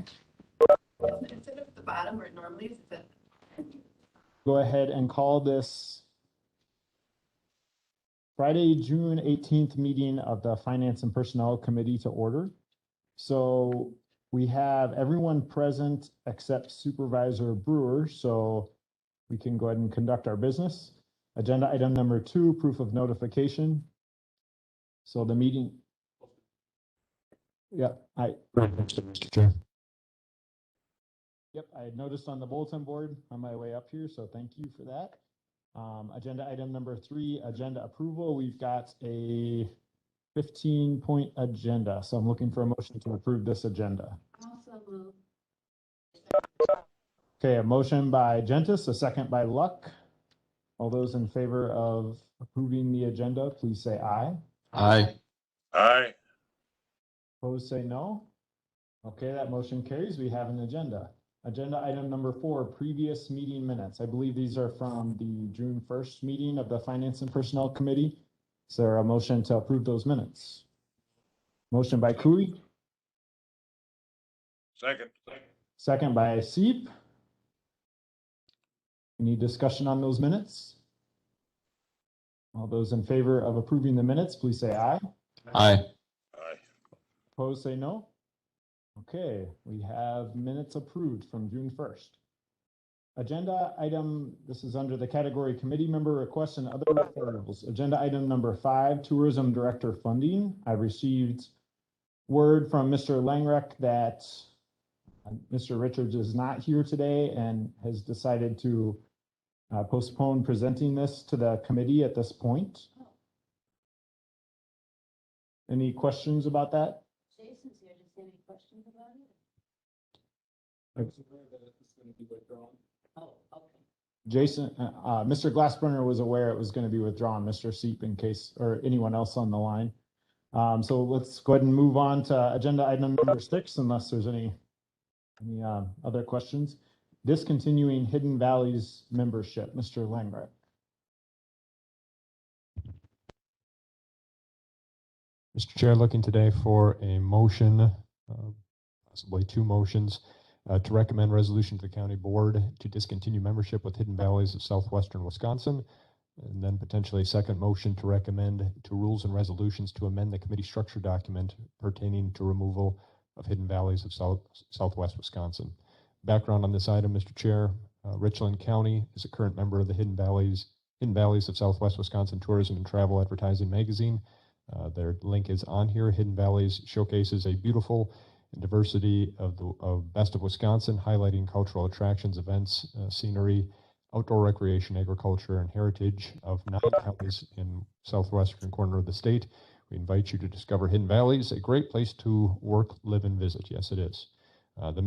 Chair. Is it at the bottom or normally is it? Go ahead and call this Friday, June 18th meeting of the Finance and Personnel Committee to order. So we have everyone present except Supervisor Brewer, so we can go ahead and conduct our business. Agenda item number 2, proof of notification. So the meeting. Yeah, Mr. Chair. Yep, I had noticed on the bulletin board on my way up here, so thank you for that. Agenda item number 3, agenda approval. We've got a 15-point agenda, so I'm looking for a motion to approve this agenda. Also move. Okay, a motion by Gentis, a second by Luck. All those in favor of approving the agenda, please say aye. Aye. Aye. Opposed, say no. Okay, that motion carries. We have an agenda. Agenda item number 4, previous meeting minutes. I believe these are from the June 1st meeting of the Finance and Personnel Committee. Is there a motion to approve those minutes? Motion by Cooey. Second. Second by Seep. Any discussion on those minutes? All those in favor of approving the minutes, please say aye. Aye. Aye. Opposed, say no. Okay, we have minutes approved from June 1st. Agenda item, this is under the category committee member requests and other referrals. Agenda item number 5, tourism director funding. I received word from Mr. Langrek that Mr. Richards is not here today and has decided to postpone presenting this to the committee at this point. Any questions about that? Jason's here. Does he have any questions about it? Oh, okay. Jason, Mr. Glassburner was aware it was going to be withdrawn, Mr. Seep, in case, or anyone else on the line. So let's go ahead and move on to agenda item number 6, unless there's any other questions. Discontinuing Hidden Valley's membership, Mr. Langrek. Mr. Chair, looking today for a motion, possibly 2 motions, to recommend resolution to the county board to discontinue membership with Hidden Valleys of southwestern Wisconsin, and then potentially a second motion to recommend to rules and resolutions to amend the committee structure document pertaining to removal of Hidden Valleys of southwest Wisconsin. Background on this item, Mr. Chair, Richland County is a current member of the Hidden Valleys of southwest Wisconsin Tourism and Travel Advertising magazine. Their link is on here. Hidden Valleys showcases a beautiful and diversity of best of Wisconsin, highlighting cultural attractions, events, scenery, outdoor recreation, agriculture, and heritage of 9 counties in southwestern corner of the state. We invite you to discover Hidden Valleys, a great place to work, live, and visit. Yes, it is. The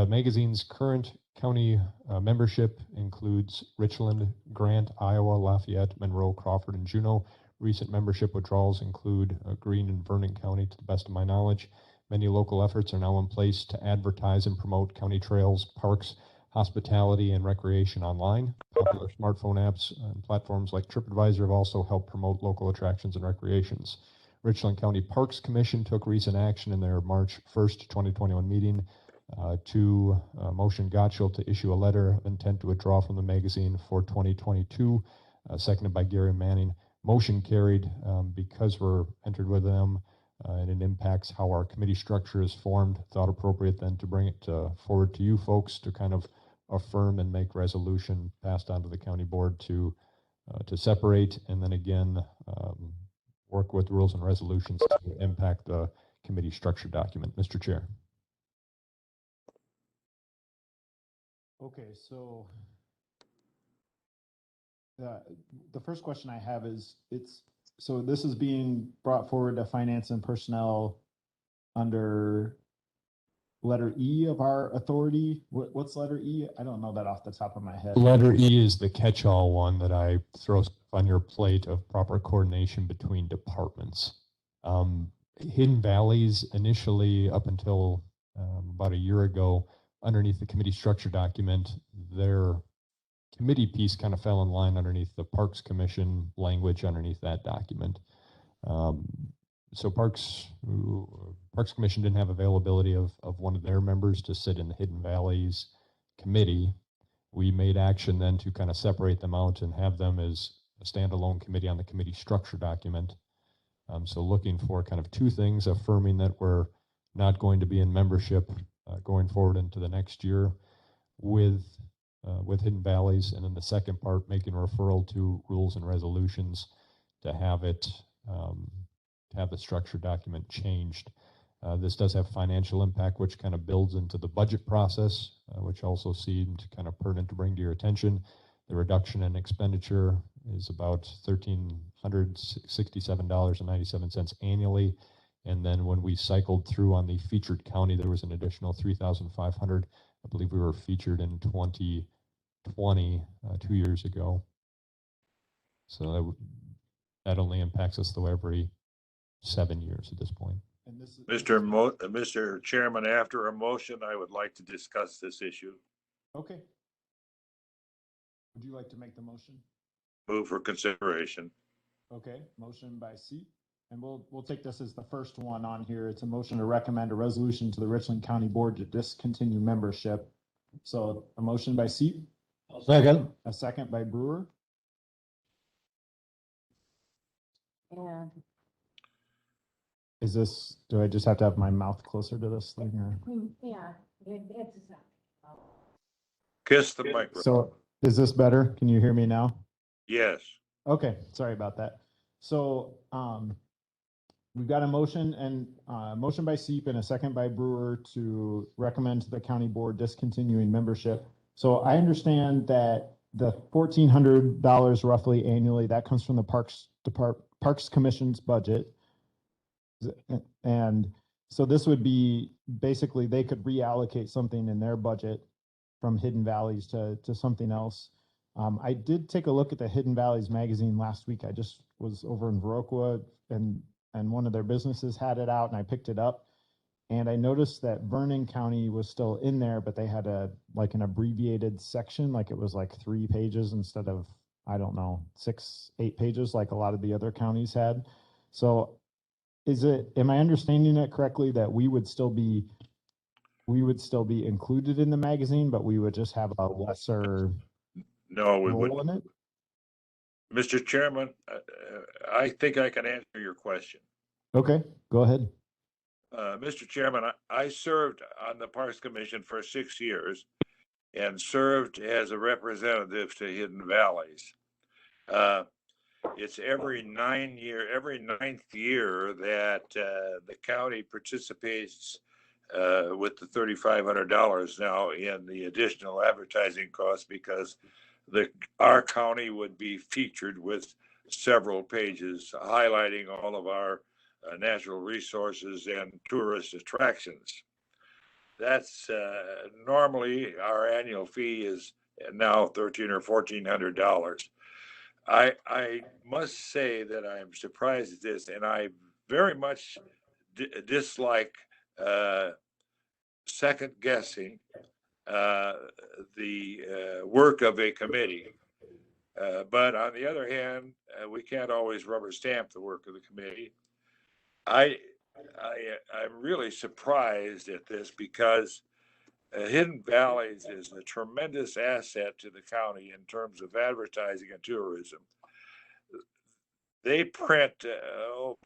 magazine's current county membership includes Richland, Grant, Iowa, Lafayette, Monroe, Crawford, and Juneau. Recent membership withdrawals include Greene and Vernon County, to the best of my knowledge. Many local efforts are now in place to advertise and promote county trails, parks, hospitality, and recreation online. Popular smartphone apps and platforms like TripAdvisor have also helped promote local attractions and recreations. Richland County Parks Commission took recent action in their March 1st, 2021 meeting to motion Gottschall to issue a letter of intent to withdraw from the magazine for 2022, seconded by Gary Manning. Motion carried because we're entered with them and it impacts how our committee structure is formed. Thought appropriate then to bring it forward to you folks to kind of affirm and make resolution passed on to the county board to separate, and then again work with rules and resolutions to impact the committee structure document. Mr. Chair. Okay, so the first question I have is, so this is being brought forward to Finance and Personnel under letter E of our authority. What's letter E? I don't know that off the top of my head. Letter E is the catch-all one that I throw on your plate of proper coordination between departments. Hidden Valleys initially, up until about a year ago, underneath the committee structure document, their committee piece kind of fell in line underneath the Parks Commission language underneath that document. So Parks Commission didn't have availability of one of their members to sit in the Hidden Valleys committee. We made action then to kind of separate them out and have them as a standalone committee on the committee structure document. So looking for kind of two things: affirming that we're not going to be in membership going forward into the next year with Hidden Valleys, and then the second part, making a referral to rules and resolutions to have it to have the structure document changed. This does have financial impact, which kind of builds into the budget process, which also seemed kind of pertinent to bring to your attention. The reduction in expenditure is about $1,367.97 annually. And then when we cycled through on the featured county, there was an additional $3,500. I believe we were featured in 2020, 2 years ago. So that only impacts us though every 7 years at this point. And this is Mr. Chairman, after a motion, I would like to discuss this issue. okay. Would you like to make the motion? Move for consideration. Okay, motion by C. And we'll take this as the first one on here. It's a motion to recommend a resolution to the Richland County Board to discontinue membership. So a motion by C. Second. A second by Brewer. Yeah. Is this, do I just have to have my mouth closer to this thing or? Yeah, it's. Kiss the microphone. So is this better? Can you hear me now? Yes. Okay, sorry about that. So we've got a motion and motion by Seep and a second by Brewer to recommend to the county board discontinuing membership. So I understand that the $1,400 roughly annually, that comes from the Parks Commission's budget. And so this would be basically they could reallocate something in their budget from Hidden Valleys to something else. I did take a look at the Hidden Valleys magazine last week. I just was over in Viroqua and one of their businesses had it out and I picked it up. And I noticed that Vernon County was still in there, but they had an abbreviated section, like it was like 3 pages instead of, I don't know, 6, 8 pages like a lot of the other counties had. So am I understanding it correctly that we would still be included in the magazine, but we would just have a lesser No, we role wouldn't. in it? Mr. Chairman, I think I can answer your question. Okay, go ahead. Mr. Chairman, I served on the Parks Commission for 6 years and served as a representative to Hidden Valleys. It's every 9th year that the county participates with the $3,500 now in the additional advertising costs because our county would be featured with several pages highlighting all of our natural resources and tourist attractions. That's normally our annual fee is now $1,300 or $1,400. I must say that I'm surprised at this, and I very much dislike second guessing the work of a committee. But on the other hand, we can't always rubber stamp the work of the committee. I'm really surprised at this because Hidden Valleys is a tremendous asset to the county in terms of advertising and tourism. They print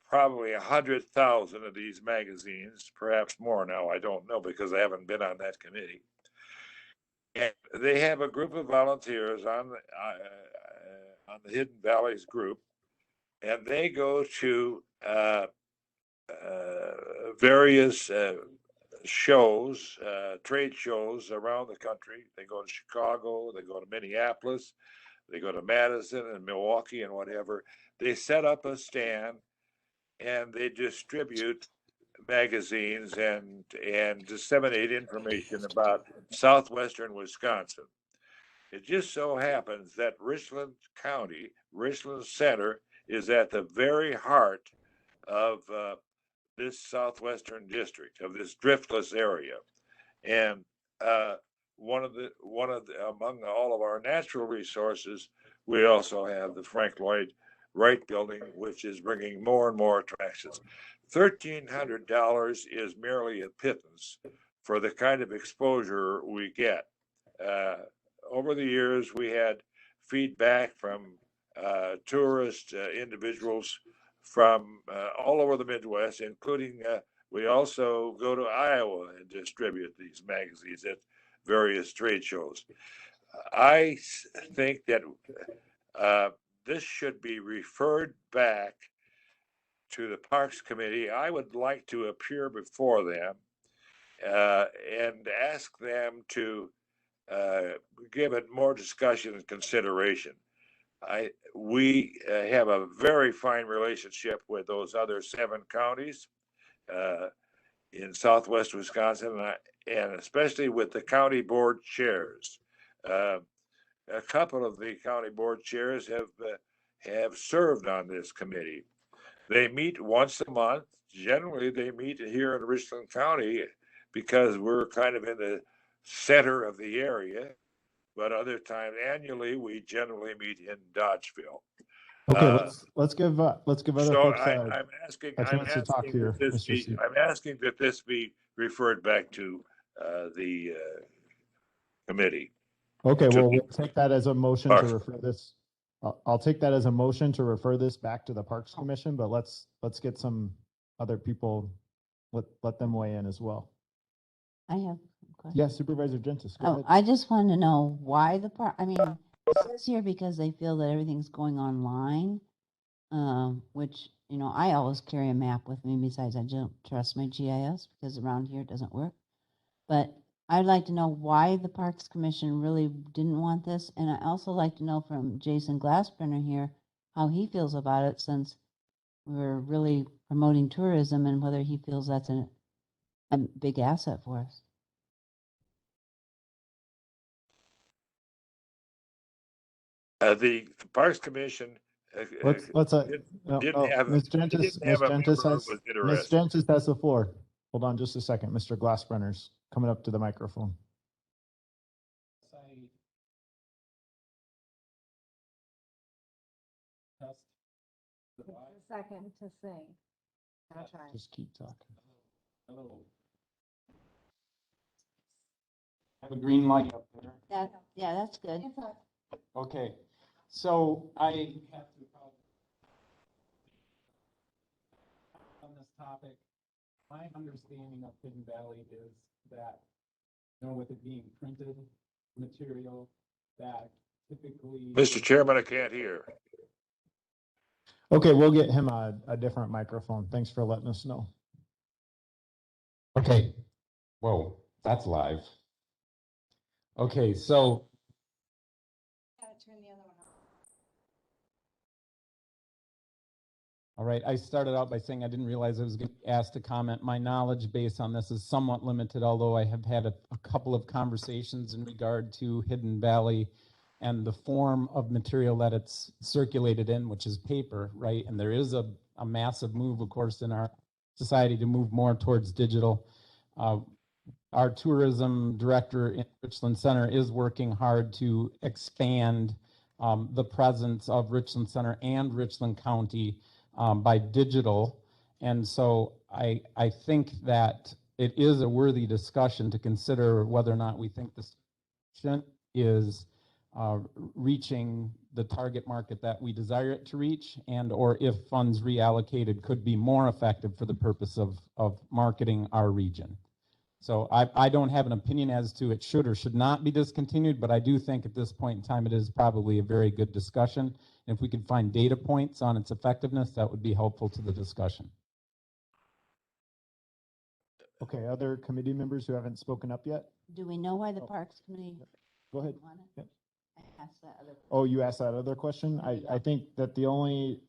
probably 100,000 of these magazines, perhaps more now. I don't know because I haven't been on that committee. And they have a group of volunteers on the Hidden Valleys group, and they go to various shows, trade shows around the country. They go to Chicago, they go to Minneapolis, they go to Madison and Milwaukee and whatever. They set up a stand and they distribute magazines and disseminate information about southwestern Wisconsin. It just so happens that Richland County, Richland Center, is at the very heart of this southwestern district, of this driftless area, and among all of our natural resources, we also have the Frank Lloyd Wright Building, which is bringing more and more attractions. $1,300 is merely a pittance for the kind of exposure we get. Over the years, we had feedback from tourist individuals from all over the Midwest, including we also go to Iowa and distribute these magazines at various trade shows. I think that this should be referred back to the Parks Committee. I would like to appear before them and ask them to give it more discussion and consideration. We have a very fine relationship with those other 7 counties in Southwest Wisconsin, and especially with the county board chairs. A couple of the county board chairs have served on this committee. They meet once a month. Generally, they meet here in Richland County because we're kind of in the center of the area. But other times, annually, we generally meet in Dodgeville. Okay, let's give other So folks I'm asking that this be referred back to the committee. Okay, to well, the we'll take that as a motion to Parks. refer this. I'll take that as a motion to refer this back to the Parks Commission, but let's get some other people, let them weigh in as well. I have a question. Yeah, Supervisor Gentis, go ahead. I just want to know why I mean, it says here because they feel that everything's going online, which, you know, I always carry a map with me. Besides, I don't trust my GIS because around here it doesn't work. But I'd like to know why the Parks Commission really didn't want this. And I also like to know from Jason Glassbrenner here how he feels about it, since we're really promoting tourism, and whether he feels that's a big asset for us. The Parks Commission Let's didn't have Ms. Gentis, Ms. Gentis has the floor. Hold on just a second. Mr. Glassbrenner's coming up to the microphone. Second to sing. I'll try. Just keep talking. Hello. Have a green light up there. Yeah, that's good. Okay, so I have to on this topic. My understanding of Hidden Valley is that, you know, with it being printed material, that typically. Mr. Chairman, I can't hear. Okay, we'll get him a different microphone. Thanks for letting us know. Okay, whoa, that's live. Okay, so. Turn the other one off. All right, I started out by saying I didn't realize I was going to be asked to comment. My knowledge base on this is somewhat limited, although I have had a couple of conversations in regard to Hidden Valley and the form of material that it's circulated in, which is paper, right? And there is a massive move, of course, in our society to move more towards digital. Our tourism director in Richland Center is working hard to expand the presence of Richland Center and Richland County by digital. And so I think that it is a worthy discussion to consider whether or not we think this is reaching the target market that we desire it to reach, and or if funds reallocated could be more effective for the purpose of marketing our region. So I don't have an opinion as to it should or should not be discontinued, but I do think at this point in time it is probably a very good discussion. And if we could find data points on its effectiveness, that would be helpful to the discussion. Okay, other committee members who haven't spoken up yet? Do we know why the Parks Committee Go ahead. want it? Yep. I asked that other. Oh, you asked that other question? I think that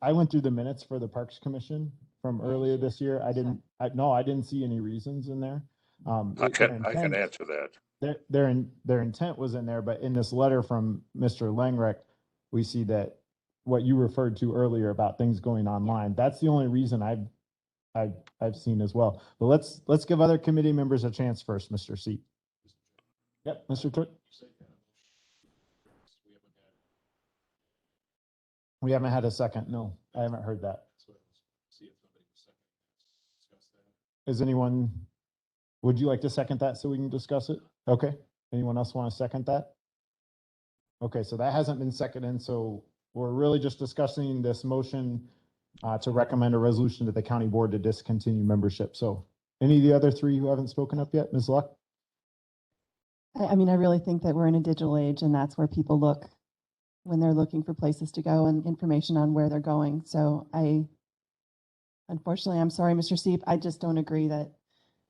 I went through the minutes for the Parks Commission from earlier this year. I didn't see any reasons in there. I can answer that. Their intent was in there, but in this letter from Mr. Langrecht, we see that what you referred to earlier about things going online. That's the only reason I've seen as well. But let's give other committee members a chance first, Mr. Seat. Yep, Mr. Cook. We haven't had a second. No, I haven't heard that. Is anyone, would you like to second that so we can discuss it? Okay. Anyone else want to second that? Okay, so that hasn't been seconded, so we're really just discussing this motion to recommend a resolution to the county board to discontinue membership. So any of the other three who haven't spoken up yet, Ms. Luck? I mean, I really think that we're in a digital age and that's where people look when they're looking for places to go and information on where they're going. So unfortunately, I'm sorry, Mr. Steep, I just don't agree that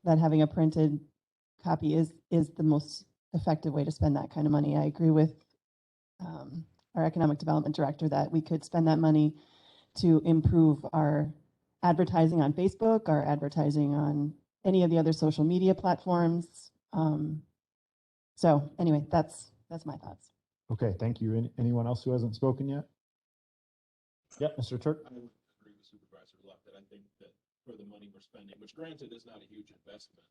having a printed copy is the most effective way to spend that kind of money. I agree with our economic development director that we could spend that money to improve our advertising on Facebook, our advertising on any of the other social media platforms. So anyway, that's my thoughts. Okay, thank you. Anyone else who hasn't spoken yet? Yep, Mr. Turk. I would agree with Supervisor Luck that I think that for the money we're spending, which granted is not a huge investment,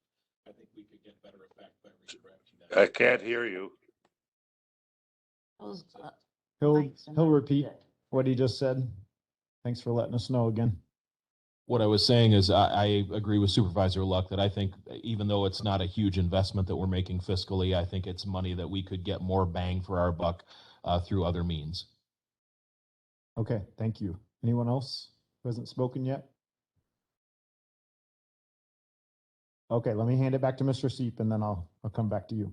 I think we could get better effect by redirecting that. I can't hear you. He'll repeat what he just said. Thanks for letting us know again. What I was saying is I agree with Supervisor Luck that I think even though it's not a huge investment that we're making fiscally, I think it's money that we could get more bang for our buck through other means. Okay, thank you. Anyone else who hasn't spoken yet? Okay, let me hand it back to Mr. Seep and then I'll come back to you.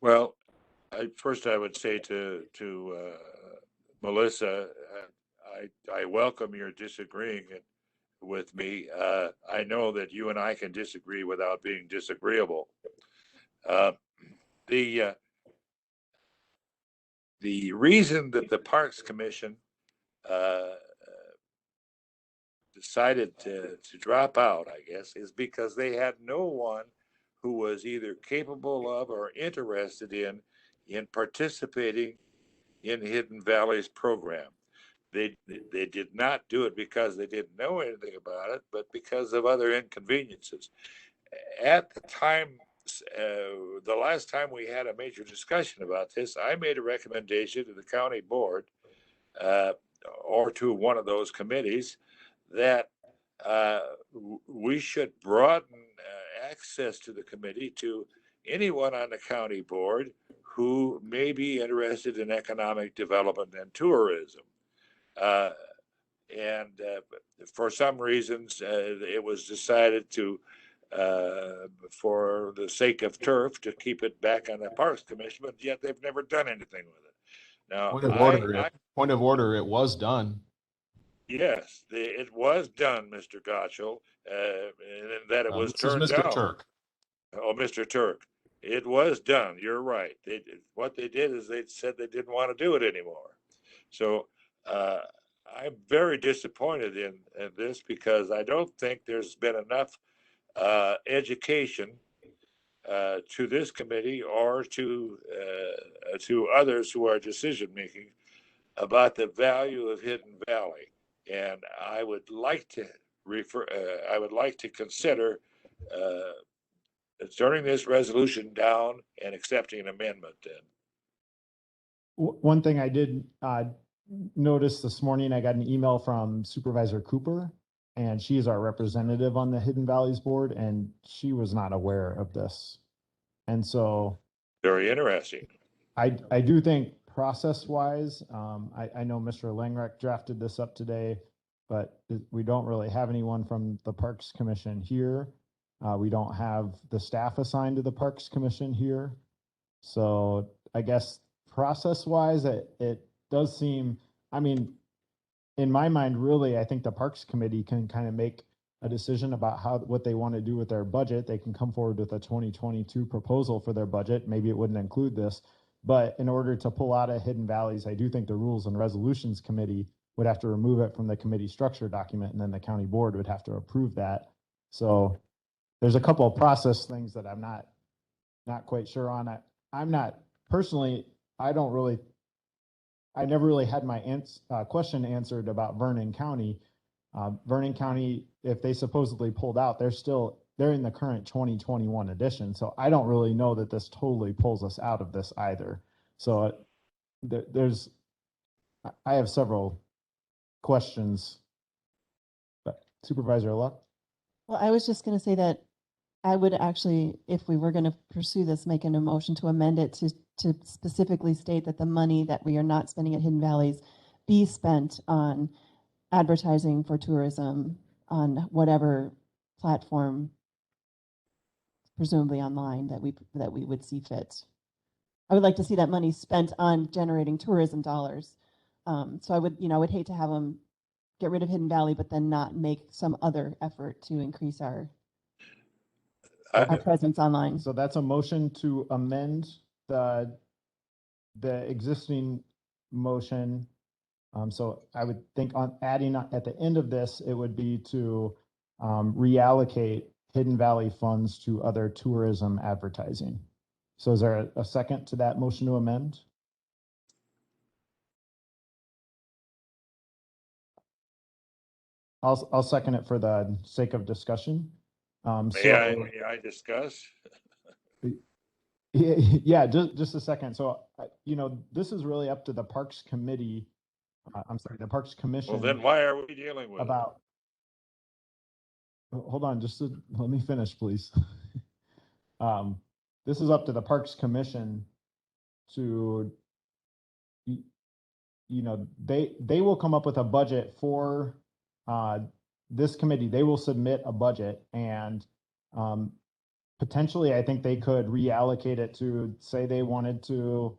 Well, first I would say to Melissa, I welcome your disagreeing with me. I know that you and I can disagree without being disagreeable. The reason that the Parks Commission decided to drop out, I guess, is because they had no one who was either capable of or interested in participating in Hidden Valley's program. They did not do it because they didn't know anything about it, but because of other inconveniences. At the time, the last time we had a major discussion about this, I made a recommendation to the county board or to one of those committees that we should broaden access to the committee to anyone on the county board who may be interested in economic development and tourism. And for some reasons, it was decided to, for the sake of turf, to keep it back on the Parks Commission, but yet they've never done anything with it. Now, Point of order, it was done. Yes, it was done, Mr. Gottschall, and that it was turned Mr. down. Turk. Oh, Mr. Turk, it was done. You're right. What they did is they said they didn't want to do it anymore. So I'm very disappointed in this because I don't think there's been enough education to this committee or to others who are decision making about the value of Hidden Valley. And I would like to consider turning this resolution down and accepting an amendment then. One thing I did notice this morning, I got an email from Supervisor Cooper, and she is our representative on the Hidden Valleys board, and she was not aware of this. And so Very interesting. I do think process-wise, I know Mr. Langrek drafted this up today, but we don't really have anyone from the Parks Commission here. We don't have the staff assigned to the Parks Commission here. So I guess process-wise, it does seem, I mean, in my mind, really, I think the Parks Committee can kind of make a decision about what they want to do with their budget. They can come forward with a 2022 proposal for their budget. Maybe it wouldn't include this, but in order to pull out of Hidden Valleys, I do think the Rules and Resolutions Committee would have to remove it from the committee structure document, and then the county board would have to approve that. So there's a couple of process things that I'm not quite sure on. I'm not personally, I never really had my question answered about Vernon County. Vernon County, if they supposedly pulled out, they're in the current 2021 edition. So I don't really know that this totally pulls us out of this either. So there's I have several questions. But Supervisor Luck? Well, I was just going to say that I would actually, if we were going to pursue this, make an motion to amend it to specifically state that the money that we are not spending at Hidden Valleys be spent on advertising for tourism on whatever platform, presumably online, that we would see fit. I would like to see that money spent on generating tourism dollars. So I would hate to have them get rid of Hidden Valley, but then not make some other effort to increase our presence online. So that's a motion to amend the existing motion. So I would think on adding at the end of this, it would be to reallocate Hidden Valley funds to other tourism advertising. So is there a second to that motion to amend? I'll second it for the sake of discussion. May I discuss? Yeah, just a second. So, this is really up to the Parks Committee. I'm sorry, the Parks Commission. Well, then why are we dealing with it? Hold on, let me finish, please. This is up to the Parks Commission to, they will come up with a budget for this committee. They will submit a budget, and potentially I think they could reallocate it to, say they wanted to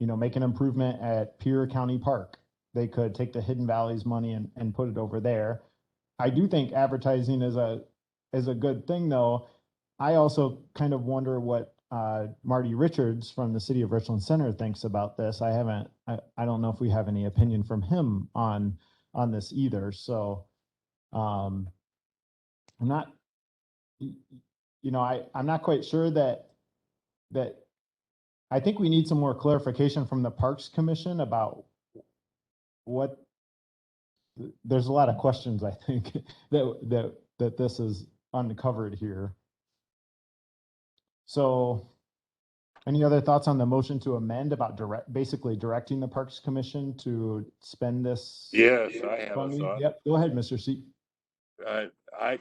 make an improvement at Pierre County Park. They could take the Hidden Valleys money and put it over there. I do think advertising is a good thing, though. I also kind of wonder what Marty Richards from the city of Richland Center thinks about this. I don't know if we have any opinion from him on this either. So I'm not, I'm not quite sure that I think we need some more clarification from the Parks Commission about what, there's a lot of questions, I think, that this is uncovered here. So any other thoughts on the motion to amend about basically directing the Parks Commission to spend this? Yes, I have a funding? thought. Yep, go ahead, Mr. C. I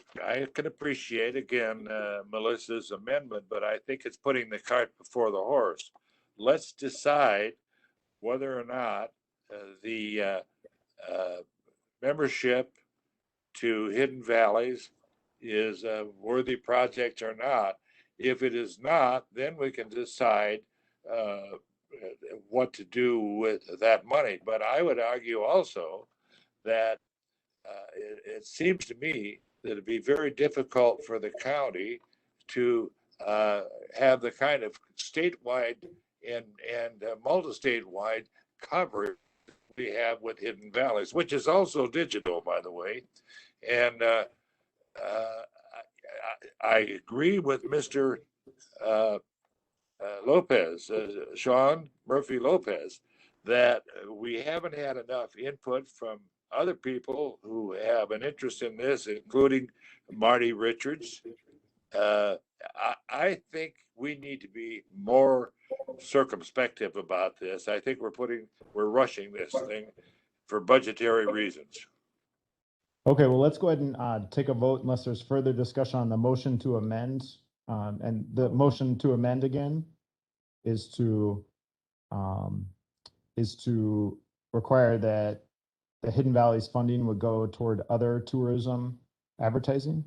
can appreciate, again, Melissa's amendment, but I think it's putting the cart before the horse. Let's decide whether or not the membership to Hidden Valleys is a worthy project or not. If it is not, then we can decide what to do with that money. But I would argue also that it seems to me that it'd be very difficult for the county to have the kind of statewide and multi-statewide coverage we have with Hidden Valleys, which is also digital, by the way. And I agree with Mr. Lopez, Sean Murphy Lopez, that we haven't had enough input from other people who have an interest in this, including Marty Richards. I think we need to be more circumspective about this. I think we're rushing this thing for budgetary reasons. Okay, well, let's go ahead and take a vote unless there's further discussion on the motion to amend. And the motion to amend again is to require that the Hidden Valleys funding would go toward other tourism advertising.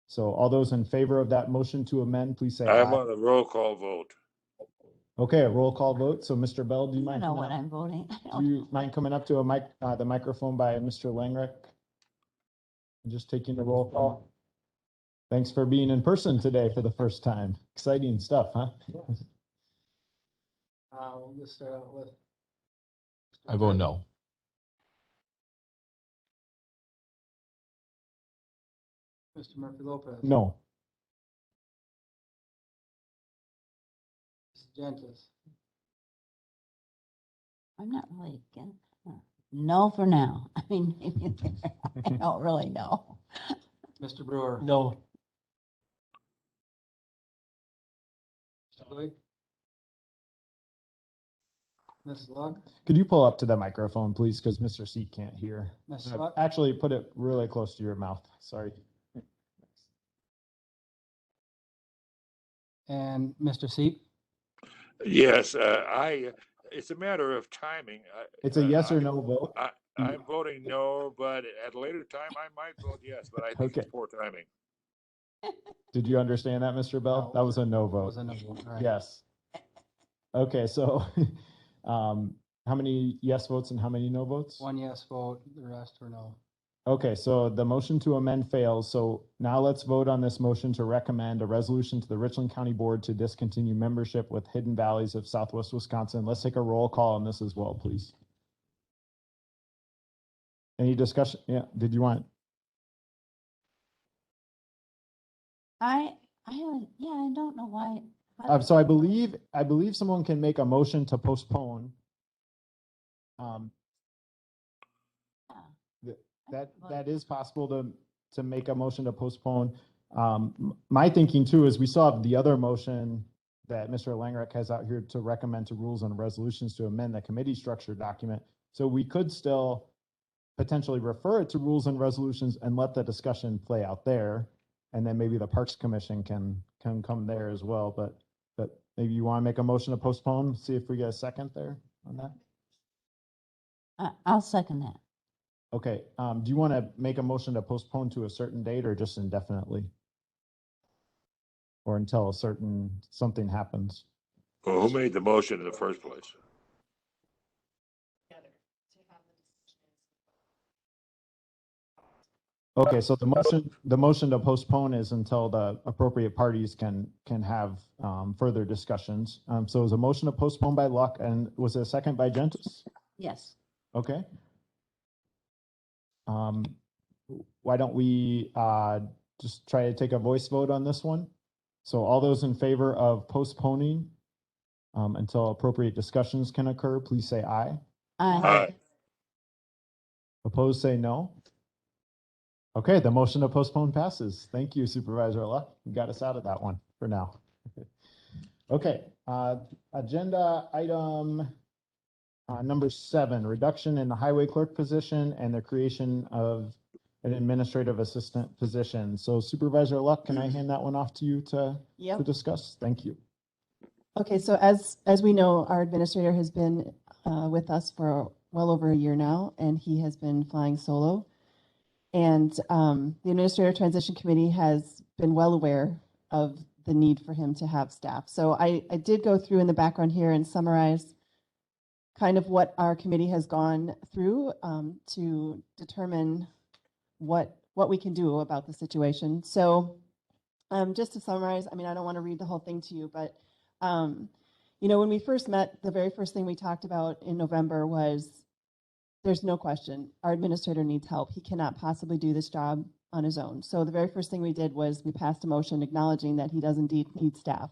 So all those in favor of that motion to amend, please say aye. I'm on a roll call vote. Okay, a roll call vote. So Mr. Bell, do you I mind? know what I'm voting. Do you mind coming up to the microphone by Mr. Langrick? Just taking the roll call. Thanks for being in person today for the first time. Exciting stuff, huh? We'll just start out with. I vote no. Mr. Murphy Lopez. No. Mrs. Gentis. I'm not really against. No for now. I mean, I don't really know. Mr. Brewer. No. Mr. Blake. Ms. Luck, Could you pull up to the microphone, please? Because Mr. Seat can't hear. Ms. Luck, Actually, put it really close to your mouth. Sorry. and Mr. Seep. Yes, it's a matter of timing. It's a yes or no vote. I'm voting no, but at a later time, I might vote yes, but I think Okay. it's poor timing. Did you understand that, Mr. Bell? No, That was a no That was vote. a no vote. All right. Yes. Okay, so how many yes votes and how many no votes? One yes vote, the rest were no. Okay, so the motion to amend fails. So now let's vote on this motion to recommend a resolution to the Richland County Board to discontinue membership with Hidden Valleys of Southwest Wisconsin. Let's take a roll call on this as well, please. Any discussion? Yeah, did you want? I don't know why. So I believe someone can make a motion to postpone. That is possible to make a motion to postpone. My thinking too is we still have the other motion that Mr. Langrick has out here to recommend to rules and resolutions to amend the committee structure document. So we could still potentially refer it to rules and resolutions and let the discussion play out there. And then maybe the Parks Commission can come there as well. But maybe you want to make a motion to postpone, see if we get a second there on that. I'll second that. Okay, do you want to make a motion to postpone to a certain date or just indefinitely? Or until something happens? Well, who made the motion in the first place? Okay, so the motion to postpone is until the appropriate parties can have further discussions. So it was a motion to postpone by Luck, and was it a second by Gentis? Yes. Okay. Why don't we just try to take a voice vote on this one? So all those in favor of postponing until appropriate discussions can occur, please say aye. Aye. Opposed, say no. Okay, the motion to postpone passes. Thank you, Supervisor Luck. You got us out of that one for now. Okay, agenda item number 7, reduction in the highway clerk position and the creation of an administrative assistant position. So Supervisor Luck, can I hand that one off to you to discuss? Thank you. Okay, so as we know, our administrator has been with us for well over a year now, and he has been flying solo. And the Administrator Transition Committee has been well aware of the need for him to have staff. So I did go through in the background here and summarize kind of what our committee has gone through to determine what we can do about the situation. So just to summarize, I mean, I don't want to read the whole thing to you, but you know, when we first met, the very first thing we talked about in November was there's no question our administrator needs help. He cannot possibly do this job on his own. So the very first thing we did was we passed a motion acknowledging that he does indeed need staff.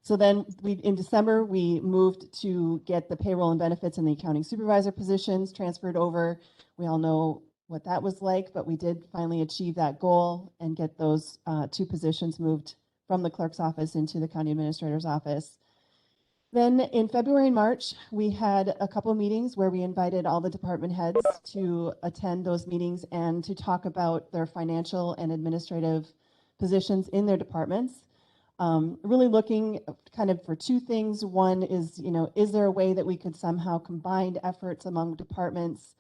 So then in December, we moved to get the payroll and benefits and the accounting supervisor positions transferred over. We all know what that was like, but we did finally achieve that goal and get those 2 positions moved from the clerk's office into the county administrator's office. Then in February and March, we had a couple of meetings where we invited all the department heads to attend those meetings and to talk about their financial and administrative positions in their departments. Really looking kind of for 2 things. One is, you know, is there a way that we could somehow combine efforts among departments?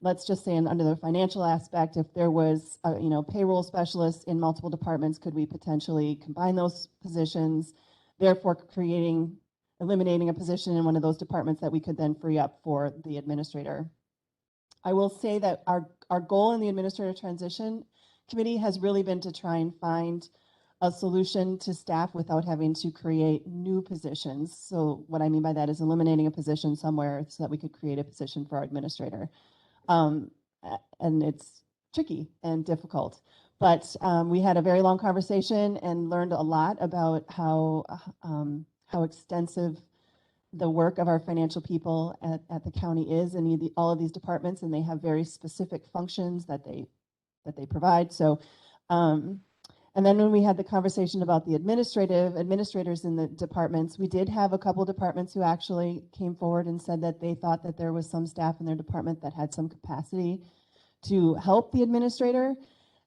Let's just say under the financial aspect, if there was, you know, payroll specialists in multiple departments, could we potentially combine those positions, therefore eliminating a position in one of those departments that we could then free up for the administrator. I will say that our goal in the Administrative Transition Committee has really been to try and find a solution to staff without having to create new positions. So what I mean by that is eliminating a position somewhere so that we could create a position for our administrator. And it's tricky and difficult. But we had a very long conversation and learned a lot about how extensive the work of our financial people at the county is in all of these departments, and they have very specific functions that they provide. So, and And then when we had the conversation about the administrators in the departments, we did have a couple departments who actually came forward and said that they thought that there was some staff in their department that had some capacity to help the administrator.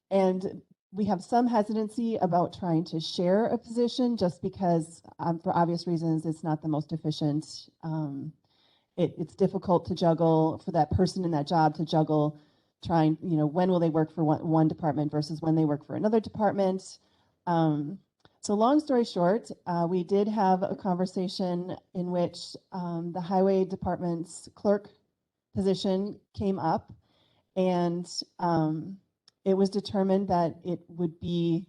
And we have some hesitancy about trying to share a position just because, for obvious reasons, it's not the most efficient. It's difficult to juggle for that person in that job to juggle trying, when will they work for one department versus when they work for another department. So long story short, we did have a conversation in which the highway department's clerk position came up, and it was determined that it would be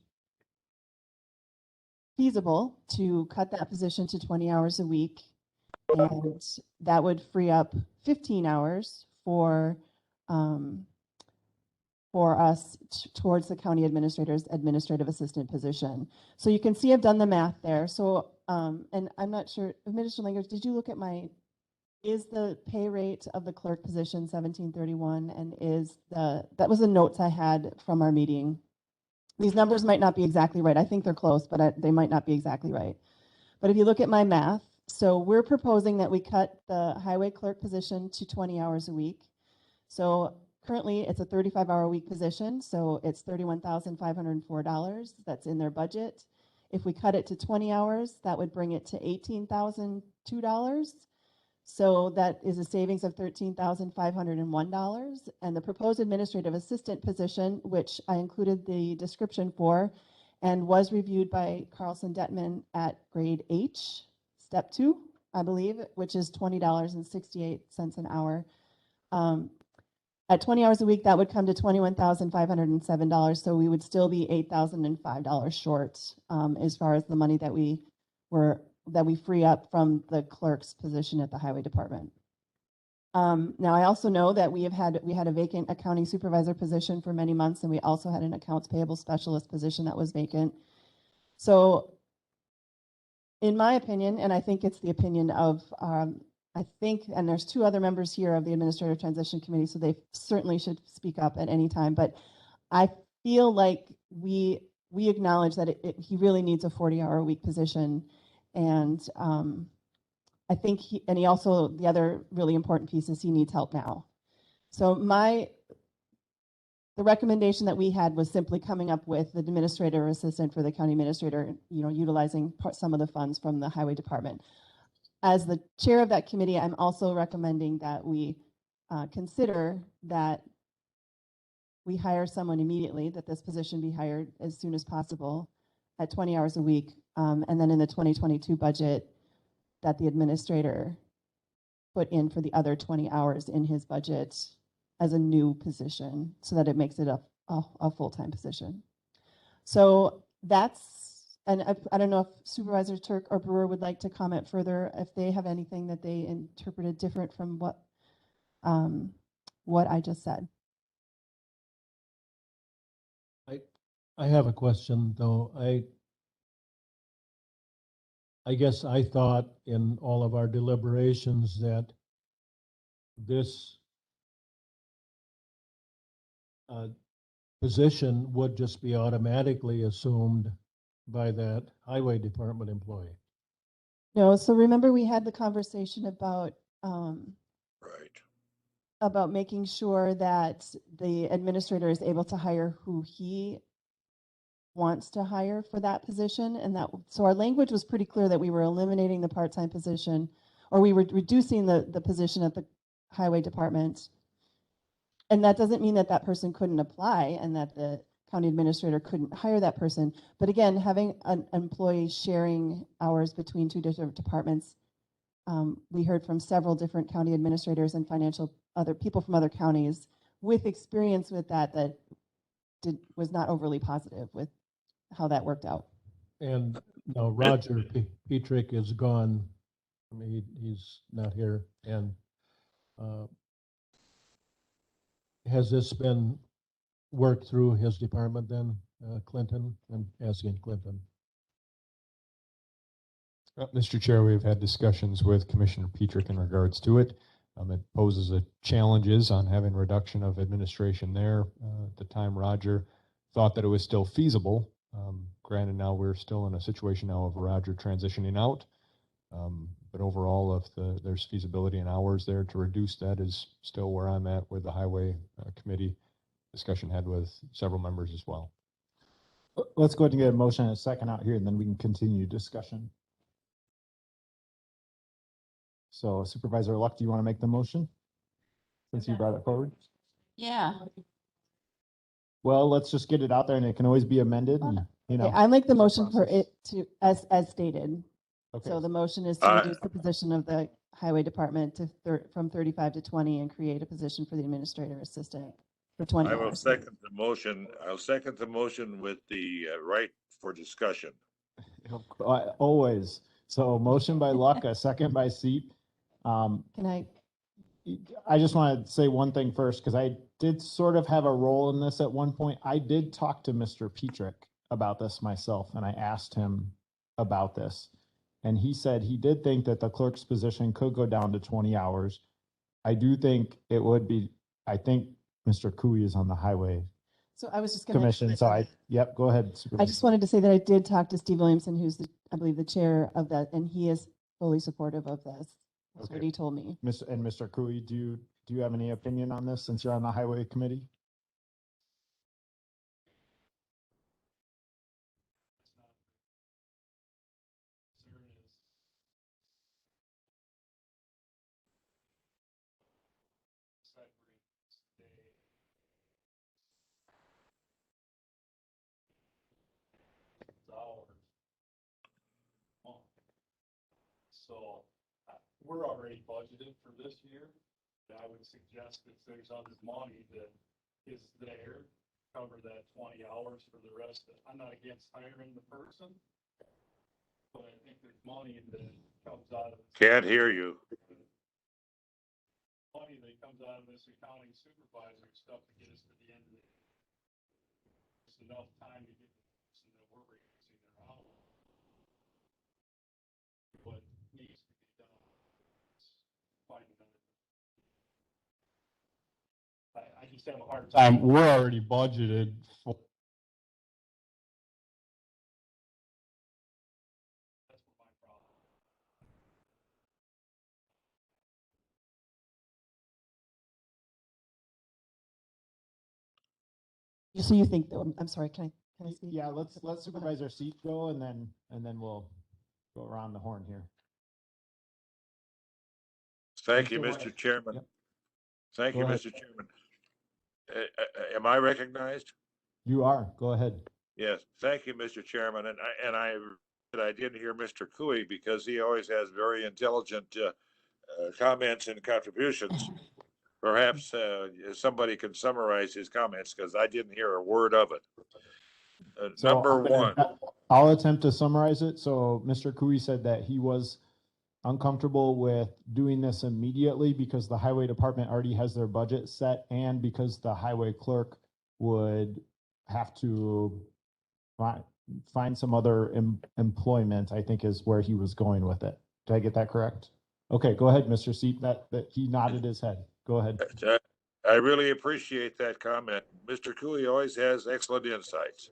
feasible to cut that position to 20 hours a week, and that would free up 15 hours for us towards the county administrator's administrative assistant position. So you can see I've done the math there. So, and I'm not sure, Administrator Language, did you look at is the pay rate of the clerk position 1731, and that was the notes I had from our meeting. These numbers might not be exactly right. I think they're close, but they might not be exactly right. But if you look at my math, so we're proposing that we cut the highway clerk position to 20 hours a week. So currently it's a 35-hour a week position, so it's $31,504. That's in their budget. If we cut it to 20 hours, that would bring it to $18,002. So that is a savings of $13,501. And the proposed administrative assistant position, which I included the description for, and was reviewed by Carlson Detman at grade H, step 2, I believe, which is $20.68 an hour. At 20 hours a week, that would come to $21,507. So we would still be $8,005 short as far as the money that we free up from the clerk's position at the highway department. Now, I also know that we had a vacant accounting supervisor position for many months, and we also had an accounts payable specialist position that was vacant. So in my opinion, and I think it's the opinion of, and there's 2 other members here of the Administrative Transition Committee, so they certainly should speak up at any time, but I feel like we acknowledge that he really needs a 40-hour a week position. And I think he also, the other really important piece is he needs help now. So the recommendation that we had was simply coming up with the administrator assistant for the county administrator, utilizing some of the funds from the highway department. As the chair of that committee, I'm also recommending that we consider that we hire someone immediately, that this position be hired as soon as possible at 20 hours a week. And then in the 2022 budget, that the administrator put in for the other 20 hours in his budget as a new position so that it makes it a full-time position. So and I don't know if Supervisor Turk or Brewer would like to comment further if they have anything that they interpreted different from what I just said. I have a question, though. I guess I thought in all of our deliberations that this position would just be automatically assumed by that highway department employee. No, so remember we had the conversation about Right. about making sure that the administrator is able to hire who he wants to hire for that position. And so our language was pretty clear that we were eliminating the part-time position, or we were reducing the position at the highway department. And that doesn't mean that that person couldn't apply and that the county administrator couldn't hire that person. But again, having an employee sharing hours between 2 different departments, we heard from several different county administrators and other people from other counties with experience with that was not overly positive with how that worked out. And now Roger Petrick is gone. I mean, he's not here. And has this been worked through his department then, Clinton? I'm asking Clinton. Mr. Chair, we've had discussions with Commissioner Petrick in regards to it. It poses challenges on having reduction of administration there. At the time, Roger thought that it was still feasible Granted, now we're still in a situation now of Roger transitioning out. But overall, if there's feasibility in hours there to reduce, that is still where I'm at with the highway committee discussion had with several members as well. Let's go ahead and get a motion and a second out here, and then we can continue discussion. So Supervisor Luck, do you want to make the motion? Since you brought it forward? Yeah. Well, let's just get it out there and it can always be amended and, you know. Okay, I make the it's a motion for process. it to, as stated. Okay. So the motion is to reduce the position of the highway department to from 35 to 20 and create a position for the administrator assistant for 20 I will hours. second the motion. I'll second the motion with the right for discussion. Always. So motion by Luck, a second by Seep. Can I just want to say one thing first, because I did sort of have a role in this at one point. I did talk to Mr. Petrick about this myself, and I asked him about this. And he said he did think that the clerk's position could go down to 20 hours. I do think it would be, I think Mr. Cooey is on the highway So I was just going commission. So yep, go ahead. I just wanted to say that I did talk to Steve Williamson, who's I believe the chair of that, and he is fully supportive of this. That's what Okay. he told me. Mr. Cooey, do you have any opinion on this since you're on the highway committee? So we're already budgeted for this year. I would suggest if there's other money that is there, cover that 20 hours for the rest. I'm not against hiring the person, but I think there's money that comes out of. Can't hear you. Money that comes out of this accounting supervisor stuff to get us to the end of it. There's enough time to get the person that we're raising their hours. What needs to be done is find another. I just have a hard time. We're already budgeted for. That's what my problem. So you think, I'm sorry, can I speak? Yeah, let's Supervisor Seep go and then we'll go around the horn here. Thank you, Mr. Mr. White. Chairman. Yep. Thank Go you, ahead. Mr. Chairman. Am I recognized? You are. Go ahead. Yes. Thank you, Mr. Chairman. And I didn't hear Mr. Cooey because he always has very intelligent comments and contributions. Perhaps somebody can summarize his comments because I didn't hear a word of it. So Number one. I'll attempt to summarize it. So Mr. Cooey said that he was uncomfortable with doing this immediately because the highway department already has their budget set and because the highway clerk would have to find some other employment, I think is where he was going with it. Did I get that correct? Okay, go ahead, Mr. Seep. That he nodded his head. Go ahead. I really appreciate that comment. Mr. Cooey always has excellent insights.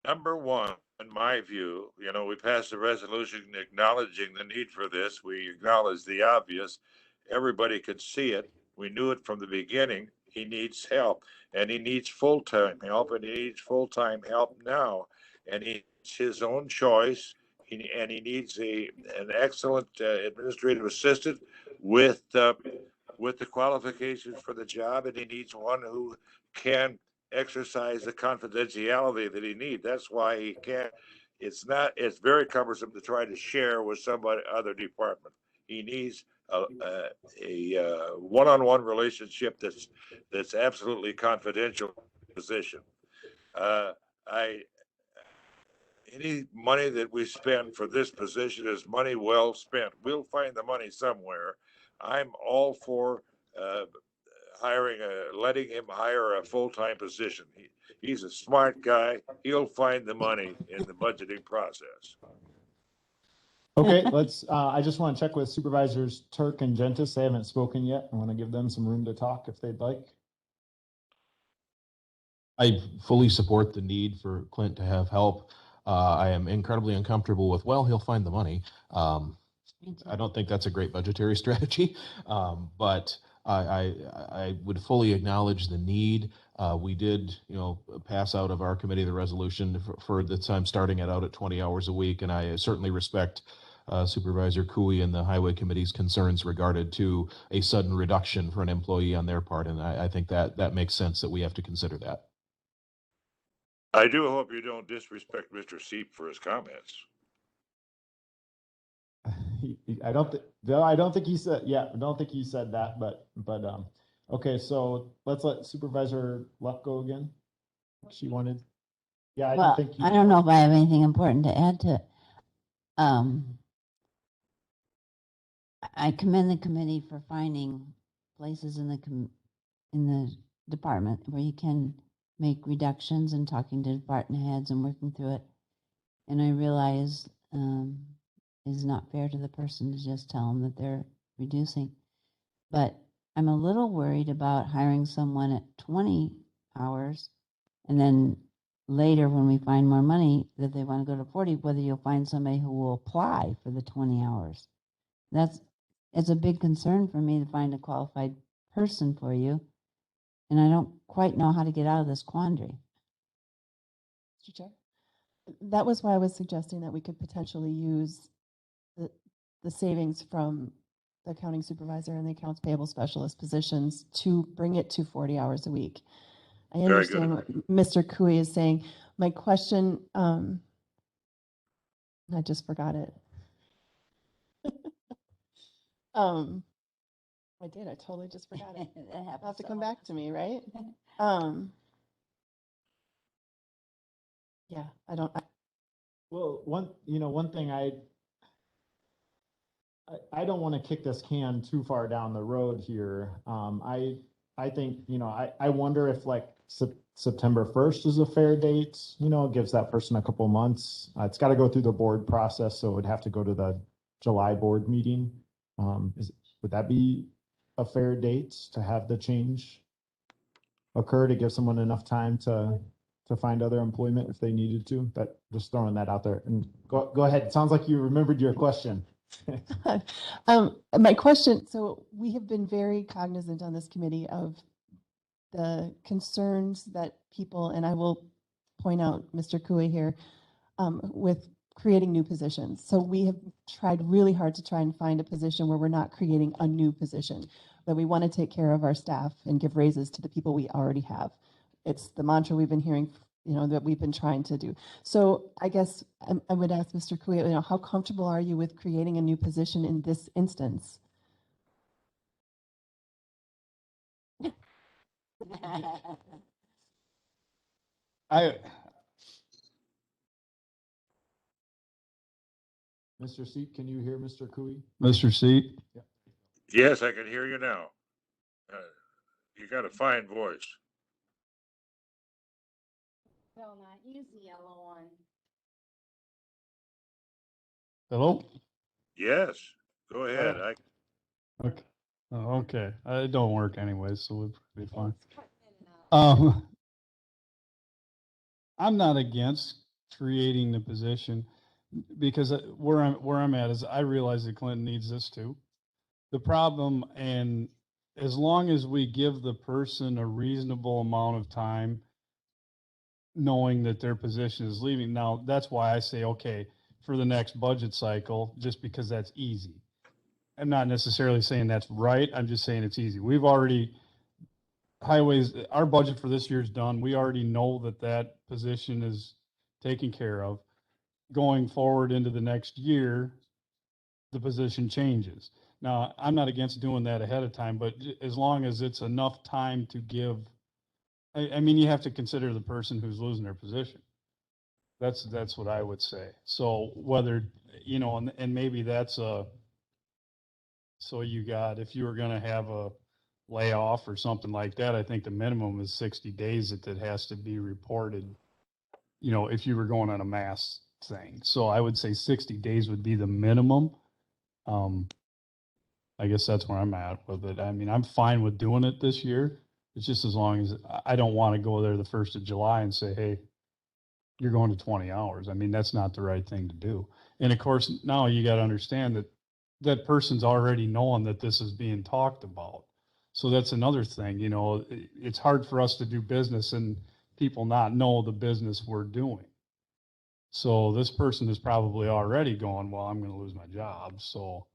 Number one, in my view, we passed a resolution acknowledging the need for this. We acknowledge the obvious. Everybody could see it. We knew it from the beginning. He needs help, and he needs full-time help, and he needs full-time help now. And it's his own choice. And he needs an excellent administrative assistant with the qualifications for the job, and he needs one who can exercise the confidentiality that he needs. That's why he can't. It's very cumbersome to try to share with somebody other department. He needs a one-on-one relationship that's absolutely confidential position. Any money that we spend for this position is money well spent. We'll find the money somewhere. I'm all for letting him hire a full-time position. He's a smart guy. He'll find the money in the budgeting process. Okay, I just want to check with Supervisors Turk and Gentis. They haven't spoken yet. I want to give them some room to talk if they'd like. I fully support the need for Clint to have help. I am incredibly uncomfortable with, well, he'll find the money. I don't think that's a great budgetary strategy, but I would fully acknowledge the need. We did, pass out of our committee the resolution for the time starting it out at 20 hours a week, and I certainly respect Supervisor Cooey and the Highway Committee's concerns regarded to a sudden reduction for an employee on their part, and I think that makes sense that we have to consider that. I do hope you don't disrespect Mr. Seep for his comments. I don't think he said, I don't think he said that, but, okay, so let's let Supervisor Luck go again. She wanted, I Well, don't think. I don't know if I have anything important to add to it. I commend the committee for finding places in the department where you can make reductions and talking to department heads and working through it. And I realize it's not fair to the person to just tell them that they're reducing. But I'm a little worried about hiring someone at 20 hours and then later when we find more money that they want to go to 40, whether you'll find somebody who will apply for the 20 hours. It's a big concern for me to find a qualified person for you. And I don't quite know how to get out of this quandary. Mr. Chair, that was why I was suggesting that we could potentially use the savings from the accounting supervisor and the accounts payable specialist positions to bring it to 40 hours a week. I understand what Mr. Cooey is saying. My question, I just forgot it. I did. I totally just forgot it. It'll have to come back to me, right? Yeah, I don't. Well, one thing I don't want to kick this can too far down the road here. I think, I wonder if like September 1st is a fair date, gives that person a couple months. It's got to go through the board process, so it would have to go to the July board meeting. Would that be a fair date to have the change occur to give someone enough time to find other employment if they needed to? But just throwing that out there. And go ahead. It sounds like you remembered your question. My question, so we have been very cognizant on this committee of the concerns that people, and I will point out Mr. Cooey here, with creating new positions. So we have tried really hard to try and find a position where we're not creating a new position, but we want to take care of our staff and give raises to the people we already have. It's the mantra we've been hearing, that we've been trying to do. So I guess I would ask Mr. Cooey, how comfortable are you with creating a new position in this instance? Mr. Seat, can you hear Mr. Cooey? Mr. Seat? Yes, I can hear you now. You got a fine voice. Well, not use the yellow one. Hello? Yes, go ahead. Okay. Oh, okay. It don't work anyway, so we'll be fine. I'm not against creating the position because where I'm at is I realize that Clinton needs this too. The problem, and as long as we give the person a reasonable amount of time knowing that their position is leaving. Now, that's why I say, okay, for the next budget cycle, just because that's easy. I'm not necessarily saying that's right. I'm just saying it's easy. We've already, highways, our budget for this year is done. We already know that position is taken care of. Going forward into the next year, the position changes. Now, I'm not against doing that ahead of time, but as long as it's enough time to give, I mean, you have to consider the person who's losing their position. That's what I would say. So whether, and maybe that's so you got, if you were going to have a layoff or something like that, I think the minimum is 60 days that has to be reported, if you were going on a mass thing. So I would say 60 days would be the minimum. I guess that's where I'm at with it. I mean, I'm fine with doing it this year. It's just as long as, I don't want to go there the 1st of July and say, hey, you're going to 20 hours. I mean, that's not the right thing to do. And of course, now you got to understand that that person's already knowing that this is being talked about. So that's another thing, you know, it's hard for us to do business and people not know the business we're doing. So this person is probably already going, well, I'm going to lose my job. So,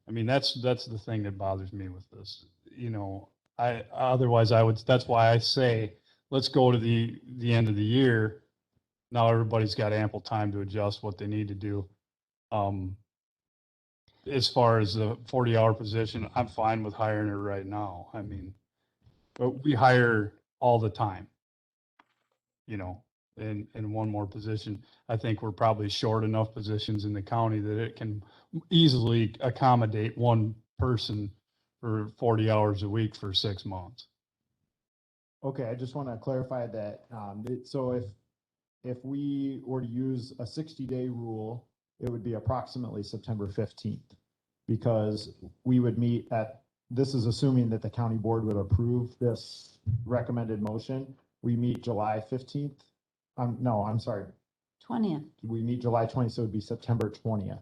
I mean, that's the thing that bothers me with this. You know, otherwise I would, that's why I say, let's go to the end of the year. Now everybody's got ample time to adjust what they need to do. As far as the 40-hour position, I'm fine with hiring her right now. I mean, but we hire all the time, you know, in one more position. I think we're probably short enough positions in the county that it can easily accommodate one person for 40 hours a week for 6 months. Okay, I just want to clarify that, so if we were to use a 60-day rule, it would be approximately September 15th. Because we would meet at, this is assuming that the county board would approve this recommended motion. We meet July 15th. No, I'm sorry. 20th. We meet July 20th, so it would be September 20th.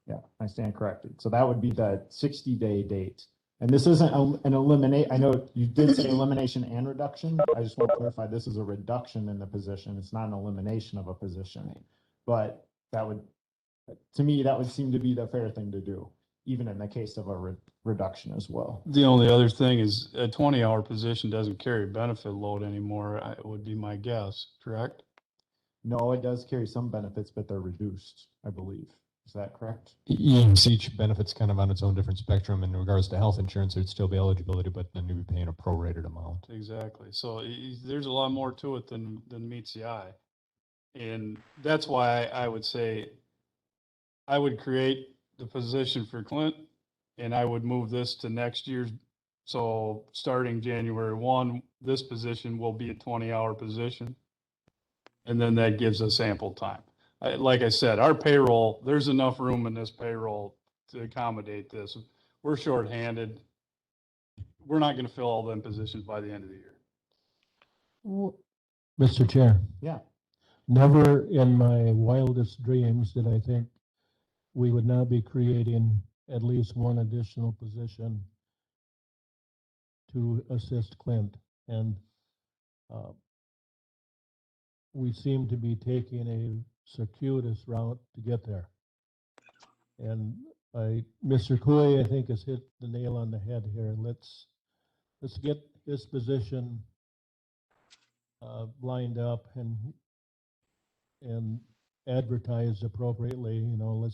Yeah, I stand corrected. So that would be the 60-day date. And this isn't an eliminate. I know you did say elimination and reduction. I just want to clarify, this is a reduction in the position. It's not an elimination of a position, but that would, to me, that would seem to be the fair thing to do, even in the case of a reduction as well. The only other thing is a 20-hour position doesn't carry benefit load anymore, would be my guess, correct? No, it does carry some benefits, but they're reduced, I believe. Is that correct? Yes, each benefit's kind of on its own different spectrum. In regards to health insurance, there'd still be eligibility, but then you'd be paying a prorated amount. Exactly. So there's a lot more to it than meets the eye. And that's why I would say I would create the position for Clint and I would move this to next year's. So starting January 1, this position will be a 20-hour position. And then that gives us ample time. Like I said, our payroll, there's enough room in this payroll to accommodate this. We're shorthanded. We're not going to fill all them positions by the end of the year. Mr. Chair. Yeah. Never in my wildest dreams did I think we would now be creating at least one additional position to assist Clint. And we seem to be taking a circuitous route to get there. And Mr. Couey, I think, has hit the nail on the head here. Let's get this position lined up and advertised appropriately. You know,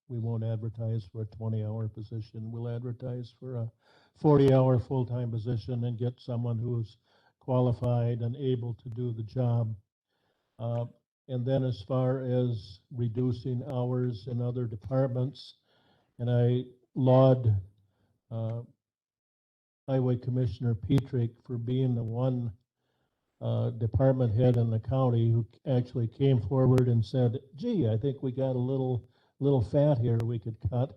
we won't advertise for a 20-hour position. We'll advertise for a 40-hour full-time position and get someone who's qualified and able to do the job. And then as far as reducing hours in other departments, and I laud Highway Commissioner Petrick for being the one department head in the county who actually came forward and said, gee, I think we got a little fat here we could cut.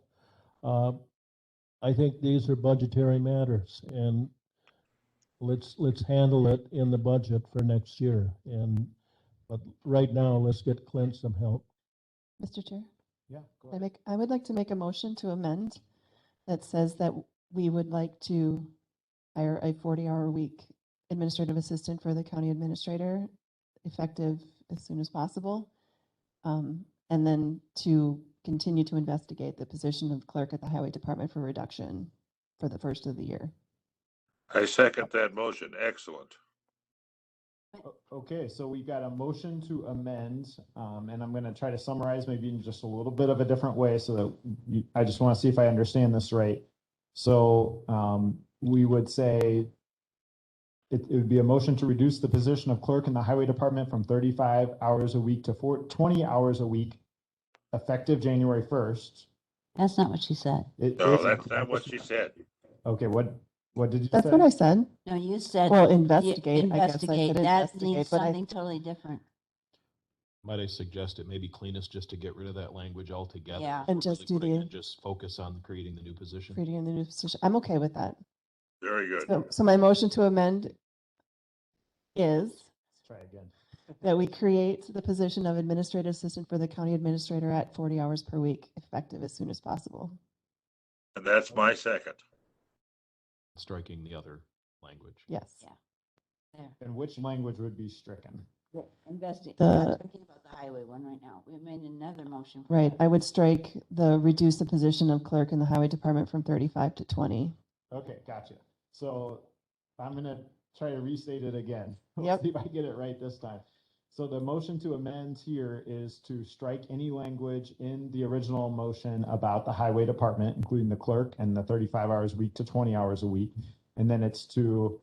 I think these are budgetary matters, and let's handle it in the budget for next year. But right now, let's get Clint some help. Mr. Chair, Yeah, go ahead. I would like to make a motion to amend that says that we would like to hire a 40-hour week administrative assistant for the county administrator, effective as soon as possible. And then to continue to investigate the position of clerk at the highway department for reduction for the first of the year. I second that motion. Excellent. Okay, so we got a motion to amend, and I'm going to try to summarize maybe in just a little bit of a different way so that I just want to see if I understand this right. So we would say it would be a motion to reduce the position of clerk in the highway department from 35 hours a week to 20 hours a week, effective January 1st. That's not what she said. No, that's not what she said. Okay, what did you say? That's what I said. No, you said. Well, investigate. I guess I Investigate. could That investigate, means but something totally different. Might I suggest it may be cleanest just to get rid of that language altogether? Yeah. And just do Really quick, the- and just focus on creating the new position. creating the new position. I'm okay with that. Very good. So my motion to amend is Let's try again. that we create the position of administrative assistant for the county administrator at 40 hours per week, effective as soon as possible. And that's my second. Striking the other language. Yes. Yeah. There. And which language would be stricken? Investing. The- I'm thinking about the highway one right now. We made another motion. for Right. that. I would strike reduce the position of clerk in the highway department from 35 to 20. Okay, gotcha. So I'm gonna try to restate it again. Yep. See if I get it right this time. So the motion to amend here is to strike any language in the original motion about the highway department, including the clerk and the 35 hours a week to 20 hours a week. And then it's to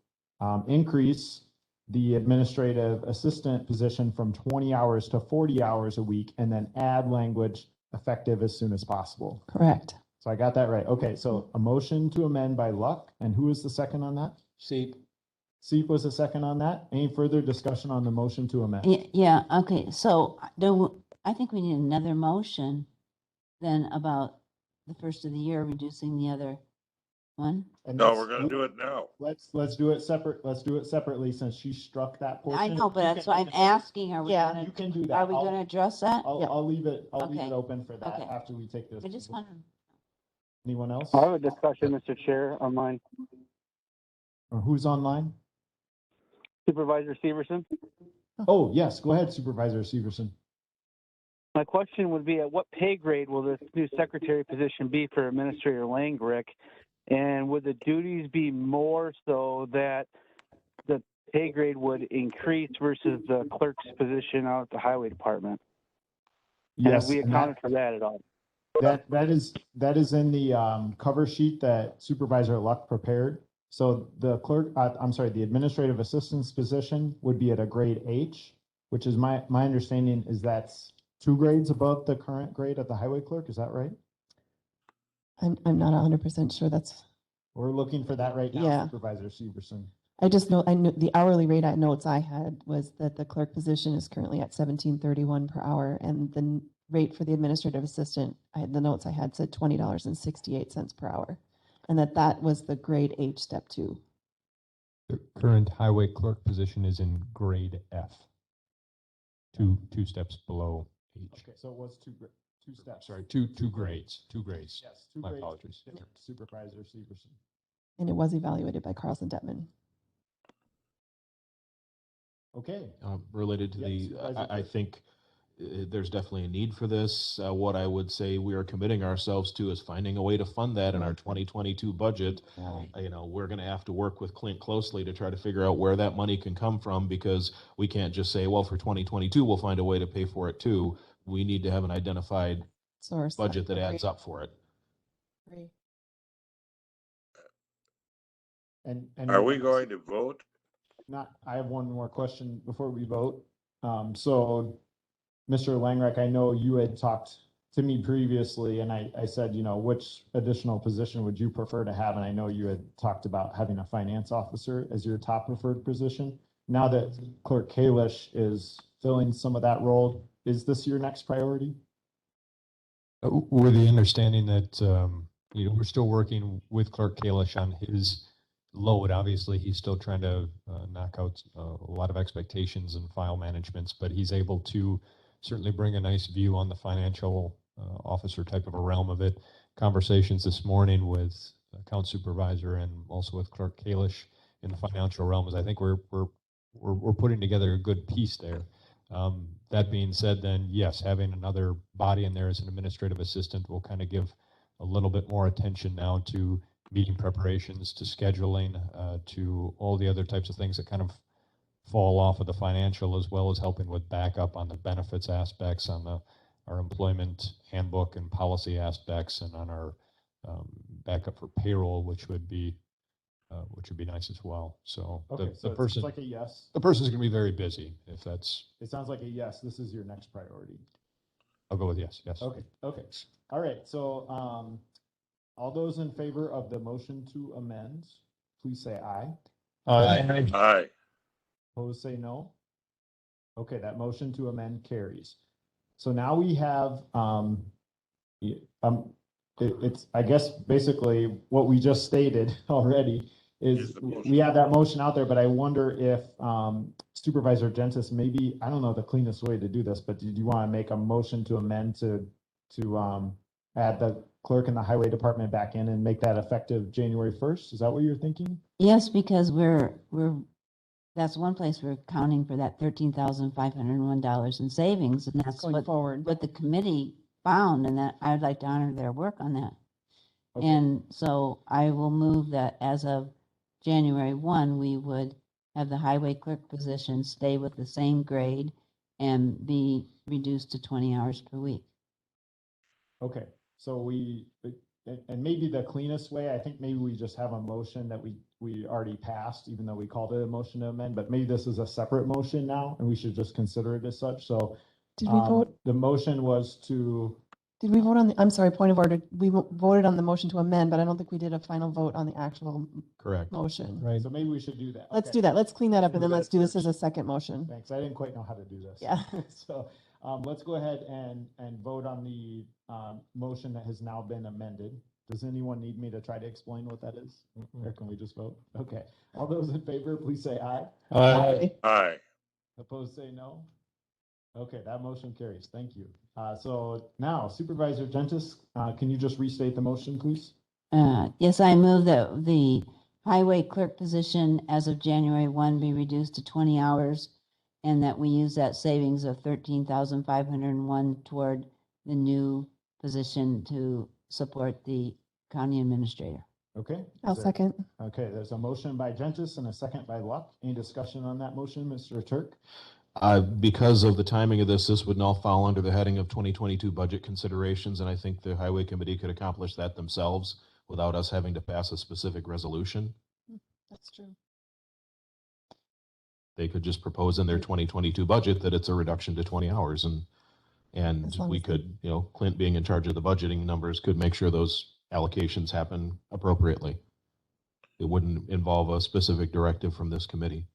increase the administrative assistant position from 20 hours to 40 hours a week, and then add language effective as soon as possible. Correct. So I got that right. Okay, so a motion to amend by Luck, and who was the second on that? Seep. Seep was the second on that. Any further discussion on the motion to amend? Yeah, okay, so I think we need another motion then about the first of the year reducing the other one. And No, let's- we're gonna do it now. Let's do it separate. Let's do it separately since she struck that portion. I know, but You that's can- why I'm asking, are we Yeah. You gonna, can do that. are we gonna address that? I'll leave it Okay. open for that Okay. after we take this. I just want to. Anyone else? I have a discussion, Mr. Chair, on mine. Or who's online? Supervisor Severson. Oh, yes, go ahead, Supervisor Severson. My question would be, at what pay grade will this new secretary position be for Administrator Langrick? And would the duties be more so that the pay grade would increase versus the clerk's position out at the highway department? And Yes, have we and accounted for that at all? that is in the cover sheet that Supervisor Luck prepared. So the clerk, I'm sorry, the administrative assistant's position would be at a grade H, which is my understanding is that's 2 grades above the current grade at the highway clerk. Is that right? I'm not 100% sure that's, We're looking for that right now, Yeah. Supervisor Severson. I just know, I knew the hourly rate notes I had was that the clerk position is currently at 17.31 per hour, and the rate for the administrative assistant, the notes I had said $20.68 per hour, and that was the grade H step 2. The current highway clerk position is in grade F. Two steps below H. Okay, so it was two steps. Sorry, two grades. Yes, 2 My grades. apologies. different, Supervisor Severson. And it was evaluated by Carlson Detman. Okay, Related to Yeah, Supervisor I Cook. think there's definitely a need for this. What I would say we are committing ourselves to is finding a way to fund that in our 2022 budget. We're going to have to work with Clint closely to try to figure out where that money can come from, because we can't just say, well, for 2022, we'll find a way to pay for it too. We need to have an identified Source. budget that adds up for it. and. Are we going to vote? I have one more question before we vote. So, Mr. Langreich, I know you had talked to me previously, and I said, which additional position would you prefer to have? And I know you had talked about having a finance officer as your top preferred position. Now that Clerk Kalish is filling some of that role, is this your next priority? We're the understanding that, we're still working with Clerk Kalish on his load. Obviously, he's still trying to knock out a lot of expectations and file managements, but he's able to certainly bring a nice view on the financial officer type of a realm of it. Conversations this morning with account supervisor and also with Clerk Kalish in the financial realm is, I think we're putting together a good piece there. That being said, then yes, having another body in there as an administrative assistant will kind of give a little bit more attention now to meeting preparations, to scheduling, to all the other types of things that kind of fall off of the financial, as well as helping with backup on the benefits aspects, on our employment handbook and policy aspects, and on our backup for payroll, which would be nice as well. So Okay, the it person, sounds like a yes. the person's going to be very busy. If that's, It sounds like a yes. This is your next priority. I'll go with yes. Okay. All right. So, all those in favor of the motion to amend, please say aye. Aye. Opposed, say no. Okay, that motion to amend carries. So now we have, it's, I guess, basically what we just stated already is the motion. we have that motion out there, but I wonder if Supervisor Gentis, maybe, I don't know the cleanest way to do this, but did you want to make a motion to amend to add the clerk and the highway department back in and make that effective January 1st? Is that what you're thinking? Yes, because that's one place we're accounting for that $13,501 in savings, and that's Going forward. what the committee found, and that I'd like to honor their work on that. Okay. And so I will move that as of January 1, we would have the highway clerk position stay with the same grade and be reduced to 20 hours per week. Okay, so and maybe the cleanest way, I think maybe we just have a motion that we already passed, even though we called it a motion to amend, but maybe this is a separate motion now, and we should just consider it as such. So Did we vote? the motion was to, Did we vote on I'm sorry, point of order. We voted on the motion to amend, but I don't think we did a final vote on the actual Correct. motion. Right. so maybe we should do that. Let's Okay. do that. Let's clean that up and then Do let's that do this first. as a second motion. Thanks. I didn't quite know how to do this. Yeah. So let's go ahead and vote on the motion that has now been amended. Does anyone need me to try to explain what that is? Or can we just vote? Okay. All those in favor, please say aye. Aye. Opposed, say no. Okay, that motion carries. Thank you. So now Supervisor Gentis, can you just restate the motion, please? Yes, I move that the highway clerk position as of January 1 be reduced to 20 hours and that we use that savings of 13,501 toward the new position to support the county administrator. Okay. I'll Is there- second. Okay, there's a motion by Gentis and a second by Luck. Any discussion on that motion, Mr. Turk? Because of the timing of this would now fall under the heading of 2022 budget considerations, and I think the highway committee could accomplish that themselves without us having to pass a specific resolution. That's true. They could just propose in their 2022 budget that it's a reduction to 20 hours, and As long we as they- could, Clint being in charge of the budgeting numbers could make sure those allocations happen appropriately. It wouldn't involve a specific directive from this committee.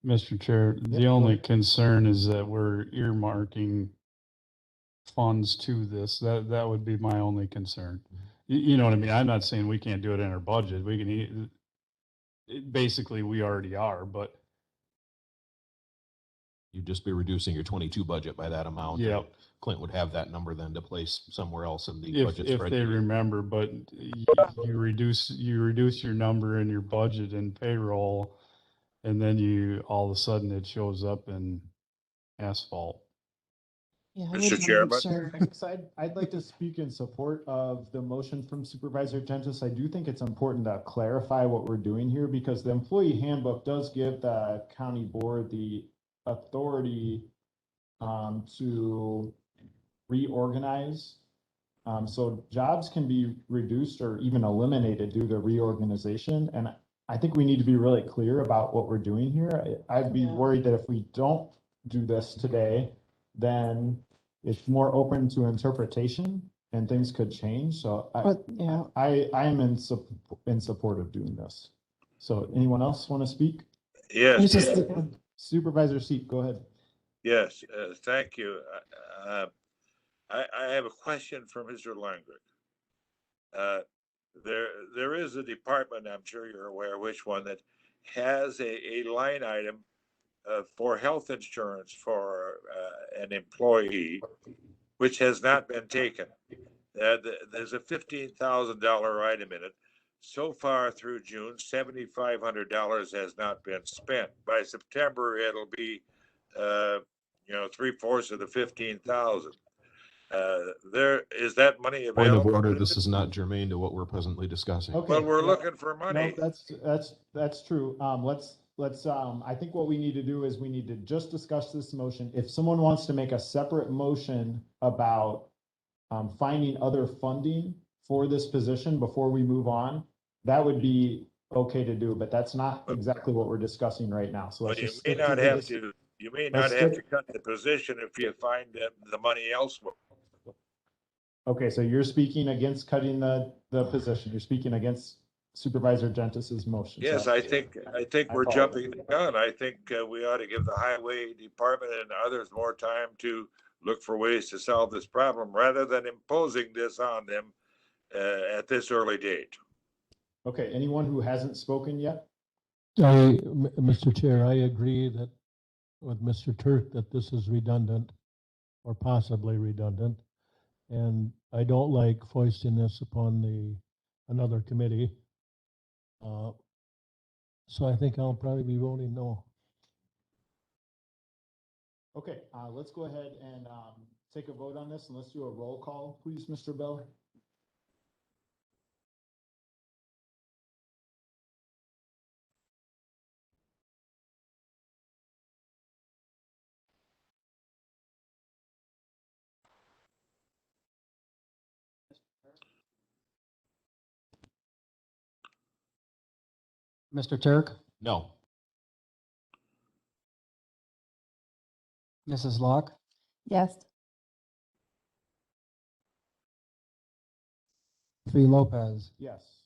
Mr. Chair, the only concern is that we're earmarking funds to this. That would be my only concern. You know what I mean? I'm not saying we can't do it in our budget. We can, basically, we already are, but You'd just be reducing your 22 budget by that amount. and Yep. Clint would have that number then to place somewhere else in the budget if they spreadsheet. remember, but you reduce your number in your budget and payroll, and then all of a sudden it shows up in asphalt. Yeah, I Mr. would wanna make Chairman? sure. Thanks. I'd like to speak in support of the motion from Supervisor Gentis. I do think it's important to clarify what we're doing here because the employee handbook does give the county board the authority to reorganize. So jobs can be reduced or even eliminated due to reorganization. And I think we need to be really clear about what we're doing here. I'd be Yeah. worried that if we don't do this today, then it's more open to interpretation and things could change. So Yeah, I am in support of doing this. So anyone else want to speak? Yes. it's just, Supervisor Seat, go ahead. Yes, thank you. I have a question for Mr. Langrick. There is a department, I'm sure you're aware which one, that has a line item for health insurance for an employee, which has not been taken. There's a $15,000 item in it. So far through June, $7,500 has not been spent. By September, it'll be, 3/4 of the 15,000. Is that money Point of available? order, this is not germane to what we're presently discussing. Okay. Well, we're yeah. looking for No, money. that's true. Let's I think what we need to do is we need to just discuss this motion. If someone wants to make a separate motion about finding other funding for this position before we move on, that would be okay to do, but that's not exactly what we're discussing right now. So Well, let's you just may stick not to have this. to, you may Let's not have to stick- cut the position if you find the money elsewhere. Okay, so you're speaking against cutting the position. You're speaking against Supervisor Gentis's motion. Yes, So- I think we're jumping the gun. I think we ought to give the highway department and others more time to look for ways to solve this problem rather than imposing this on them at this early date. Okay, anyone who hasn't spoken yet? Mr. Chair, I agree that with Mr. Turk that this is redundant or possibly redundant. And I don't like foisting this upon another committee. So I think I'll probably be voting no. Okay, let's go ahead and take a vote on this, and let's do a roll call, please, Mr. Bell. Mr. Turk, No. Mrs. Locke, Yes. Free Lopez, Yes.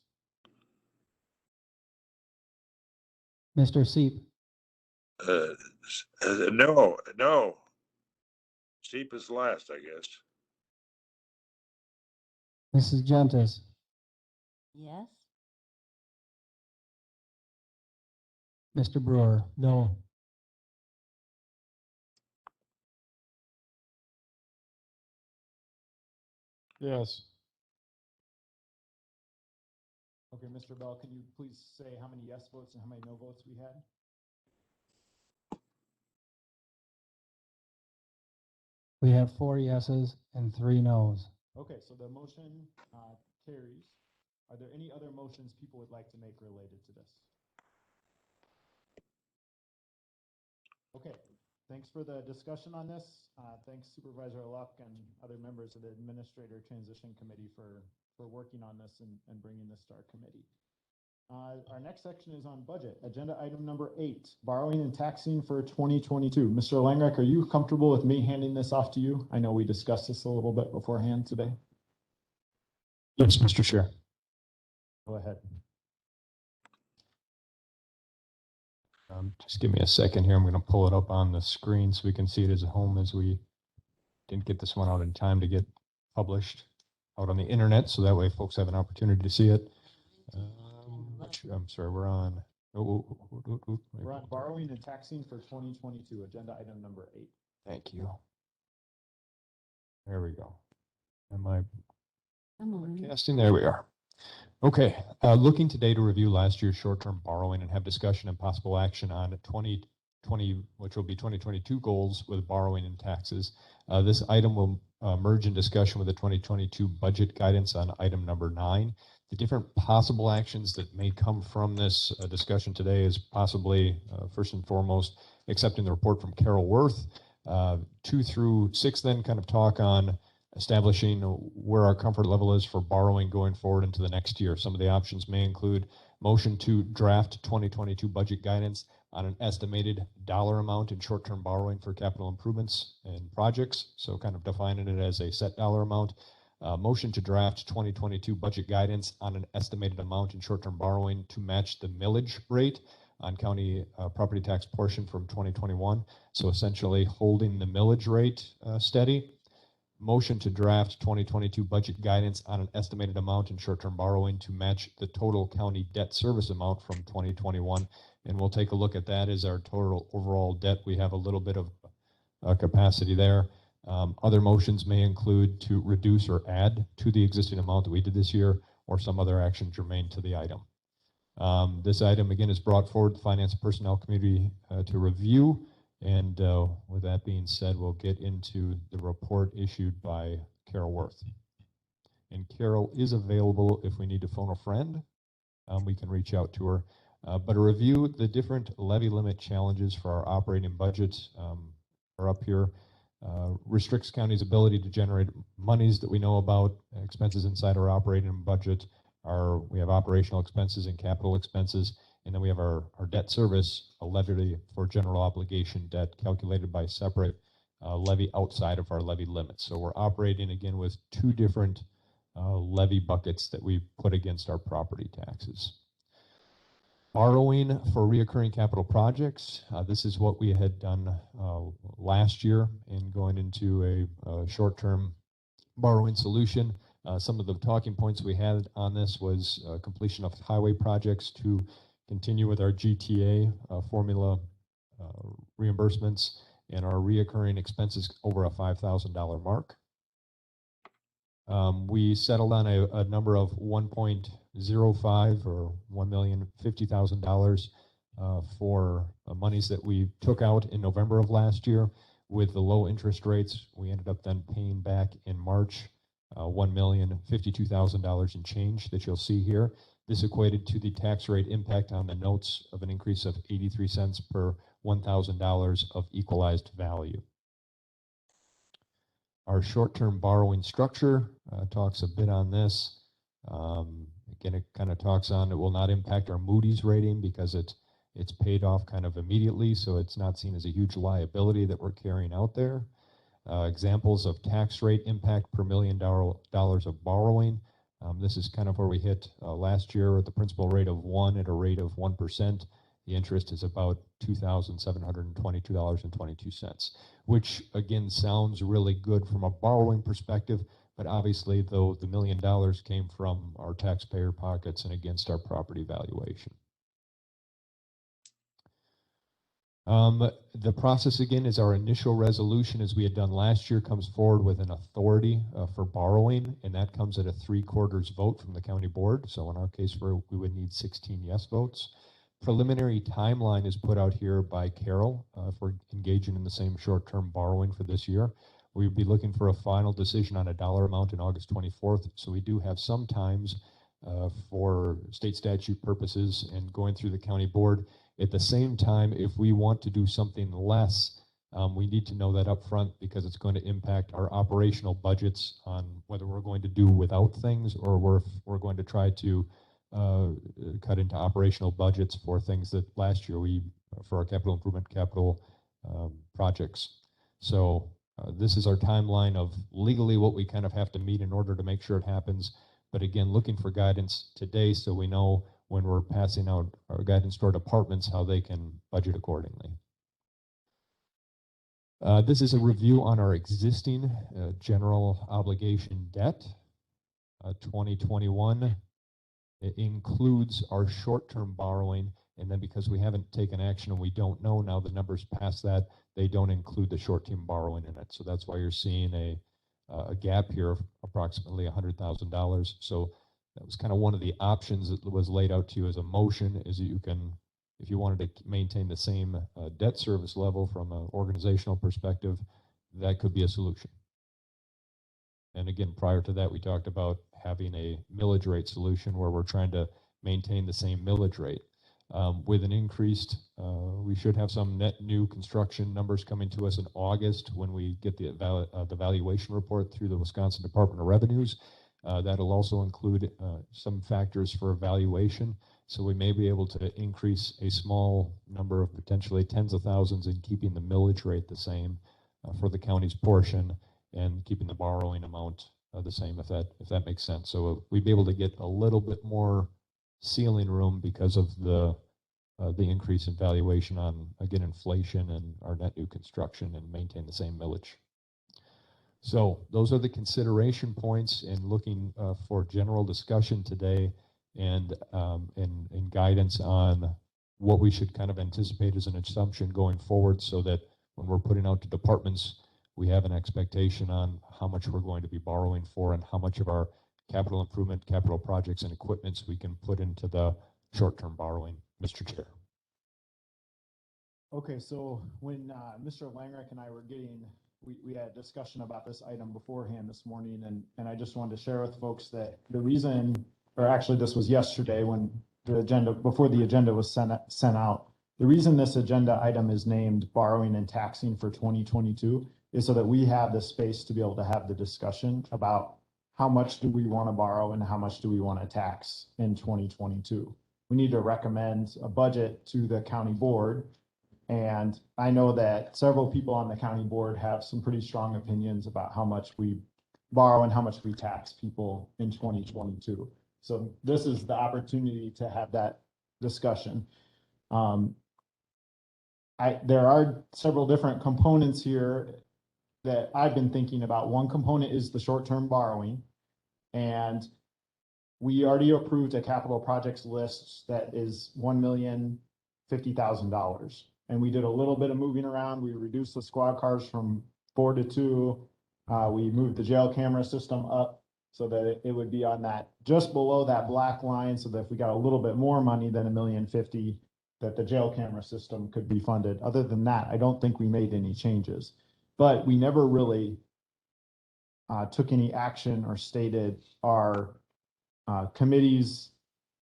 Mr. Seep, No. Steep is last, I guess. Mrs. Gentis, Yes. Mr. Brewer, No. Yes. Okay, Mr. Bell, can you please say how many yes votes and how many no votes we had? we have 4 yeses and 3 nos. Okay, so the motion carries. Are there any other motions people would like to make related to this? Okay, thanks for the discussion on this. Thanks Supervisor Luck and other members of the Administrator Transition Committee for working on this and bringing this to our committee. Our next section is on budget. Agenda item number 8, borrowing and taxing for 2022. Mr. Langreich, are you comfortable with me handing this off to you? I know we discussed this a little bit beforehand today. Yes, Mr. Chair. Go ahead. Just give me a second here. I'm going to pull it up on the screen so we can see it as a home, as we didn't get this one out in time to get published out on the internet. So that way folks have an opportunity to see it. I'm sorry, we're on. We're on borrowing and taxing for 2022, agenda item number 8. Thank you. There we go. Am I casting? There we are. Okay, looking today to review last year's short-term borrowing and have discussion and possible action on 2020, which will be 2022 goals with borrowing and taxes. This item will merge in discussion with the 2022 budget guidance on item number 9. The different possible actions that may come from this discussion today is possibly, first and foremost, accepting the report from Carol Worth. 2 through 6 then kind of talk on establishing where our comfort level is for borrowing going forward into the next year. Some of the options may include motion to draft 2022 budget guidance on an estimated dollar amount in short-term borrowing for capital improvements and projects. So kind of defining it as a set dollar amount. Motion to draft 2022 budget guidance on an estimated amount in short-term borrowing to match the millage rate on county property tax portion from 2021. So essentially holding the millage rate steady. Motion to draft 2022 budget guidance on an estimated amount in short-term borrowing to match the total county debt service amount from 2021. And we'll take a look at that as our total overall debt. We have a little bit of capacity there. Other motions may include to reduce or add to the existing amount that we did this year, or some other action germane to the item. This item again is brought forward to the Finance and Personnel Committee to review. And with that being said, we'll get into the report issued by Carol Worth. And Carol is available if we need to phone a friend. We can reach out to her. But a review, the different levy limit challenges for our operating budgets are up here. Restricts county's ability to generate monies that we know about, expenses inside our operating budget. We have operational expenses and capital expenses. And then we have our debt service, a levy for general obligation debt calculated by separate levy outside of our levy limits. So we're operating again with 2 different levy buckets that we put against our property taxes. Borrowing for reoccurring capital projects. This is what we had done last year in going into a short-term borrowing solution. Some of the talking points we had on this was completion of highway projects to continue with our GTA formula reimbursements and our reoccurring expenses over a $5,000 mark. We settled on a number of 1.05 or $1,050,000 for monies that we took out in November of last year. With the low interest rates, we ended up then paying back in March $1,052,000 in change that you'll see here. This equated to the tax rate impact on the notes of an increase of 83 cents per $1,000 of equalized value. Our short-term borrowing structure talks a bit on this. Again, it kind of talks on it will not impact our Moody's rating because it's paid off kind of immediately, so it's not seen as a huge liability that we're carrying out there. Examples of tax rate impact per $1 million of borrowing. This is kind of where we hit last year at the principal rate of 1 at a rate of 1%. The interest is about $2,722.22, which again sounds really good from a borrowing perspective, but obviously though the $1 million came from our taxpayer pockets and against our property valuation. The process again is our initial resolution, as we had done last year, comes forward with an authority for borrowing, and that comes at a 3/4 vote from the county board. So in our case, we would need 16 yes votes. Preliminary timeline is put out here by Carol for engaging in the same short-term borrowing for this year. We'd be looking for a final decision on a dollar amount in August 24th. So we do have some times for state statute purposes and going through the county board. At the same time, if we want to do something less, we need to know that up front because it's going to impact our operational budgets on whether we're going to do without things or we're going to try to cut into operational budgets for things that last year for our capital improvement projects. So this is our timeline of legally what we kind of have to meet in order to make sure it happens. But again, looking for guidance today so we know when we're passing out our guidance to our departments how they can budget accordingly. This is a review on our existing general obligation debt. 2021 it includes our short-term borrowing, and then because we haven't taken action and we don't know now the numbers past that, they don't include the short-term borrowing in it. So that's why you're seeing a gap here of approximately $100,000. So that was kind of one of the options that was laid out to you as a motion, is that you can, if you wanted to maintain the same debt service level from an organizational perspective, that could be a solution. And again, prior to that, we talked about having a millage rate solution where we're trying to maintain the same millage rate. With an increased, we should have some net new construction numbers coming to us in August when we get the valuation report through the Wisconsin Department of Revenues. That'll also include some factors for evaluation. So we may be able to increase a small number of potentially tens of thousands in keeping the millage rate the same for the county's portion and keeping the borrowing amount the same, if that makes sense. So we'd be able to get a little bit more ceiling room because of the increase in valuation on, again, inflation and our net new construction, and maintain the same millage. So those are the consideration points, and looking for general discussion today and guidance on what we should kind of anticipate as an assumption going forward, so that when we're putting out to departments, we have an expectation on how much we're going to be borrowing for and how much of our capital improvement, capital projects, and equipments we can put into the short-term borrowing. Mr. Chair. Okay, so when Mr. Langreich and I were we had a discussion about this item beforehand this morning, and I just wanted to share with folks that the reason, or actually this was yesterday when before the agenda was sent out, the reason this agenda item is named borrowing and taxing for 2022 is so that we have the space to be able to have the discussion about how much do we want to borrow and how much do we want to tax in 2022. We need to recommend a budget to the county board. And I know that several people on the county board have some pretty strong opinions about how much we borrow and how much we tax people in 2022. So this is the opportunity to have that discussion. There are several different components here that I've been thinking about. One component is the short-term borrowing. And we already approved a capital projects list that is $1,050,000. And we did a little bit of moving around. We reduced the squad cars from 4 to 2. We moved the jail camera system up so that it would be on that, just below that black line, so that if we got a little bit more money than $1,050,000, that the jail camera system could be funded. Other than that, I don't think we made any changes. But we never really took any action or stated our committee's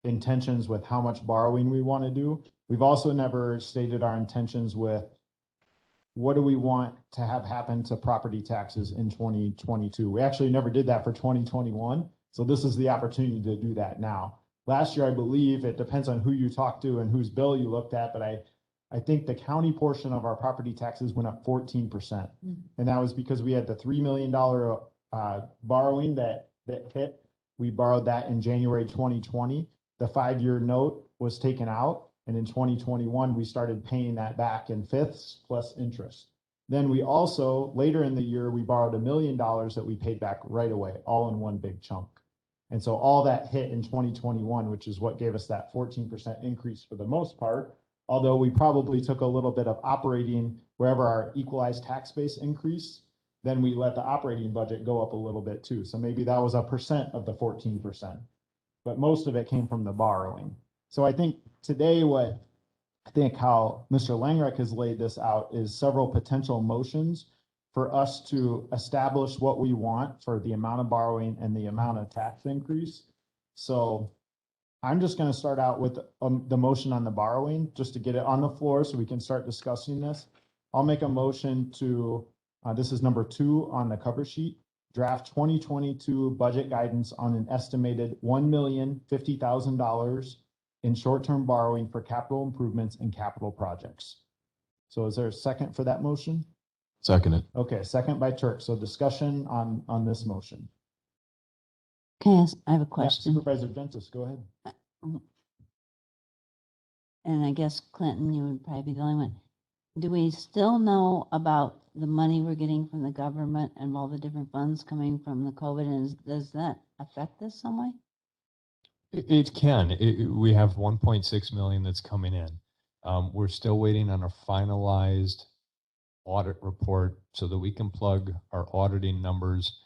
intentions with how much borrowing we want to do. We've also never stated our intentions with what do we want to have happen to property taxes in 2022. We actually never did that for 2021. So this is the opportunity to do that now. Last year, I believe, it depends on who you talk to and whose bill you looked at, but I think the county portion of our property taxes went up 14%. And that was because we had the $3 million borrowing that hit. We borrowed that in January 2020. The 5-year note was taken out. And in 2021, we started paying that back in fifths plus interest. Then we also, later in the year, we borrowed $1 million that we paid back right away, all in one big chunk. And so all that hit in 2021, which is what gave us that 14% increase for the most part. Although we probably took a little bit of operating wherever our equalized tax base increased, then we let the operating budget go up a little bit too. So maybe that was 1% of the 14%, but most of it came from the borrowing. So I think today how Mr. Langreck has laid this out is several potential motions for us to establish what we want for the amount of borrowing and the amount of tax increase. So I'm just going to start out with the motion on the borrowing, just to get it on the floor so we can start discussing this. I'll make a motion to, this is number 2 on the cover sheet, draft 2022 budget guidance on an estimated $1,050,000 in short-term borrowing for capital improvements and capital projects. So is there a second for that motion? Second it. Okay, second by Turk. So discussion on this motion. Okay, I have a Yeah, question. Supervisor Ventus, go ahead. And I guess Clinton, you would probably be the only one. Do we still know about the money we're getting from the government and all the different funds coming from the COVID? And does that affect this some way? It can. We have 1.6 million that's coming in. We're still waiting on a finalized audit report so that we can plug our auditing numbers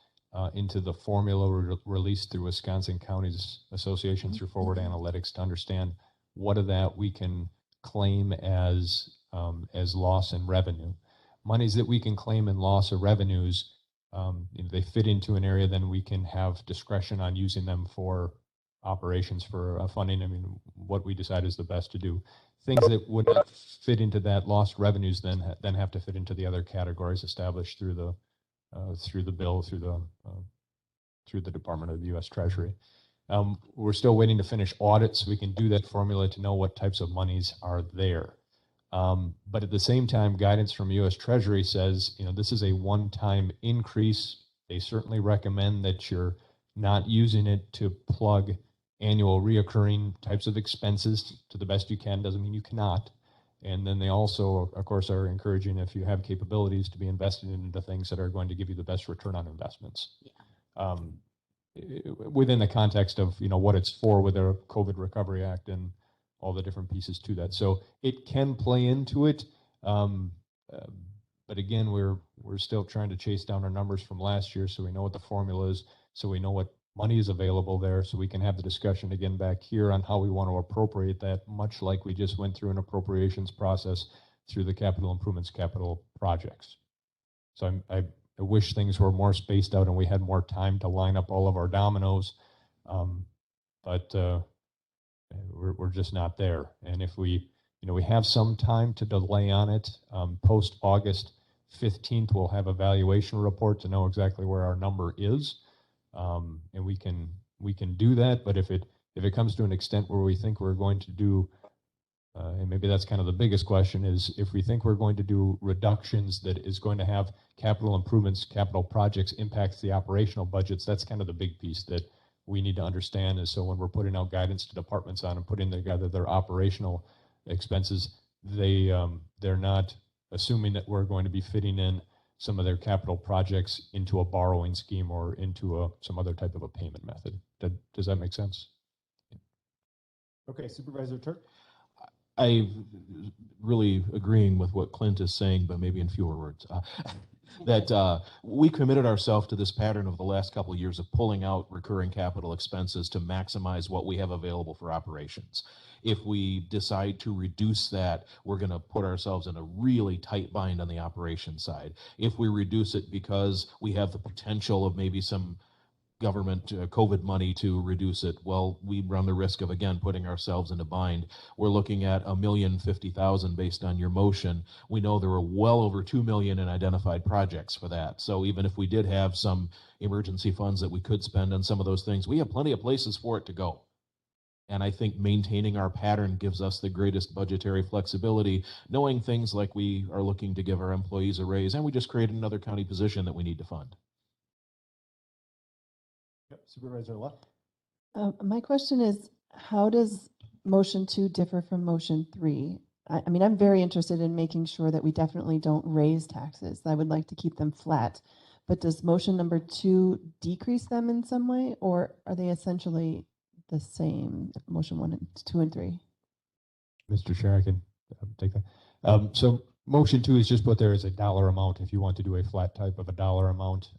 into the formula released through Wisconsin Counties Association through Forward Analytics to understand what of that we can claim as loss in revenue. Monies that we can claim in loss of revenues, they fit into an area, then we can have discretion on using them for operations for funding. I mean, what we decide is the best to do. Things that would not fit into that lost revenues then have to fit into the other categories established through the bill, through the Department of the U.S. Treasury. We're still waiting to finish audits so we can do that formula to know what types of monies are there. But at the same time, guidance from U.S. Treasury says, this is a one-time increase. They certainly recommend that you're not using it to plug annual reoccurring types of expenses to the best you can. Doesn't mean you cannot. And then they also, of course, are encouraging, if you have capabilities, to be invested into things that are going to give you the best return on investments. Yeah. Within the context of, what it's for with the COVID Recovery Act and all the different pieces to that. So it can play into it. But again, we're still trying to chase down our numbers from last year, so we know what the formula is, so we know what money is available there, so we can have the discussion again back here on how we want to appropriate that, much like we just went through an appropriations process through the capital improvements, capital projects. So I wish things were more spaced out and we had more time to line up all of our dominoes, but we're just not there. And if we have some time to delay on it, post August 15th, we'll have a valuation report to know exactly where our number is. And we can do that, but if it comes to an extent where we think we're going to do, and maybe that's kind of the biggest question, is if we think we're going to do reductions that is going to have capital improvements, capital projects impacts the operational budgets, that's kind of the big piece that we need to understand. Is so when we're putting out guidance to departments on and putting together their operational expenses, they're not assuming that we're going to be fitting in some of their capital projects into a borrowing scheme or into some other type of a payment method. Does that make sense? Okay, Supervisor Turk? I really agreeing with what Clint is saying, but maybe in fewer words. That we committed ourselves to this pattern of the last couple of years of pulling out recurring capital expenses to maximize what we have available for operations. If we decide to reduce that, we're going to put ourselves in a really tight bind on the operations side. If we reduce it because we have the potential of maybe some government COVID money to reduce it, well, we run the risk of, again, putting ourselves in a bind. We're looking at $1,050,000 based on your motion. We know there were well over 2 million in identified projects for that. So even if we did have some emergency funds that we could spend on some of those things, we have plenty of places for it to go. And I think maintaining our pattern gives us the greatest budgetary flexibility, knowing things like we are looking to give our employees a raise, and we just created another county position that we need to fund. Yep, Supervisor Luck? My question is, how does motion 2 differ from motion 3? I mean, I'm very interested in making sure that we definitely don't raise taxes. I would like to keep them flat. But does motion number 2 decrease them in some way, or are they essentially the same, motion 1 and 2 and 3? Mr. Chair, I can take that. So motion 2 is just put there as a dollar amount if you want to do a flat type of a dollar amount.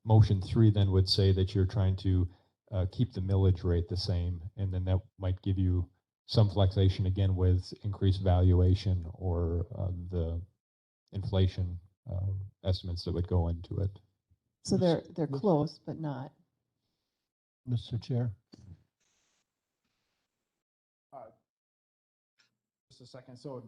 Motion 3 then would say that you're trying to keep the millage rate the same, and then that might give you some flexation again with increased valuation or the inflation estimates that would go into it. So they're close, but not. Mr. Chair. Just a second. So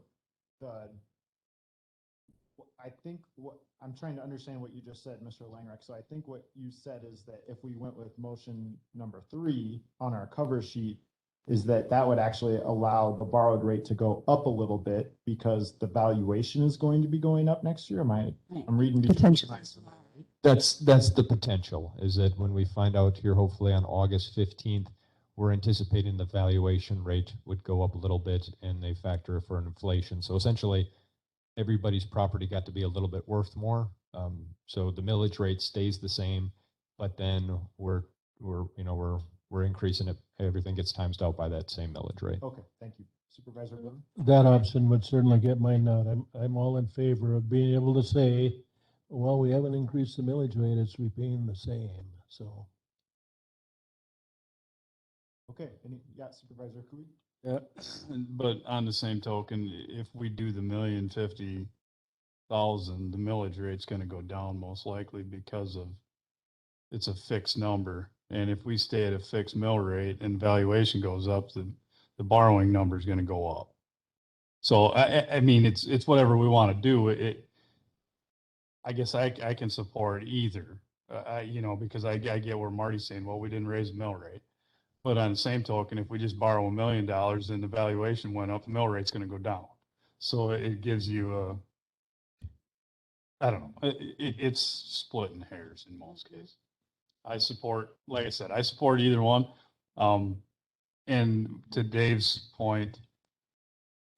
I think what I'm trying to understand what you just said, Mr. Langreich. So I think what you said is that if we went with motion number 3 on our cover sheet, is that would actually allow the borrowed rate to go up a little bit because the valuation is going to be going up next year. I'm reading Potentially. That's the potential, is that when we find out here, hopefully on August 15th, we're anticipating the valuation rate would go up a little bit and they factor for inflation. So essentially, everybody's property got to be a little bit worth more. So the millage rate stays the same, but then we're increasing it. Everything gets times out by that same millage rate. Okay, thank you. Supervisor Bloom? That option would certainly get my nod. I'm all in favor of being able to say, well, we haven't increased the millage rate, it's remained the same, so. Okay, Supervisor Cooey? Yeah, but on the same token, if we do the $1,050,000, the millage rate's gonna go down most likely because of, it's a fixed number. And if we stay at a fixed mill rate and valuation goes up, the borrowing number is gonna go up. So I mean, it's whatever we want to do. I guess I can support either, because I get where Marty's saying, well, we didn't raise the mill rate. But on the same token, if we just borrow $1 million and the valuation went up, the mill rate's going to go down. So it gives you I don't know. It's splitting hairs in most cases. I support, like I said, I support either one. And to Dave's point,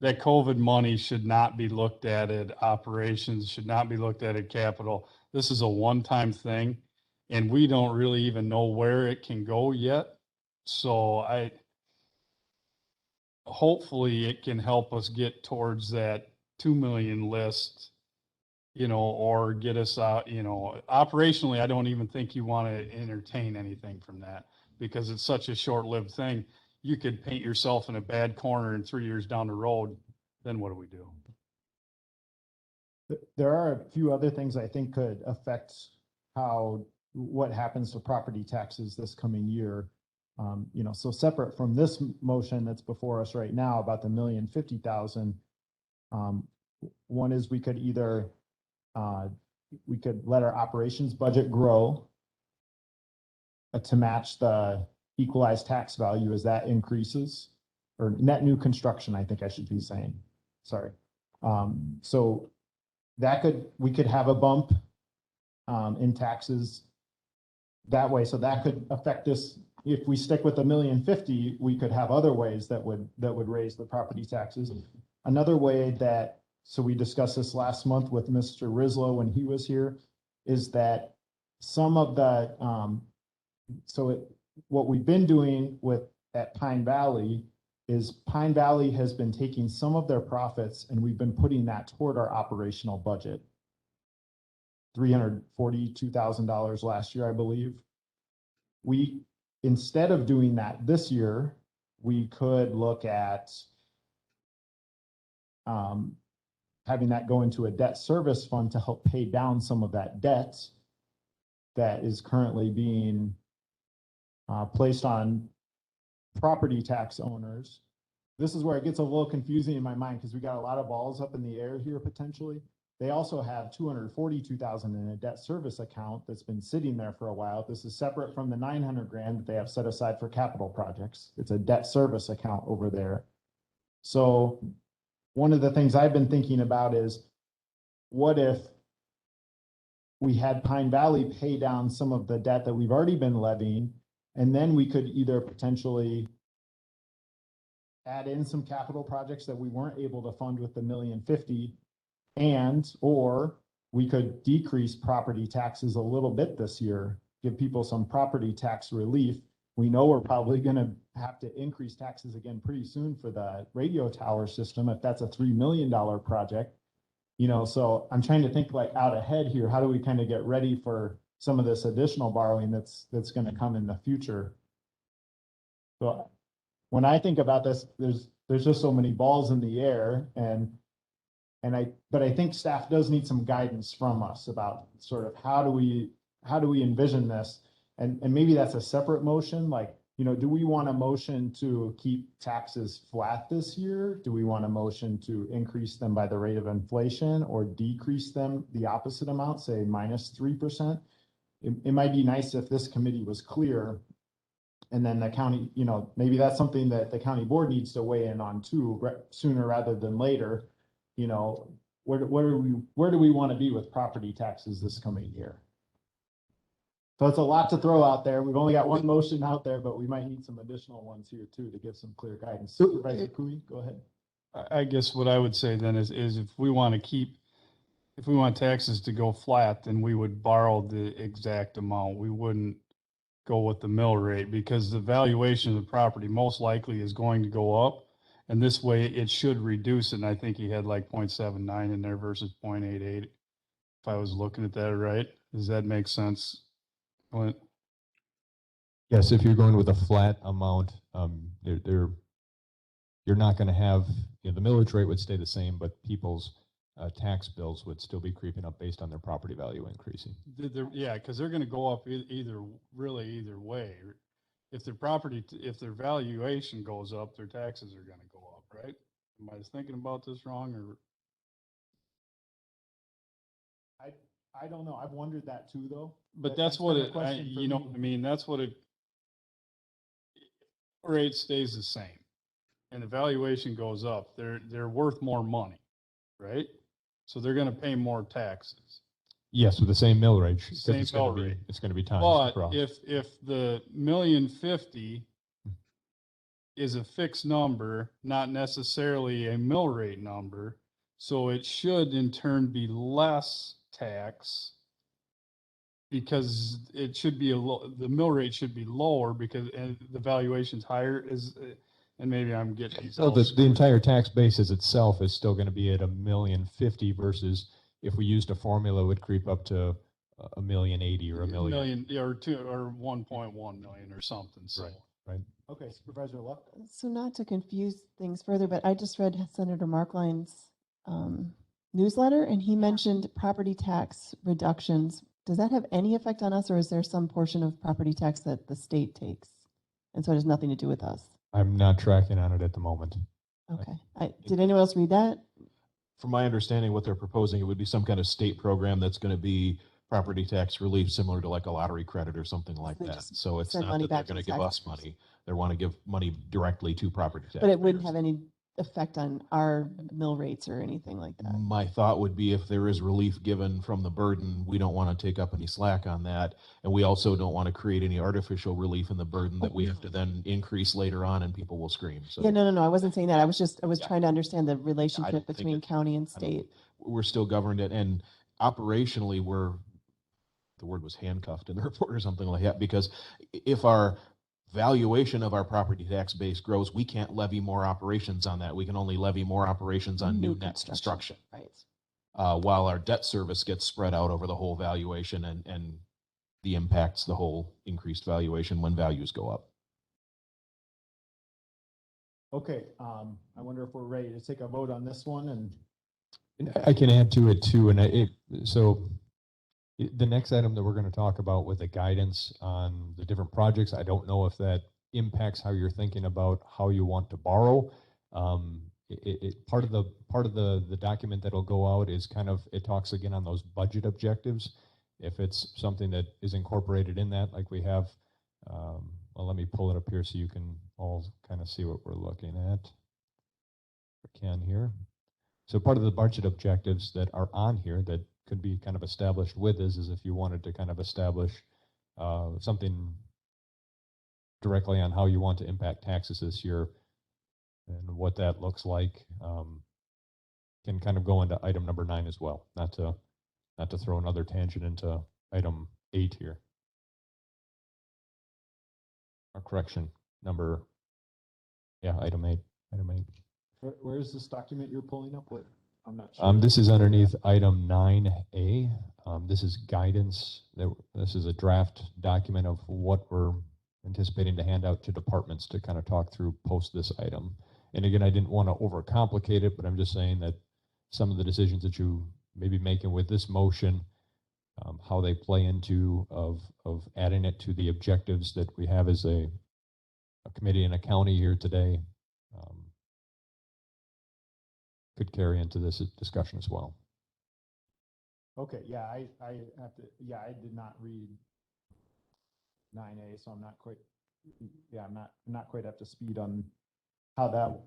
that COVID money should not be looked at operations, should not be looked at capital. This is a one-time thing, and we don't really even know where it can go yet. So hopefully it can help us get towards that 2 million list, or get us out, operationally, I don't even think you want to entertain anything from that because it's such a short-lived thing. You could paint yourself in a bad corner and 3 years down the road, then what do we do? There are a few other things I think could affect what happens to property taxes this coming year. So separate from this motion that's before us right now about the $1,050,000, one is we could either let our operations budget grow to match the equalized tax value as that increases, or net new construction, I think I should be saying. Sorry. So we could have a bump in taxes that way. So that could affect us. If we stick with $1,050,000, we could have other ways that would raise the property taxes. Another way that so we discussed this last month with Mr. Rislow when he was here, is that some of the, what we've been doing at Pine Valley is Pine Valley has been taking some of their profits and we've been putting that toward our operational budget. $342,000 last year, I believe. Instead of doing that this year, we could look at having that go into a debt service fund to help pay down some of that debt that is currently being placed on property tax owners. This is where it gets a little confusing in my mind because we got a lot of balls up in the air here potentially. They also have $242,000 in a debt service account that's been sitting there for a while. This is separate from the $900,000 that they have set aside for capital projects. It's a debt service account over there. So one of the things I've been thinking about is, what if we had Pine Valley pay down some of the debt that we've already been levying, and then we could either potentially add in some capital projects that we weren't able to fund with the $1,050,000, or we could decrease property taxes a little bit this year, give people some property tax relief. We know we're probably going to have to increase taxes again pretty soon for the radio tower system if that's a $3 million project. So I'm trying to think like out ahead here. How do we kind of get ready for some of this additional borrowing that's going to come in the future? So when I think about this, there's just so many balls in the air, but I think staff does need some guidance from us about sort of how do we envision this, and maybe that's a separate motion. Like, do we want a motion to keep taxes flat this year? Do we want a motion to increase them by the rate of inflation or decrease them the opposite amount, say -3%? It might be nice if this committee was clear, and then the county, maybe that's something that the county board needs to weigh in on too, sooner rather than later. Where do we want to be with property taxes this coming year? So it's a lot to throw out there. We've only got one motion out there, but we might need some additional ones here too to give some clear guidance. Supervisor Cooey, go ahead. I guess what I would say then is if we want taxes to go flat, then we would borrow the exact amount. We wouldn't go with the mill rate because the valuation of the property most likely is going to go up. And this way it should reduce it. And I think he had like 0.79 in there versus 0.88. If I was looking at that right, does that make sense? Clint? Yes, if you're going with a flat amount, you're not going to have, the millage rate would stay the same, but people's tax bills would still be creeping up based on their property value increasing. Yeah, because they're going to go up either way. If their valuation goes up, their taxes are going to go up, right? Am I thinking about this wrong, or? I don't know. I've wondered that too, though. But that's what it, that's what it, rate stays the same and the valuation goes up. They're worth more money, right? So they're going to pay more taxes. Yes, with the same mill rate. Same mill rate. It's going to be times But across. if the $1,050,000 is a fixed number, not necessarily a mill rate number, so it should in turn be less tax because it should be the mill rate should be lower because the valuation's higher and maybe I'm getting. So the entire tax basis itself is still going to be at $1,050,000 versus if we used a formula, it would creep up to $1,080,000 or $1 million. Or 1.1 million or something. So. Right. Okay, Supervisor Luck. So not to confuse things further, but I just read Senator Markline's newsletter, and he mentioned property tax reductions. Does that have any effect on us, or is there some portion of property tax that the state takes? And so it has nothing to do with us? I'm not tracking on it at the moment. Okay. Did anyone else read that? From my understanding, what they're proposing, it would be some kind of state program that's going to be property tax relief, similar to like a lottery credit or something like that. So it's not that they're going to give us money. They want to give money directly to property tax. But it wouldn't have any effect on our mill rates or anything like that. My thought would be if there is relief given from the burden, we don't want to take up any slack on that. And we also don't want to create any artificial relief in the burden that we have to then increase later on and people will scream. So Yeah, no, I wasn't saying that. I was Yeah. trying to understand the I relationship think between it- county and state. we're still governed it, and operationally the word was handcuffed in the report or something like that, because if our valuation of our property tax base grows, we can't levy more operations on that. We can only levy more operations on new net construction. Right. While our debt service gets spread out over the whole valuation and the impacts the whole increased valuation when values go up. Okay, I wonder if we're ready to take a vote on this one, and I can add to it too, and the next item that we're going to talk about with the guidance on the different projects, I don't know if that impacts how you're thinking about how you want to borrow. Part of the document that'll go out is it talks again on those budget objectives. If it's something that is incorporated in that, like we have, well, let me pull it up here so you can all kind of see what we're looking at. We can here. So part of the budget objectives that are on here that could be kind of established with is if you wanted to kind of establish something directly on how you want to impact taxes this year and what that looks like, can kind of go into item number 9 as well. Not to throw another tangent into item 8 here. Or correction, item 8. Item 8. where is this document you're pulling up with? I'm not sure. This is underneath item 9A. This is guidance. This is a draft document of what we're anticipating to hand out to departments to kind of talk through post this item. And again, I didn't want to overcomplicate it, but I'm just saying that some of the decisions that you may be making with this motion, how they play into of adding it to the objectives that we have as a committee and a county here today, could carry into this discussion as well. Okay, yeah, I have to, yeah, I did not read 9A, so I'm not quite, yeah, I'm not quite up to speed on how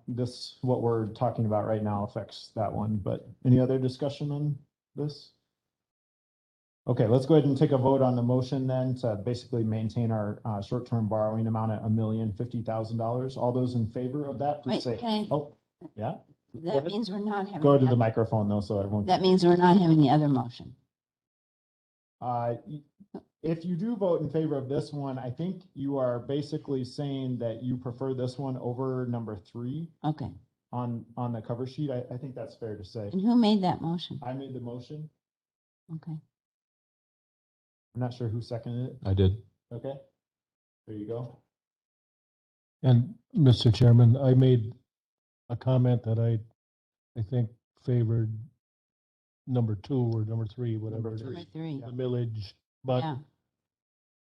what we're talking about right now affects that one, but any other discussion on this? Okay, let's go ahead and take a vote on the motion then to basically maintain our short-term borrowing amount at $1,050,000. All those in favor of that, please say, Wait, can I, oh, yeah, that means we're not having. go to the the other- microphone though, so everyone. That means we're not having the other motion. If you do vote in favor of this one, I think you are basically saying that you prefer this one over number 3 Okay. on the cover sheet. I think that's fair to say. And who made that motion? I made the motion. Okay. I'm not sure who seconded it. I did. Okay, there you go. And Mr. Chairman, I made a comment that I think favored number 2 or number 3, whatever. Number it is, Number 3. The millage, but Yeah.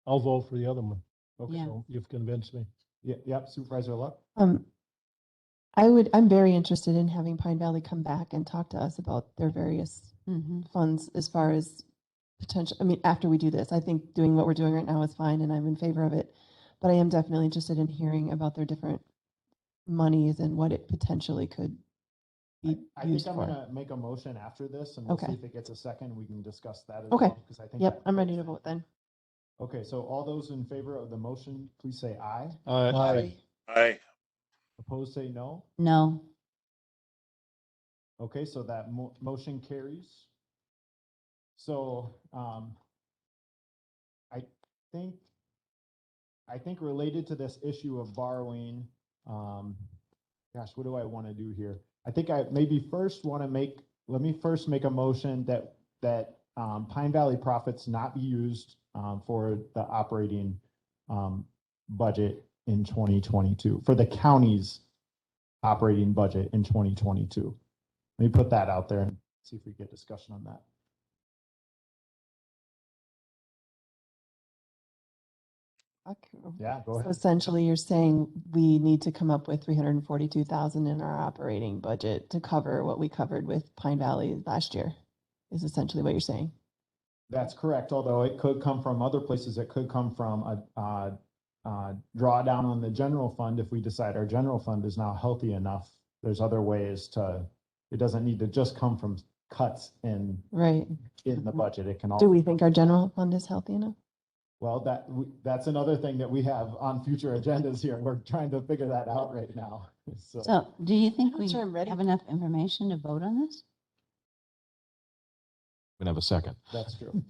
I'll vote for the other one. Okay, Yeah. So you've convinced me. yeah, yep, Supervisor Luck. I'm very interested in having Pine Valley come back and talk to us about their various Mm-hmm. funds as far as potential. I mean, after we do this, I think doing what we're doing right now is fine and I'm in favor of it. But I am definitely interested in hearing about their different monies and what it potentially could be I think used I'm for. gonna make a motion after this and we'll see Okay. if it gets a second. We can discuss that as Okay. well. Because I think. Yep, that- I'm ready to vote then. Okay, so all those in favor of the motion, please say aye. Aye. Opposed, say no. No. Okay, so that motion carries. So, I think related to this issue of borrowing, gosh, what do I want to do here? I think I maybe first want to let me first make a motion that Pine Valley profits not be used for the operating budget in 2022, for the county's operating budget in 2022. Let me put that out there and see if we get discussion on that. Okay. Yeah, go So ahead. essentially, you're saying we need to come up with 342,000 in our operating budget to cover what we covered with Pine Valley last year, is essentially what you're saying. That's correct, although it could come from other places. It could come from a drawdown on the general fund if we decide our general fund is now healthy enough there's other ways to, it doesn't need to just come from cuts Right. in the budget. It can Do also, we think our general fund is healthy enough? well, that's another thing that we have on future agendas here. We're trying to figure that out right now. So do you think I'm we not sure I'm ready. have enough information to vote on this? We can have a second. That's true.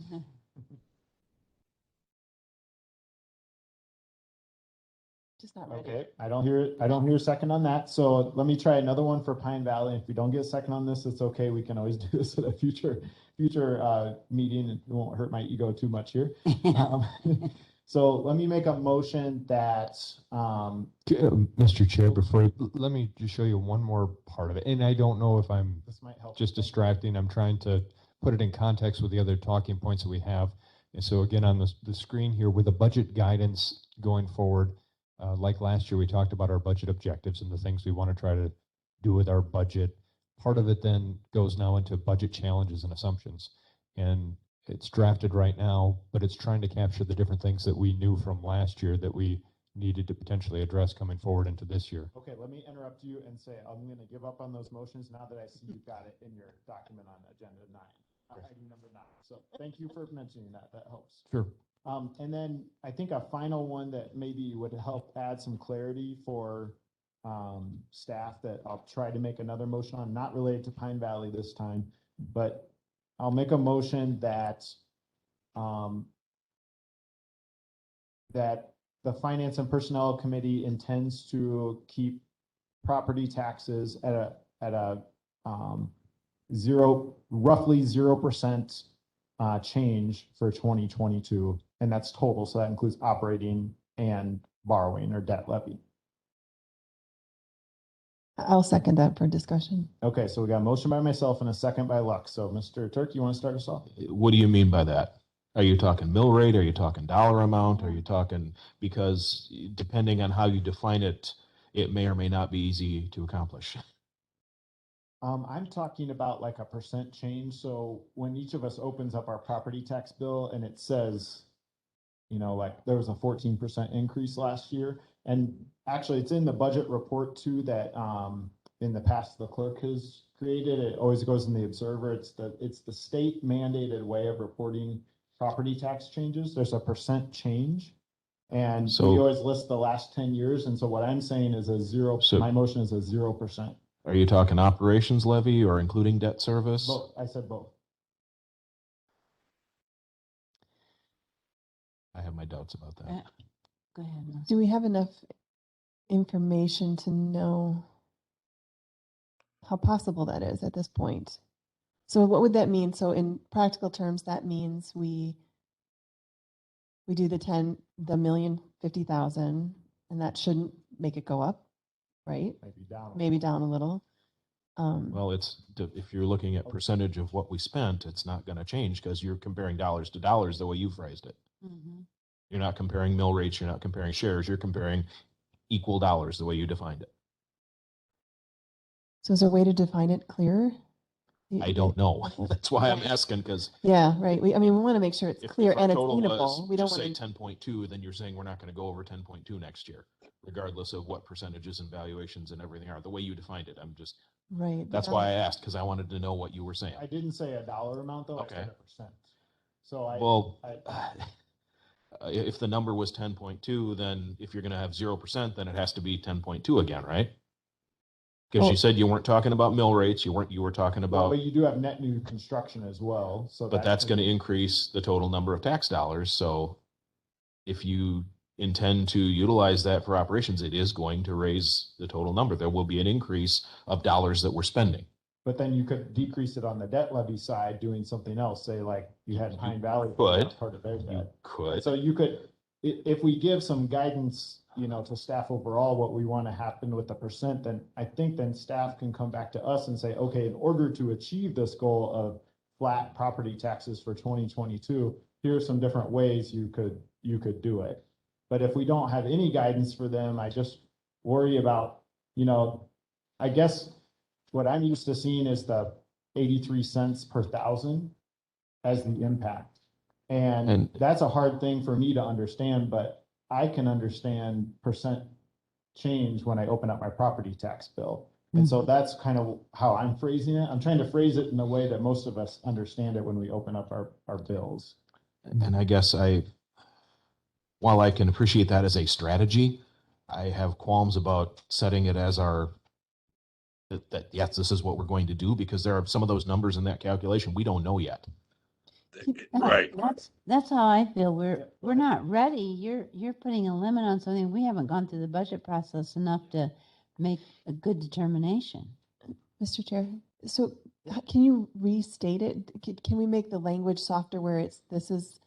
Just not ready. Okay, I don't hear a second on that. So let me try another one for Pine Valley. If we don't get a second on this, it's okay. We can always do this at a future meeting. It won't hurt my ego too much here. So let me make a motion that, Mr. Chair, let me just show you one more part of it. And I don't know if I'm this might help. just distracting. I'm trying to put it in context with the other talking points that we have. And so again, on the screen here with the budget guidance going forward, like last year, we talked about our budget objectives and the things we want to try to do with our budget. Part of it then goes now into budget challenges and assumptions. And it's drafted right now, but it's trying to capture the different things that we knew from last year that we needed to potentially address coming forward into this year. Okay, let me interrupt you and say I'm going to give up on those motions now that I see you've got it in your document on agenda 9, item number 9. So thank you for mentioning that. That helps. Sure. And then I think a final one that maybe would help add some clarity for staff that I'll try to make another motion on, not related to Pine Valley this time, but I'll make a motion that that the Finance and Personnel Committee intends to keep property taxes at a roughly 0% change for 2022, and that's total. So that includes operating and borrowing or debt levy. I'll second that for discussion. Okay, so we got a motion by myself and a second by Lux. So Mr. Turk, you want to start us off? What do you mean by that? Are you talking mill rate? Are you talking dollar amount? Are you talking, because depending on how you define it, it may or may not be easy to accomplish. I'm talking about like a percent change. So when each of us opens up our property tax bill and it says, you know, like there was a 14% increase last year. And actually it's in the budget report too that in the past the clerk has created. It always goes in the Observer. It's the state mandated way of reporting property tax changes. There's a percent change. And so we always list the last 10 years. And so what I'm saying is my motion is a 0%. Are you talking operations levy or including debt service? Both. I said both. I have my doubts about that. Go ahead. Melissa. Do we have enough information to know how possible that is at this point? So what would that mean? So in practical terms, that means we do the 1,050,000, and that shouldn't make it go up, right? Maybe down a little. Well, if you're looking at percentage of what we spent, it's not going to change because you're comparing dollars to dollars the way you phrased it. Mm-hmm. You're not comparing mill rates. You're not comparing shares. You're comparing equal dollars the way you defined it. So is there a way to define it clearer? I don't know. That's why I'm asking, because yeah, right. We want to make sure it's clear and it's attainable. We don't say want to 10.2, then you're saying we're not going to go over 10.2 next year, regardless of what percentages and valuations and everything are. The way you defined it, right. That's why I asked, because I wanted to know what you were saying. I didn't say a dollar amount though. Okay. I said a percent. So if the number was 10.2, then if you're going to have 0%, then it has to be 10.2 again, right? Because you said you weren't talking about mill rates. You were talking about. But you do have net new construction as well. So but that's going to increase the total number of tax dollars. So if you intend to utilize that for operations, it is going to raise the total number. There will be an increase of dollars that we're spending. But then you could decrease it on the debt levy side doing something else. Say like you had Pine Valley. Could. Part of their debt. Could. So you could, if we give some guidance, to staff overall, what we want to happen with the percent, then I think then staff can come back to us and say, okay, in order to achieve this goal of flat property taxes for 2022, here are some different ways you could do it. But if we don't have any guidance for them, I just worry about, I guess what I'm used to seeing is the 83 cents per thousand as the impact. And that's a hard thing for me to understand, but I can understand percent change when I open up my property tax bill. And so that's kind of how I'm phrasing it. I'm trying to phrase it in a way that most of us understand it when we open up our bills. And I guess while I can appreciate that as a strategy, I have qualms about setting it as that yes, this is what we're going to do, because there are some of those numbers in that calculation we don't know yet. Right. That's how I feel. We're not ready. You're putting a limit on something. We haven't gone through the budget process enough to make a good determination. Mr. Chair, so can you restate it? Can we make the language softer where this is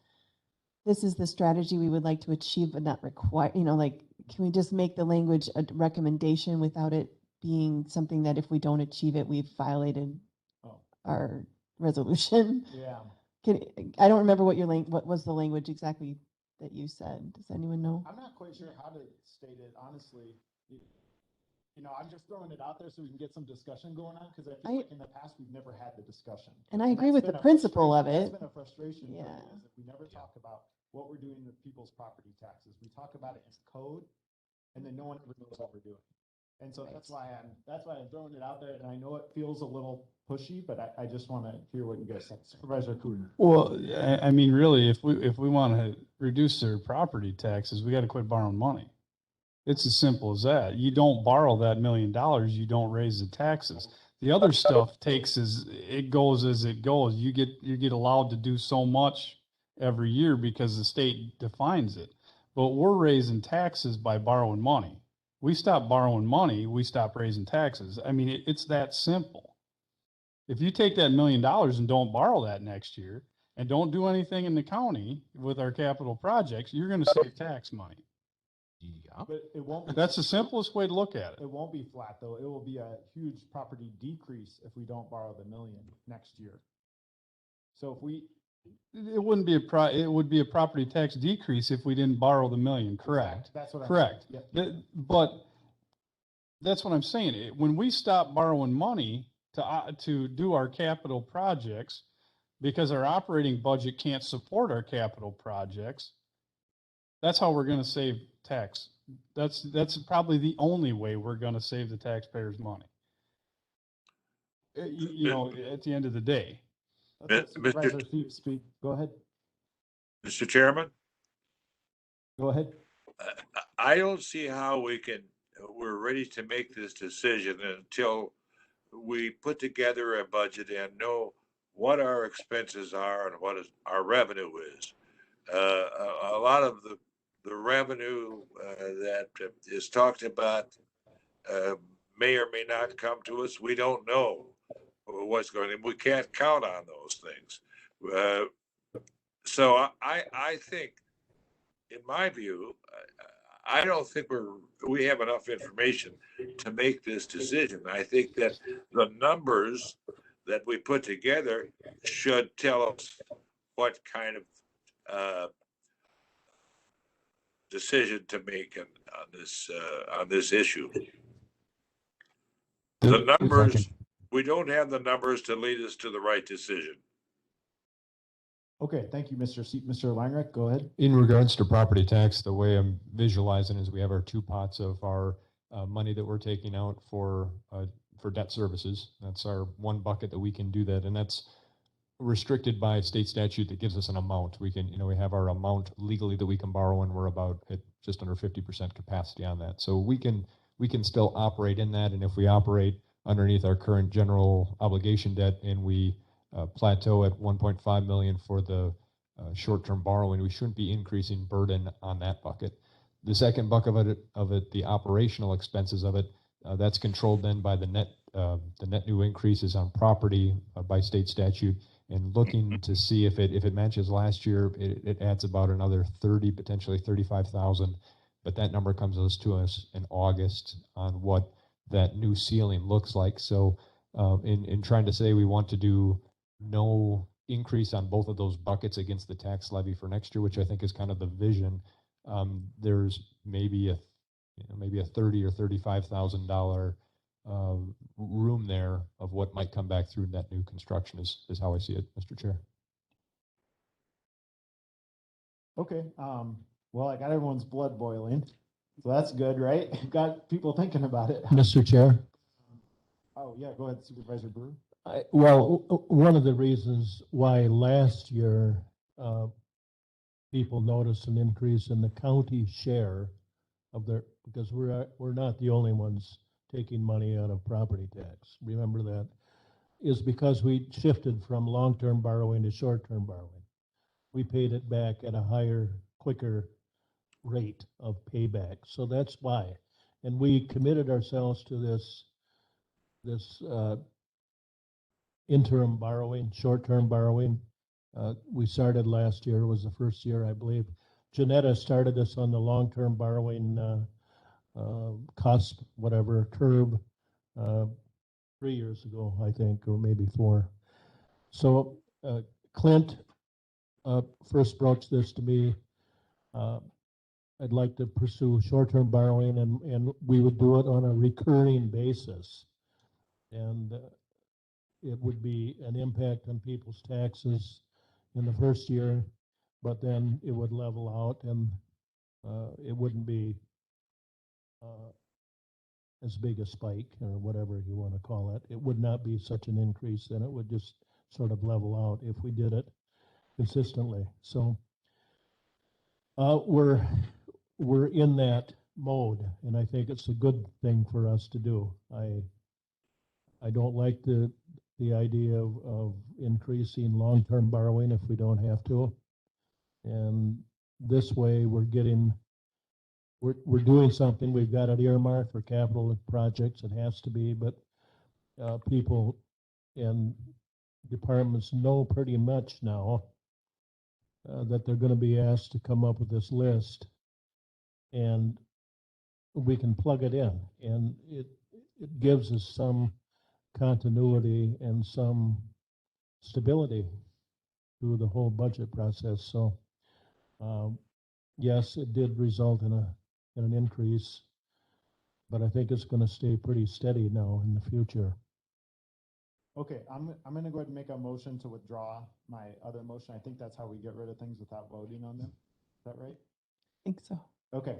the strategy we would like to achieve but not require, like, can we just make the language a recommendation without it being something that if we don't achieve it, we've violated our resolution? Yeah. I don't remember what was the language exactly that you said. Does anyone know? I'm not quite sure how to state it, honestly. I'm just throwing it out there so we can get some discussion going on, because I feel like in the past we've never had the discussion. And I agree with the principle of it. That's been a frustration. Yeah. For me, is that we never talk about what we're doing with people's property taxes. We talk about it as code, and then no one ever knows what we're doing. And so that's why I'm throwing it out there. And I know it feels a little pushy, but I just want to hear what you guys think. Supervisor Cooter. Well, I mean, really, if we want to reduce their property taxes, we got to quit borrowing money. It's as simple as that. You don't borrow that $1 million, you don't raise the taxes. The other stuff goes as it goes. You get allowed to do so much every year because the state defines it. But we're raising taxes by borrowing money. We stop borrowing money, we stop raising taxes. I mean, it's that simple. If you take that $1 million and don't borrow that next year and don't do anything in the county with our capital projects, you're going to save tax money. Yeah. But it won't. That's the simplest way to look at it. It won't be flat though. It will be a huge property decrease if we don't borrow the $1 million next year. So if it wouldn't be it would be a property tax decrease if we didn't borrow the $1 million. Correct. That's what I'm correct. saying. Yep. But that's what I'm saying. When we stop borrowing money to do our capital projects, because our operating budget can't support our capital projects, that's how we're going to save tax. That's probably the only way we're going to save the taxpayers' money. At the end of the day. Supervisor speak. Go ahead. Mr. Chairman, Go ahead. I don't see how we're ready to make this decision until we put together a budget and know what our expenses are and what our revenue is. A lot of the revenue that is talked about may or may not come to us. We don't know what's going on. We can't count on those things. So I think, in my view, I don't think we have enough information to make this decision. I think that the numbers that we put together should tell us what kind of decision to make on this issue. The numbers, we don't have the numbers to lead us to the right decision. Okay, thank you, Mr. Leinrich. Go ahead. In regards to property tax, the way I'm visualizing is we have our two pots of our money that we're taking out for debt services. That's our one bucket that we can do that, and that's restricted by state statute that gives us an amount. We can, we have our amount legally that we can borrow, and we're about at just under 50% capacity on that. So we can still operate in that, and if we operate underneath our current general obligation debt and we plateau at 1.5 million for the short-term borrowing, we shouldn't be increasing burden on that bucket. The second bucket of it, the operational expenses of it, that's controlled then by the net new increases on property by state statute, and looking to see if it matches last year, it adds about another 30, potentially 35,000. But that number comes to us in August on what that new ceiling looks like. So in trying to say we want to do no increase on both of those buckets against the tax levy for next year, which I think is kind of the vision, there's maybe a $30,000 or $35,000 room there of what might come back through net new construction is how I see it, Mr. Chair. Okay. Well, I got everyone's blood boiling, so that's good, right? Got people thinking about it. Mr. Chair. Oh, yeah, go ahead, Supervisor Brewer. One of the reasons why last year people noticed an increase in the county share of their, because we're not the only ones taking money out of property tax. Remember that, is because we shifted from long-term borrowing to short-term borrowing. We paid it back at a higher, quicker rate of payback. So that's why. And we committed ourselves to this interim borrowing, short-term borrowing. We started last year, was the first year, I believe. Janetta started us on the long-term borrowing cost, whatever, curve 3 years ago, I think, or maybe 4. So Clint first broached this to me. I'd like to pursue short-term borrowing, and we would do it on a recurring basis. And it would be an impact on people's taxes in the first year, but then it would level out, and it wouldn't be as big a spike or whatever you want to call it. It would not be such an increase, then it would just sort of level out if we did it consistently. So we're in that mode, and I think it's a good thing for us to do. I don't like the idea of increasing long-term borrowing if we don't have to. And this way we're doing something. We've got it earmarked for capital projects. It has to be, but people and departments know pretty much now that they're going to be asked to come up with this list, and we can plug it in, and it gives us some continuity and some stability through the whole budget process. So yes, it did result in an increase, but I think it's going to stay pretty steady now in the future. Okay, I'm going to go ahead and make a motion to withdraw my other motion. I think that's how we get rid of things without voting on them. Is that right? I think so. Okay.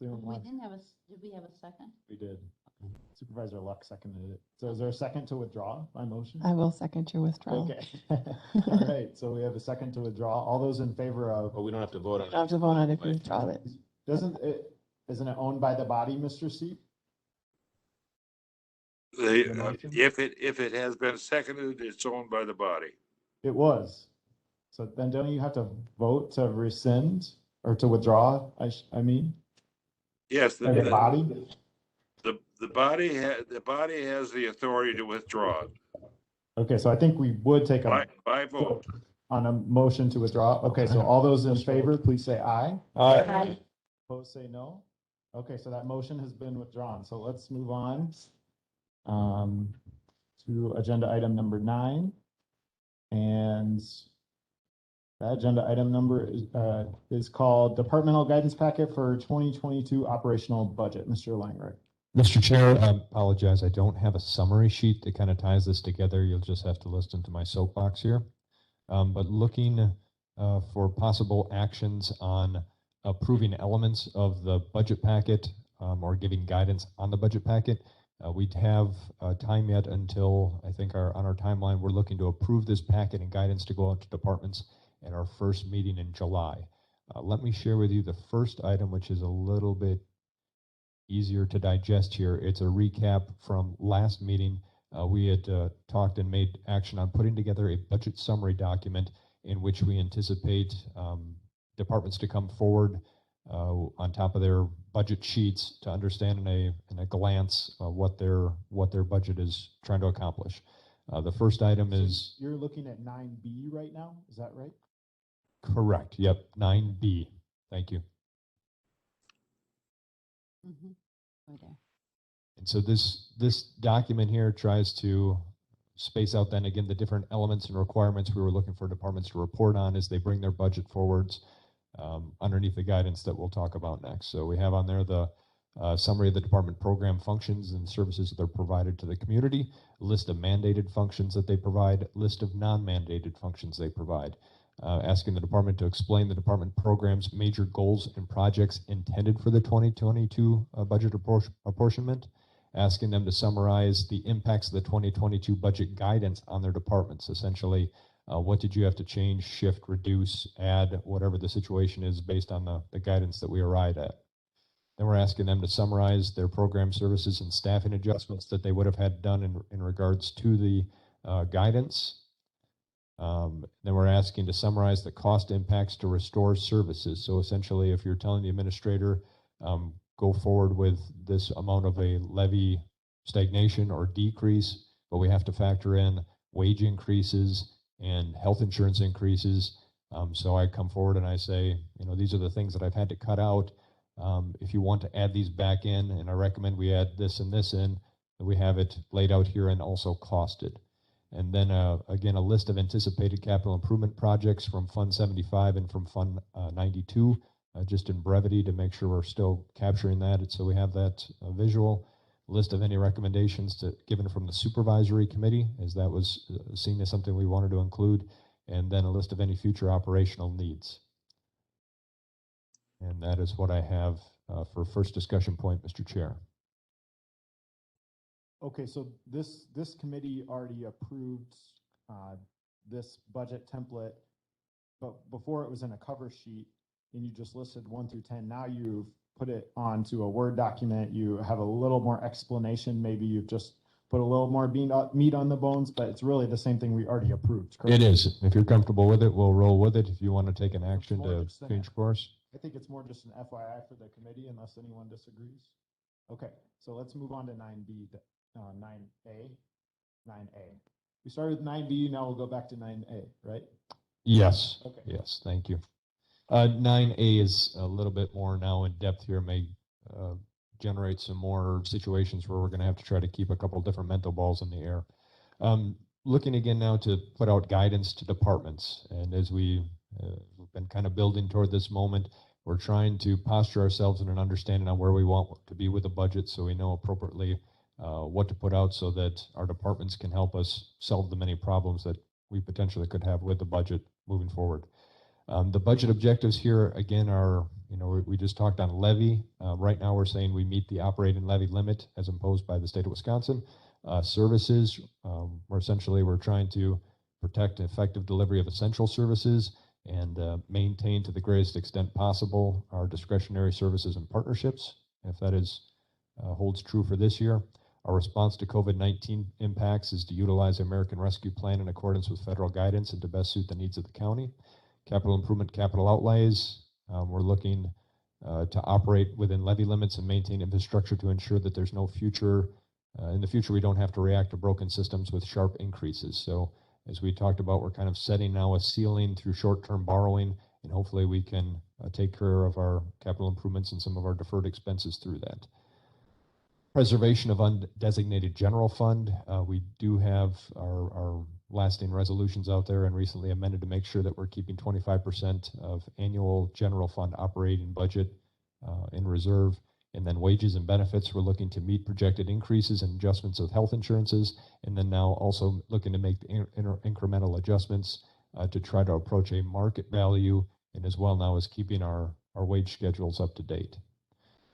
So We didn't have did we have a second? we did. Supervisor Luck seconded it. So is there a second to withdraw my motion? I will second your withdrawal. Okay. All right. So we have a second to withdraw. All those in favor of, But we don't have to vote on it. Don't have to vote on it if you withdraw it. isn't it owned by the body, Mr. Seep? If it has been seconded, it's owned by the body. It was. So then don't you have to vote to rescind or to withdraw? I mean, Yes, the body? the body has the authority to withdraw it Okay, so I think we would take a by vote. on a motion to withdraw. Okay, so all those in favor, please say aye. Aye. Opposed, say no. Okay, so that motion has been withdrawn. So let's move on to agenda item number 9. And that agenda item number is called Departmental Guidance Packet for 2022 Operational Budget. Mr. Langrick. Mr. Chair, I apologize. I don't have a summary sheet that kind of ties this together. You'll just have to listen to my soapbox here. But looking for possible actions on approving elements of the budget packet or giving guidance on the budget packet. We'd have time yet until I think on our timeline, we're looking to approve this packet and guidance to go out to departments at our first meeting in July. Let me share with you the first item, which is a little bit easier to digest here. It's a recap from last meeting. We had talked and made action on putting together a budget summary document in which we anticipate departments to come forward on top of their budget sheets to understand in a glance what their budget is trying to accomplish. The first item is... You're looking at 9B right now, is that right? Correct, yep, 9B. Thank you. Mm-hmm. Right there. And so this document here tries to space out then again the different elements and requirements we were looking for departments to report on as they bring their budget forwards underneath the guidance that we'll talk about next. So we have on there the summary of the department program functions and services that are provided to the community, a list of mandated functions that they provide, list of non-mandated functions they provide. Asking the department to explain the department program's major goals and projects intended for the 2022 budget apportionment, asking them to summarize the impacts of the 2022 budget guidance on their departments. Essentially, what did you have to change, shift, reduce, add, whatever the situation is based on the guidance that we arrived at. Then we're asking them to summarize their program services and staffing adjustments that they would have had done in regards to the guidance. Then we're asking to summarize the cost impacts to restore services. So essentially, if you're telling the administrator, go forward with this amount of a levy stagnation or decrease, but we have to factor in wage increases and health insurance increases. So I come forward and I say, these are the things that I've had to cut out. If you want to add these back in, and I recommend we add this and this in, we have it laid out here and also costed. And then again, a list of anticipated capital improvement projects from Fund 75 and from Fund 92, just in brevity to make sure we're still capturing that. So we have that visual list of any recommendations given from the supervisory committee, as that was seen as something we wanted to include, and then a list of any future operational needs. And that is what I have for first discussion point, Mr. Chair. Okay, so this committee already approved this budget template, but before it was in a cover sheet and you just listed 1 through 10. Now you've put it onto a Word document. You have a little more explanation. Maybe you've just put a little more meat on the bones, but it's really the same thing we already approved, correct? It is. If you're comfortable with it, we'll roll with it. If you want to take an action to change course. I think it's more just an FYI for the committee unless anyone disagrees. Okay, so let's move on to 9B, 9A, 9A. We started with 9B, now we'll go back to 9A, right? Yes. Okay. Yes, thank you. 9A is a little bit more now in depth here, may generate some more situations where we're going to have to try to keep a couple different mental balls in the air. Looking again now to put out guidance to departments, and as we've been kind of building toward this moment, we're trying to posture ourselves in an understanding on where we want to be with the budget so we know appropriately what to put out so that our departments can help us solve the many problems that we potentially could have with the budget moving forward. The budget objectives here, again, are, we just talked on levy. Right now we're saying we meet the operating levy limit as imposed by the state of Wisconsin. Services, we're trying to protect effective delivery of essential services and maintain to the greatest extent possible our discretionary services and partnerships, if that holds true for this year. Our response to COVID-19 impacts is to utilize the American Rescue Plan in accordance with federal guidance and to best suit the needs of the county. Capital improvement, capital outlays, we're looking to operate within levy limits and maintain infrastructure to ensure that there's no future, in the future we don't have to react to broken systems with sharp increases. So as we talked about, we're kind of setting now a ceiling through short-term borrowing, and hopefully we can take care of our capital improvements and some of our deferred expenses through that. Preservation of undesignated general fund. We do have our lasting resolutions out there and recently amended to make sure that we're keeping 25% of annual general fund operating budget in reserve. And then wages and benefits, we're looking to meet projected increases and adjustments of health insurances, and then now also looking to make the incremental adjustments to try to approach a market value, and as well now as keeping our wage schedules up to date.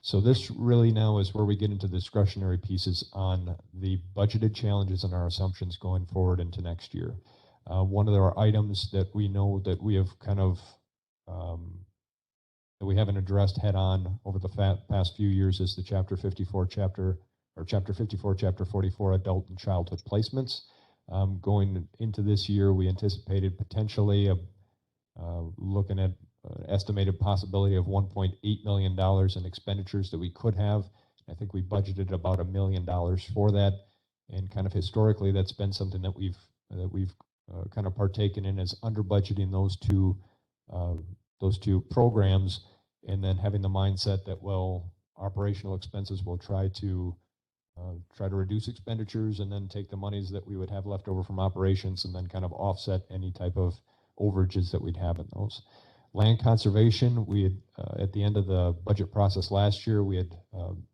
So this really now is where we get into the discretionary pieces on the budgeted challenges and our assumptions going forward into next year. One of our items that we know that we have kind of that we haven't addressed head on over the past few years is the Chapter 54, Chapter 44 adult and childhood placements. Going into this year, we anticipated potentially looking at estimated possibility of $1.8 million in expenditures that we could have. I think we budgeted about $1 million for that, and kind of historically that's been something that we've kind of partaken in as under budgeting those two programs, and then having the mindset that, well, operational expenses will try to reduce expenditures and then take the monies that we would have left over from operations and then kind of offset any type of overages that we'd have in those. Land conservation, we had, at the end of the budget process last year, we had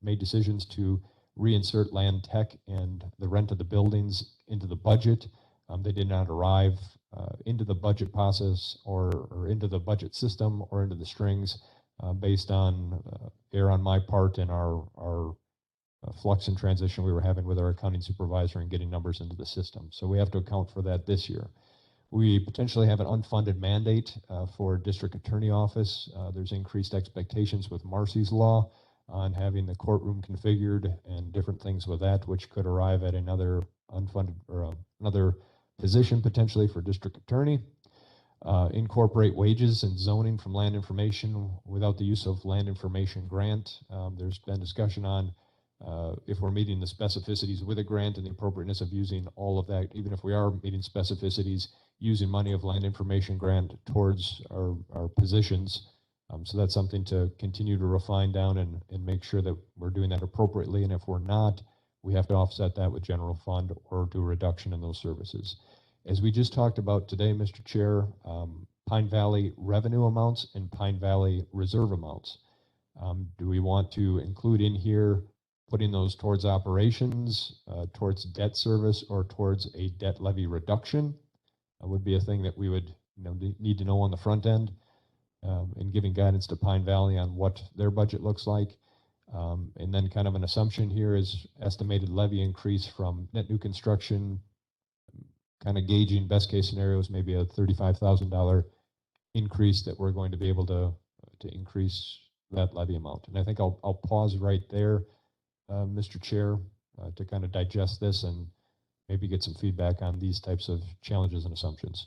made decisions to reinsert land tech and the rent of the buildings into the budget. They did not arrive into the budget process or into the budget system or into the strings based on error on my part and our flux and transition we were having with our accounting supervisor and getting numbers into the system. So we have to account for that this year. We potentially have an unfunded mandate for district attorney office. There's increased expectations with Marcy's law on having the courtroom configured and different things with that, which could arrive at another unfunded or another position potentially for district attorney. Incorporate wages and zoning from land information without the use of land information grant. There's been discussion on if we're meeting the specificities with a grant and the appropriateness of using all of that, even if we are meeting specificities, using money of land information grant towards our positions. So that's something to continue to refine down and make sure that we're doing that appropriately. And if we're not, we have to offset that with general fund or do a reduction in those services. As we just talked about today, Mr. Chair, Pine Valley revenue amounts and Pine Valley reserve amounts. Do we want to include in here putting those towards operations, towards debt service, or towards a debt levy reduction? Would be a thing that we would need to know on the front end, and giving guidance to Pine Valley on what their budget looks like. And then kind of an assumption here is estimated levy increase from net new construction, kind of gauging best case scenarios, maybe a $35,000 increase that we're going to be able to increase that levy amount. And I think I'll pause right there, Mr. Chair, to kind of digest this and maybe get some feedback on these types of challenges and assumptions.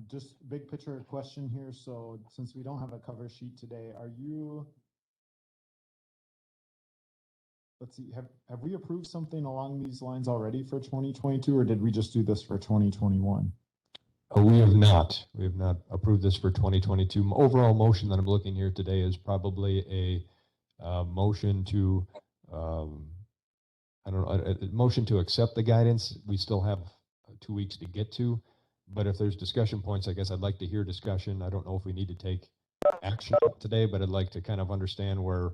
Just big picture question here. So since we don't have a cover sheet today, are you, let's see, have we approved something along these lines already for 2022, or did we just do this for 2021? We have not. We have not approved this for 2022. Overall motion that I'm looking here today is probably a motion to, I don't know, a motion to accept the guidance. We still have 2 weeks to get to, but if there's discussion points, I guess I'd like to hear discussion. I don't know if we need to take action today, but I'd like to kind of understand where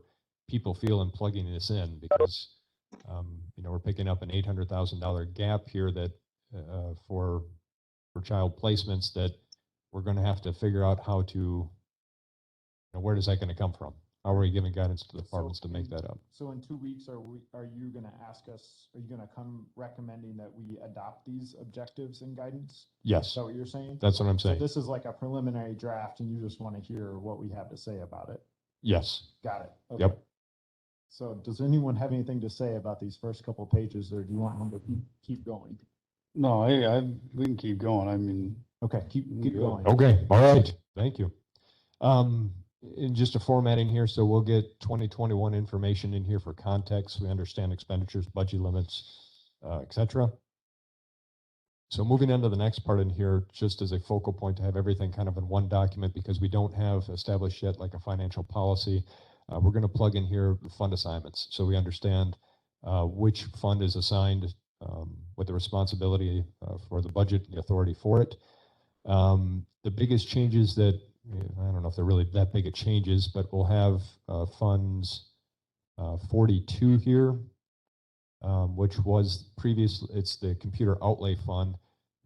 people feel in plugging this in, because we're picking up an $800,000 gap here that for child placements that we're going to have to figure out how to, where is that going to come from? How are we giving guidance to the departments to make that up? So in 2 weeks, are you going to ask us, are you going to come recommending that we adopt these objectives and guidance? Yes. Is that what you're saying? That's what I'm saying. So this is like a preliminary draft and you just want to hear what we have to say about it? Yes. Got it. Okay. Yep. So does anyone have anything to say about these first couple pages, or do you want them to keep going? No, we can keep going. I mean, okay, keep going. Okay, all right, thank you. In just a formatting here, so we'll get 2021 information in here for context. We understand expenditures, budget limits, etc. So moving on to the next part in here, just as a focal point to have everything kind of in one document, because we don't have established yet like a financial policy. We're going to plug in here fund assignments, so we understand which fund is assigned with the responsibility for the budget and the authority for it. The biggest changes that, I don't know if they're really that big of changes, but we'll have funds 42 here, which was previous, it's the computer outlay fund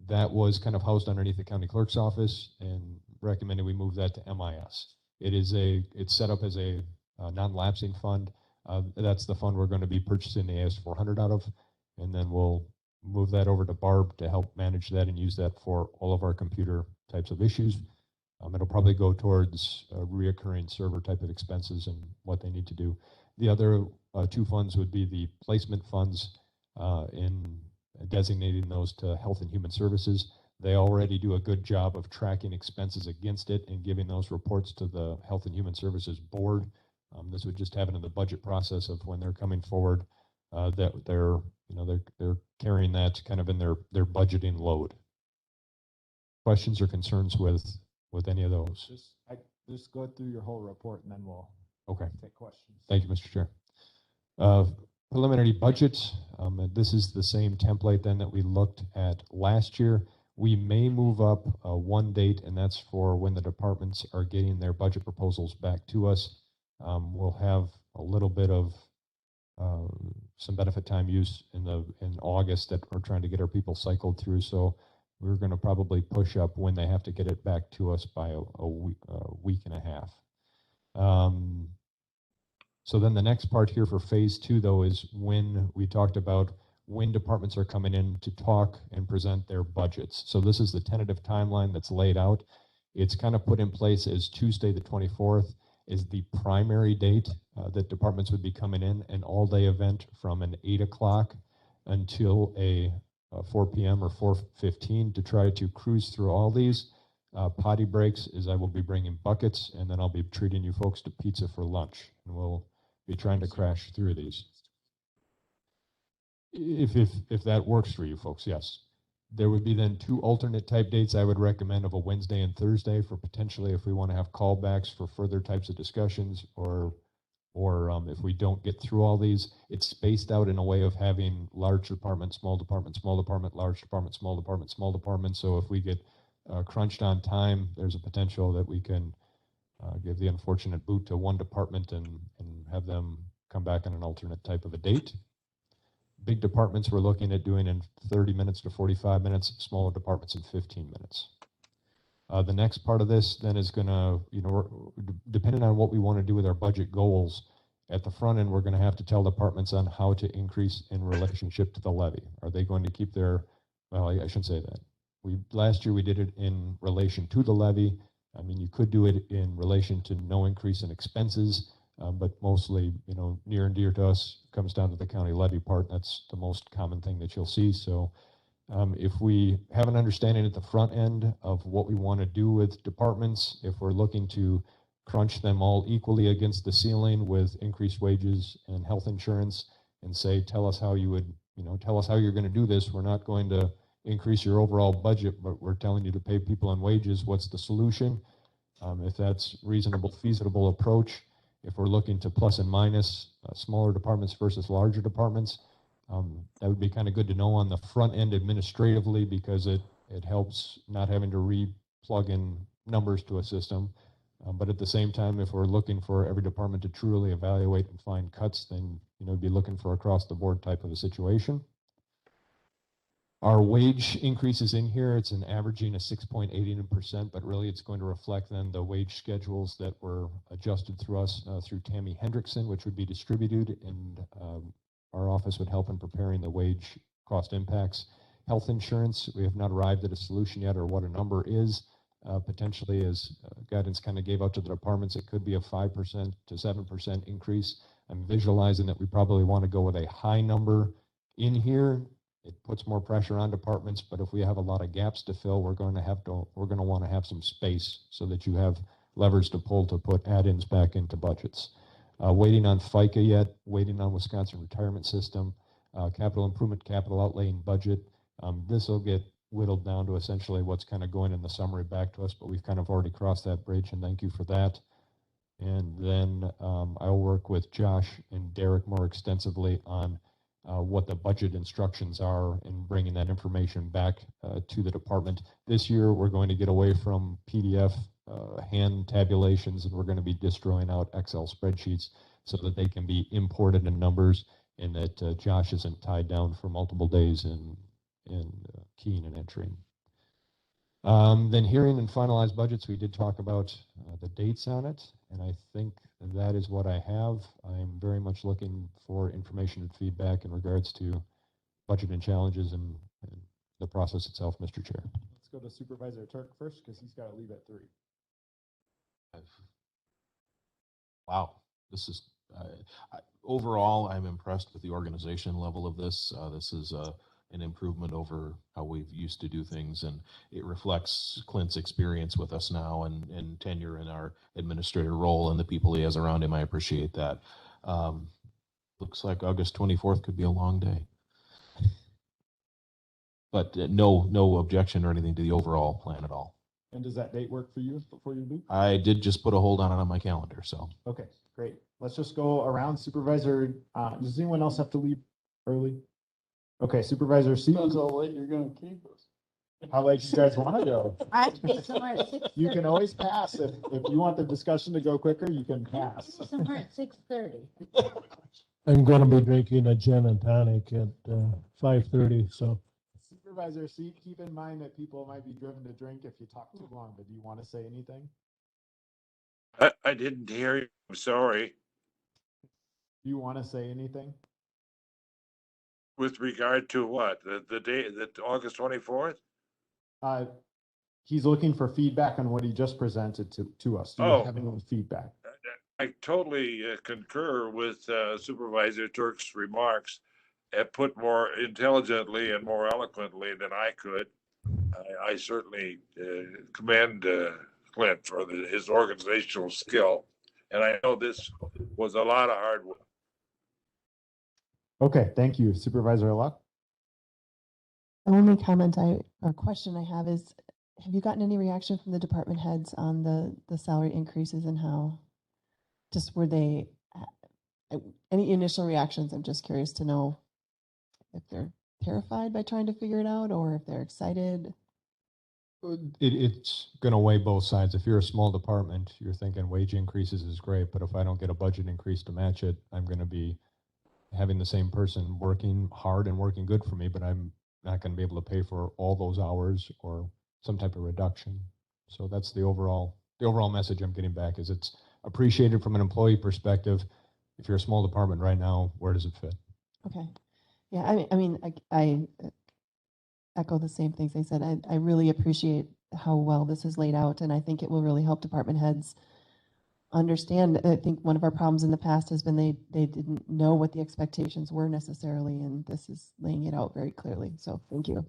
that was kind of housed underneath the county clerk's office, and recommended we move that to MIS. It's set up as a non-lapsing fund. That's the fund we're going to be purchasing the AS400 out of, and then we'll move that over to Barb to help manage that and use that for all of our computer types of issues. It'll probably go towards reoccurring server type of expenses and what they need to do. The other two funds would be the placement funds, in designating those to Health and Human Services. They already do a good job of tracking expenses against it and giving those reports to the Health and Human Services Board. This would just happen in the budget process of when they're coming forward, that they're carrying that kind of in their budgeting load. Questions or concerns with any of those? Just go through your whole report and then we'll take questions. Thank you, Mr. Chair. Preliminary budget. This is the same template then that we looked at last year. We may move up one date, and that's for when the departments are getting their budget proposals back to us. We'll have a little bit of some benefit time use in August that we're trying to get our people cycled through. So we're going to probably push up when they have to get it back to us by a week and a half. So then the next part here for phase 2, though, is when we talked about when departments are coming in to talk and present their budgets. So this is the tentative timeline that's laid out. It's kind of put in place as Tuesday, the 24th, is the primary date that departments would be coming in, an all-day event from an 8 o'clock until a 4 p.m. or 4:15 to try to cruise through all these. Potty breaks is I will be bringing buckets, and then I'll be treating you folks to pizza for lunch, and we'll be trying to crash through these. If that works for you folks, yes. There would be then 2 alternate type dates I would recommend of a Wednesday and Thursday for potentially if we want to have callbacks for further types of discussions, or if we don't get through all these, it's spaced out in a way of having large department, small department, small department, large department, small department, small department. So if we get crunched on time, there's a potential that we can give the unfortunate boot to one department and have them come back on an alternate type of a date. Big departments we're looking at doing in 30 minutes to 45 minutes, smaller departments in 15 minutes. The next part of this then is going to, depending on what we want to do with our budget goals, at the front end, we're going to have to tell departments on how to increase in relationship to the levy. Are they going to keep their, well, I shouldn't say that. Last year we did it in relation to the levy. I mean, you could do it in relation to no increase in expenses, but mostly, near and dear to us comes down to the county levy part. That's the most common thing that you'll see. So if we have an understanding at the front end of what we want to do with departments, if we're looking to crunch them all equally against the ceiling with increased wages and health insurance and say, tell us how you would, tell us how you're going to do this. We're not going to increase your overall budget, but we're telling you to pay people on wages. What's the solution? If that's reasonable, feasible approach. If we're looking to plus and minus smaller departments versus larger departments, that would be kind of good to know on the front end administratively, because it helps not having to re-plug in numbers to a system. But at the same time, if we're looking for every department to truly evaluate and find cuts, then be looking for across the board type of a situation. Our wage increases in here, it's an averaging of 6.88%, but really it's going to reflect then the wage schedules that were adjusted through us through Tammy Hendrickson, which would be distributed, and our office would help in preparing the wage cost impacts. Health insurance, we have not arrived at a solution yet or what a number is. Potentially, as guidance kind of gave out to the departments, it could be a 5% to 7% increase. I'm visualizing that we probably want to go with a high number in here. It puts more pressure on departments, but if we have a lot of gaps to fill, we're going to want to have some space so that you have levers to pull to put add-ins back into budgets. Waiting on FICA yet, waiting on Wisconsin retirement system, capital improvement, capital outlay and budget. This will get whittled down to essentially what's kind of going in the summary back to us, but we've kind of already crossed that bridge, and thank you for that. And then I'll work with Josh and Derek more extensively on what the budget instructions are and bringing that information back to the department. This year, we're going to get away from PDF hand tabulations, and we're going to be destroying out Excel spreadsheets so that they can be imported in numbers, and that Josh isn't tied down for multiple days in keying and entering. Then hearing and finalized budgets, we did talk about the dates on it, and I think that is what I have. I'm very much looking for information and feedback in regards to budget and challenges and the process itself, Mr. Chair. Let's go to Supervisor Turk first, because he's got to leave at 3. Wow, this is overall, I'm impressed with the organization level of this. This is an improvement over how we've used to do things, and it reflects Clint's experience with us now and tenure in our administrator role and the people he has around him. I appreciate that. Looks like August 24th could be a long day, but no objection or anything to the overall plan at all. And does that date work for you before you leave? I did just put a hold on it on my calendar, so. Okay, great. Let's just go around. Supervisor, does anyone else have to leave early? Okay, Supervisor C. Depends how late you're gonna keep us. How late you guys want to go? I'd be somewhere at 6:30. You can always pass. If you want the discussion to go quicker, you can pass. Somewhere at 6:30. I'm gonna be drinking a gin and tonic at 5:30, so. Supervisor C, keep in mind that people might be driven to drink if you talk too long, but do you want to say anything? I didn't hear you. I'm sorry. Do you want to say anything? With regard to what? The day, the August 24th? He's looking for feedback on what he just presented to us. Do you Oh. have any feedback? I totally concur with Supervisor Turk's remarks. Put more intelligently and more eloquently than I could. I certainly commend Clint for his organizational skill. And I know this was a lot of hard work. Okay, thank you, Supervisor Luck. The only comment or question I have is, have you gotten any reaction from the department heads on the salary increases and how, just were they, any initial reactions? I'm just curious to know if they're terrified by trying to figure it out or if they're excited. It's going to weigh both sides. If you're a small department, you're thinking wage increases is great, but if I don't get a budget increase to match it, I'm going to be having the same person working hard and working good for me, but I'm not going to be able to pay for all those hours or some type of reduction. So that's the overall message I'm getting back is it's appreciated from an employee perspective. If you're a small department right now, where does it fit? Okay. Yeah, I echo the same things they said. I really appreciate how well this is laid out, and I think it will really help department heads understand. I think one of our problems in the past has been they didn't know what the expectations were necessarily, and this is laying it out very clearly. So thank you.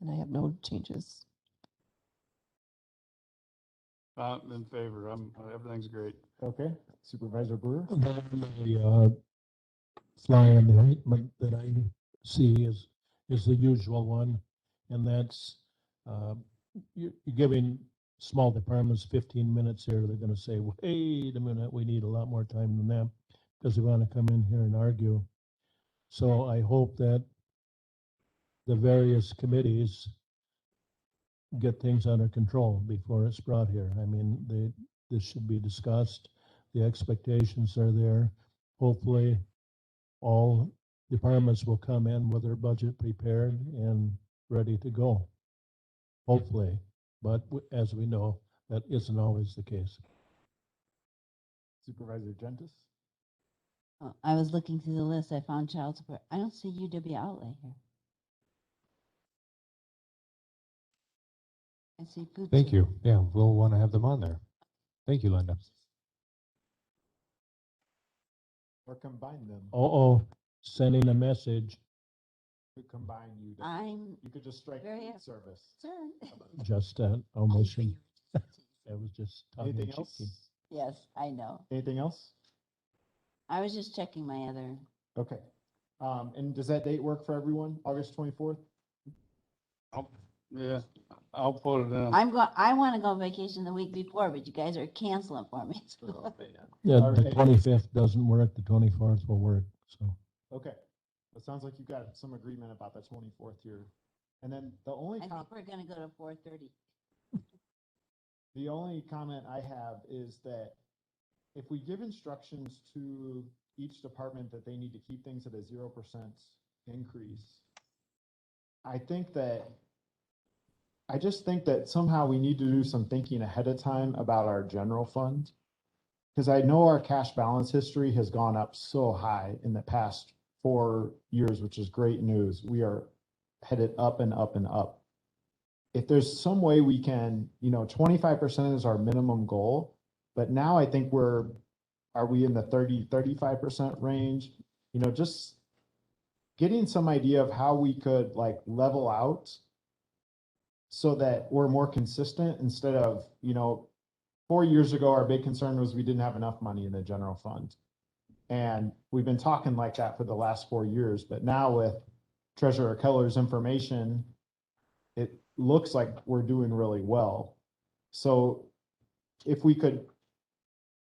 And I have no changes. In favor. Everything's great. Okay, Supervisor Brewer. The fly in the ointment that I see is the usual one, and that's you're giving small departments 15 minutes here. They're going to say, wait a minute, we need a lot more time than that because they want to come in here and argue. So I hope that the various committees get things under control before it's brought here. I mean, this should be discussed. The expectations are there. Hopefully, all departments will come in with their budget prepared and ready to go. Hopefully, but as we know, that isn't always the case. Supervisor Gentis. I was looking through the list. I found child support. I don't see UW outlay here. I see food. Thank service. you. Yeah, we'll want to have them on there. Thank you, Linda. Or combine them. Sending a message. To combine you. You could just strike very food service. Just omission. I was just talking. Anything else? Yes, I know. Anything else? I was just checking my other. Okay. And does that date work for everyone? August 24th? Yeah, I'll put it in. I want to go on vacation the week before, but you guys are canceling for me. Yeah, All the right. 25th doesn't work. The 24th will work. So. Okay. It sounds like you've got some agreement about the 24th here. And then the only I think we're going to go to 4:30. The only comment I have is that if we give instructions to each department that they need to keep things at a 0% increase, I just think that somehow we need to do some thinking ahead of time about our general fund. Because I know our cash balance history has gone up so high in the past 4 years, which is great news. We are headed up and up and up. If there's some way we can, 25% is our minimum goal, but now I think are we in the 35% range? Just getting some idea of how we could level out so that we're more consistent instead of, 4 years ago, our big concern was we didn't have enough money in the general fund. And we've been talking like that for the last 4 years, but now with Treasurer Keller's information, it looks like we're doing really well. So if we could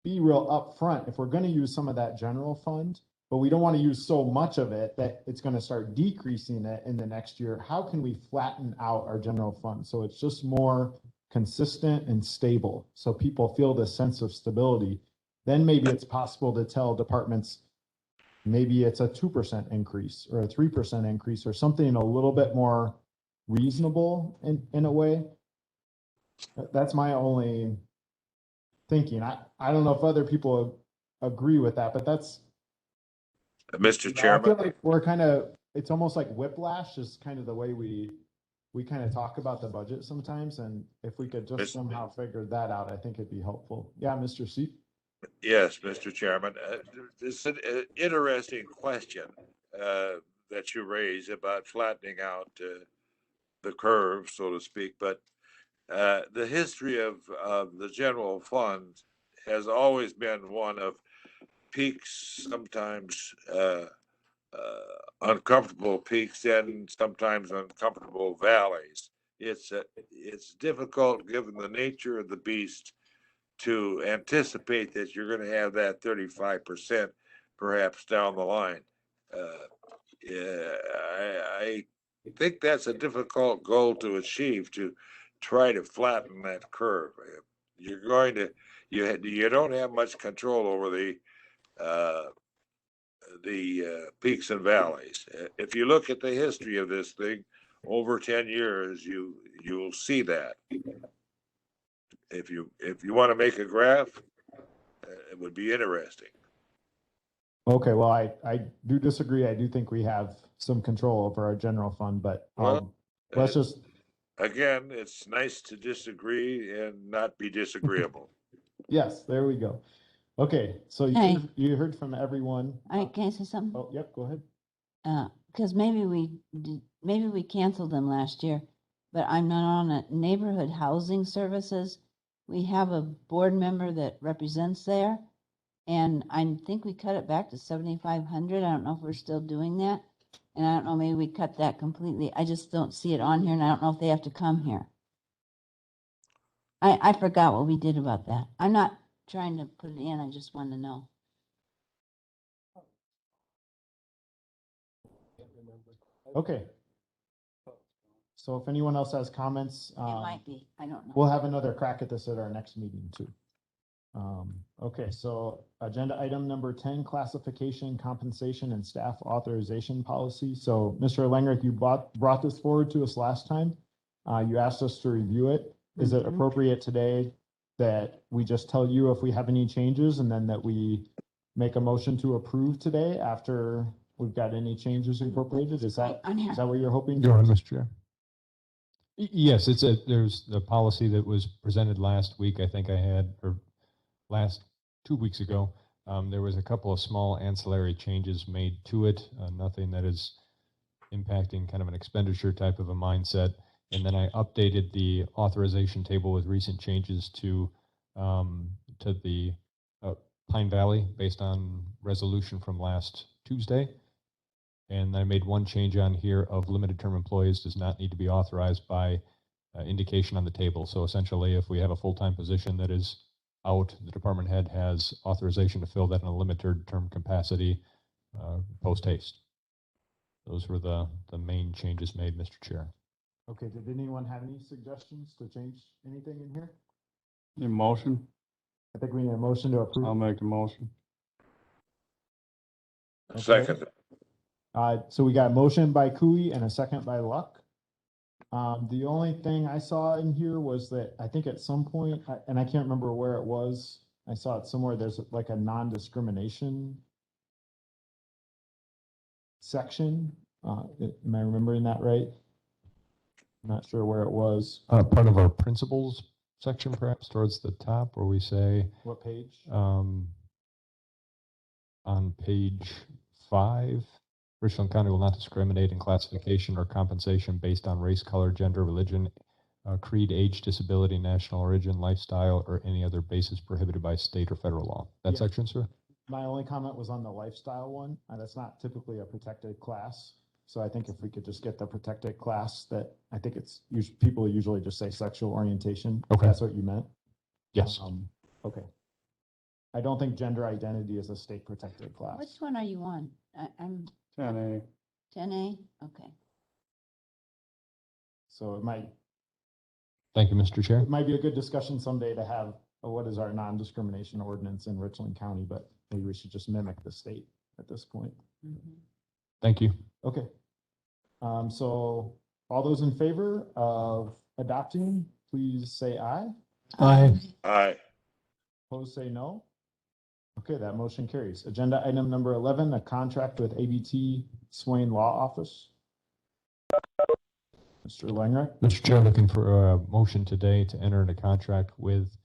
be real upfront, if we're going to use some of that general fund, but we don't want to use so much of it that it's going to start decreasing it in the next year, how can we flatten out our general fund so it's just more consistent and stable so people feel this sense of stability? Then maybe it's possible to tell departments, maybe it's a 2% increase or a 3% increase or something a little bit more reasonable in a way. That's my only thinking. I don't know if other people agree with that, but that's Mr. I feel Chairman. like we're kind of, it's almost like whiplash is kind of the way we kind of talk about the budget sometimes. And if we could just somehow figure that out, I think it'd be helpful. Yeah, Mr. Seep? Yes, Mr. Chairman. It's an interesting question that you raise about flattening out the curve, so to speak. But the history of the general fund has always been one of peaks, sometimes uncomfortable peaks, and sometimes uncomfortable valleys. It's difficult, given the nature of the beast, to anticipate that you're going to have that 35% perhaps down the line. Yeah, I think that's a difficult goal to achieve, to try to flatten that curve. You're going to, you don't have much control over uh, the peaks and valleys. If you look at the history of this thing over 10 years, you'll see that. If you want to make a graph, it would be interesting. Okay, well, I do disagree. I do think we have some control over our general fund, but let's just. Again, it's nice to disagree and not be disagreeable. Yes, there we go. Okay, so Hey. you heard from everyone. Can I say something? Oh, yep, go ahead. Because maybe we canceled them last year, but I'm not on a neighborhood housing services. We have a board member that represents there, and I think we cut it back to 7,500. I don't know if we're still doing that, and I don't know, maybe we cut that completely. I just don't see it on here, and I don't know if they have to come here. I forgot what we did about that. I'm not trying to put it in. I just want to know. Okay. So if anyone else has comments, It might be. I don't know. we'll have another crack at this at our next meeting too. Okay, so agenda item number 10, classification, compensation, and staff authorization policy. So Mr. Langrick, you brought this forward to us last time. You asked us to review it. Is it appropriate today that we just tell you if we have any changes, and then that we make a motion to approve today after we've got any changes incorporated? Is that what you're hoping? Go on, Mr. Chair. Yes, there's the policy that was presented last week. I think I had, or last 2 weeks ago. There was a couple of small ancillary changes made to it, nothing that is impacting kind of an expenditure type of a mindset. And then I updated the authorization table with recent changes to the Pine Valley based on resolution from last Tuesday. And I made one change on here of limited term employees does not need to be authorized by indication on the table. So essentially, if we have a full-time position that is out, the department head has authorization to fill that in a limited term capacity post haste. Those were the main changes made, Mr. Chair. Okay, did anyone have any suggestions to change anything in here? Need a motion? I think we need a motion to approve. I'll make the motion. Okay. Second. So we got a motion by Cooey and a second by Luck. The only thing I saw in here was that I think at some point, and I can't remember where it was, I saw it somewhere, there's like a non-discrimination section. Am I remembering that right? I'm not sure where it was. Part of our principles section, perhaps towards the top, where we say. What page? On page 5. Richland County will not discriminate in classification or compensation based on race, color, gender, religion, creed, age, disability, national origin, lifestyle, or any other basis prohibited by state or federal law. That section, sir? My only comment was on the lifestyle one. That's not typically a protected class. So I think if we could just get the protected class, that I think it's people usually just say sexual orientation. Okay. That's what you meant? Yes. Okay. I don't think gender identity is a state protected class. Which one are you on? I'm 10A. 10A? Okay. So it might Thank you, Mr. Chair. It might be a good discussion someday to have what is our non-discrimination ordinance in Richland County, but maybe we should just mimic the state at this point. Thank you. Okay. So all those in favor of adopting, please say aye. Aye. Aye. Opposed, say no. Okay, that motion carries. Agenda item number 11, a contract with ABT Swain Law Office. Mr. Langreich? Mr. Chair, looking for a motion today to enter into contract with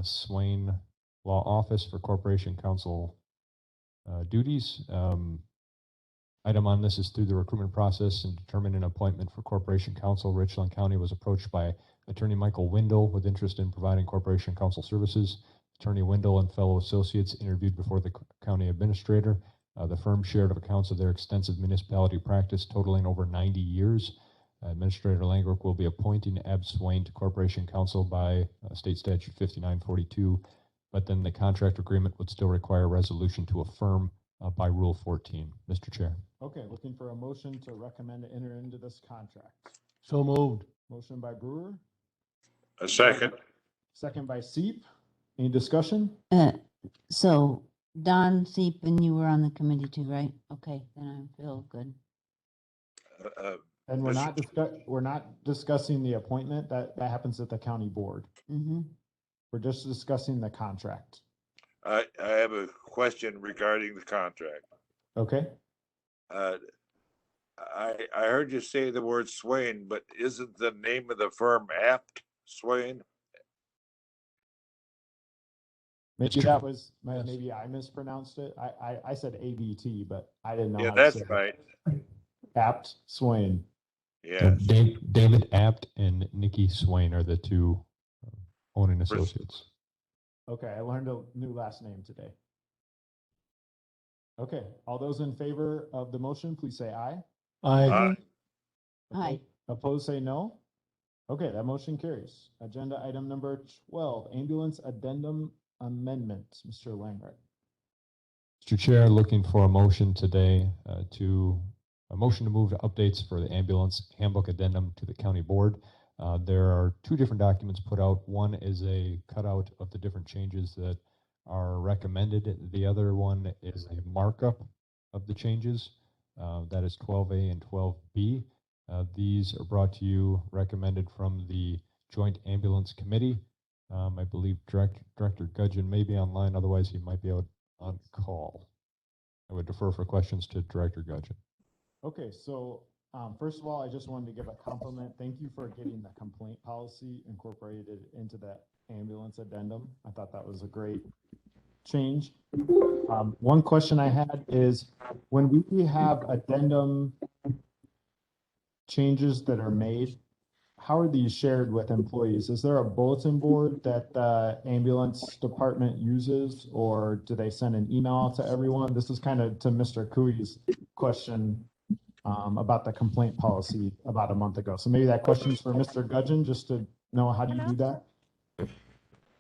Swain Law Office for Corporation Counsel duties. Item on this is through the recruitment process and determine an appointment for Corporation Counsel. Richland County was approached by Attorney Michael Windle with interest in providing Corporation Counsel services. Attorney Windle and fellow associates interviewed before the county administrator. The firm shared accounts of their extensive municipality practice totaling over 90 years. Administrator Langrick will be appointing Ab Swain to Corporation Counsel by State Statute 5942, but then the contract agreement would still require a resolution to affirm by Rule 14. Mr. Chair. Okay, looking for a motion to recommend to enter into this contract. So moved. Motion by Brewer, A second. second by Seep. Any discussion? So Don Seep and you were on the committee too, right? Okay, then I feel good. And we're not discussing the appointment. That happens at the county board. Mm-hmm. We're just discussing the contract. I have a question regarding the contract. Okay. I heard you say the word Swain, but isn't the name of the firm Apt Swain? Maybe that was, maybe I mispronounced it. I said ABT, but I didn't know. Yeah, how to that's say it. right. Apt Swain. Yes. David Apt and Nikki Swain are the two owning associates. Okay, I learned a new last name today. Okay, all those in favor of the motion, please say aye. Aye. Aye. Opposed, say no. Okay, that motion carries. Agenda item number 12, ambulance addendum amendment. Mr. Langreich. Mr. Chair, looking for a motion today to move updates for the ambulance handbook addendum to the county board. There are two different documents put out. One is a cutout of the different changes that are recommended. The other one is a markup of the changes. That is 12A and 12B. These are brought to you, recommended from the Joint Ambulance Committee. I believe Director Gudgeon may be online, otherwise he might be out on call. I would defer for questions to Director Gudgeon. Okay, so first of all, I just wanted to give a compliment. Thank you for getting the complaint policy incorporated into that ambulance addendum. I thought that was a great change. One question I had is, when we have addendum changes that are made, how are these shared with employees? Is there a bulletin board that the ambulance department uses, or do they send an email to everyone? This is kind of to Mr. Cooey's question about the complaint policy about a month ago. So maybe that question's for Mr. Gudgeon, just to know, how do you do that?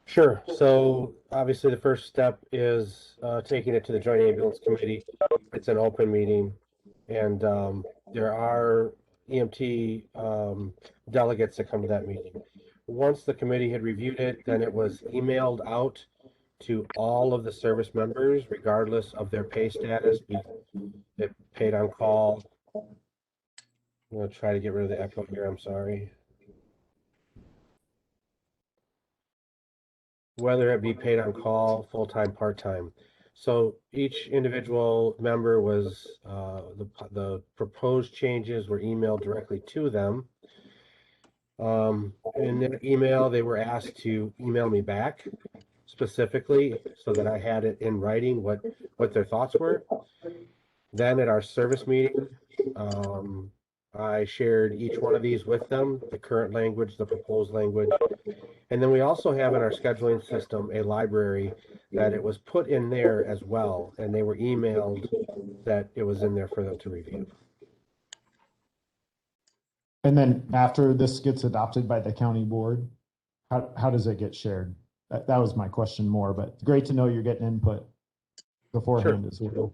Sure. So obviously the first step is taking it to the Joint Ambulance Committee. It's an open meeting, and there are EMT delegates that come to that meeting. Once the committee had reviewed it, then it was emailed out to all of the service members, regardless of their pay status, be it paid on call. I'm going to try to get rid of the echo here. I'm sorry. Whether it be paid on call, full-time, part-time. So each individual member was, the proposed changes were emailed directly to them. In their email, they were asked to email me back specifically so that I had it in writing what their thoughts were. Then at our service meeting, I shared each one of these with them, the current language, the proposed language. And then we also have in our scheduling system a library that it was put in there as well, and they were emailed that it was in there for them to review. And then after this gets adopted by the county board, how does it get shared? That was my question more, but great to know you're getting input beforehand as well.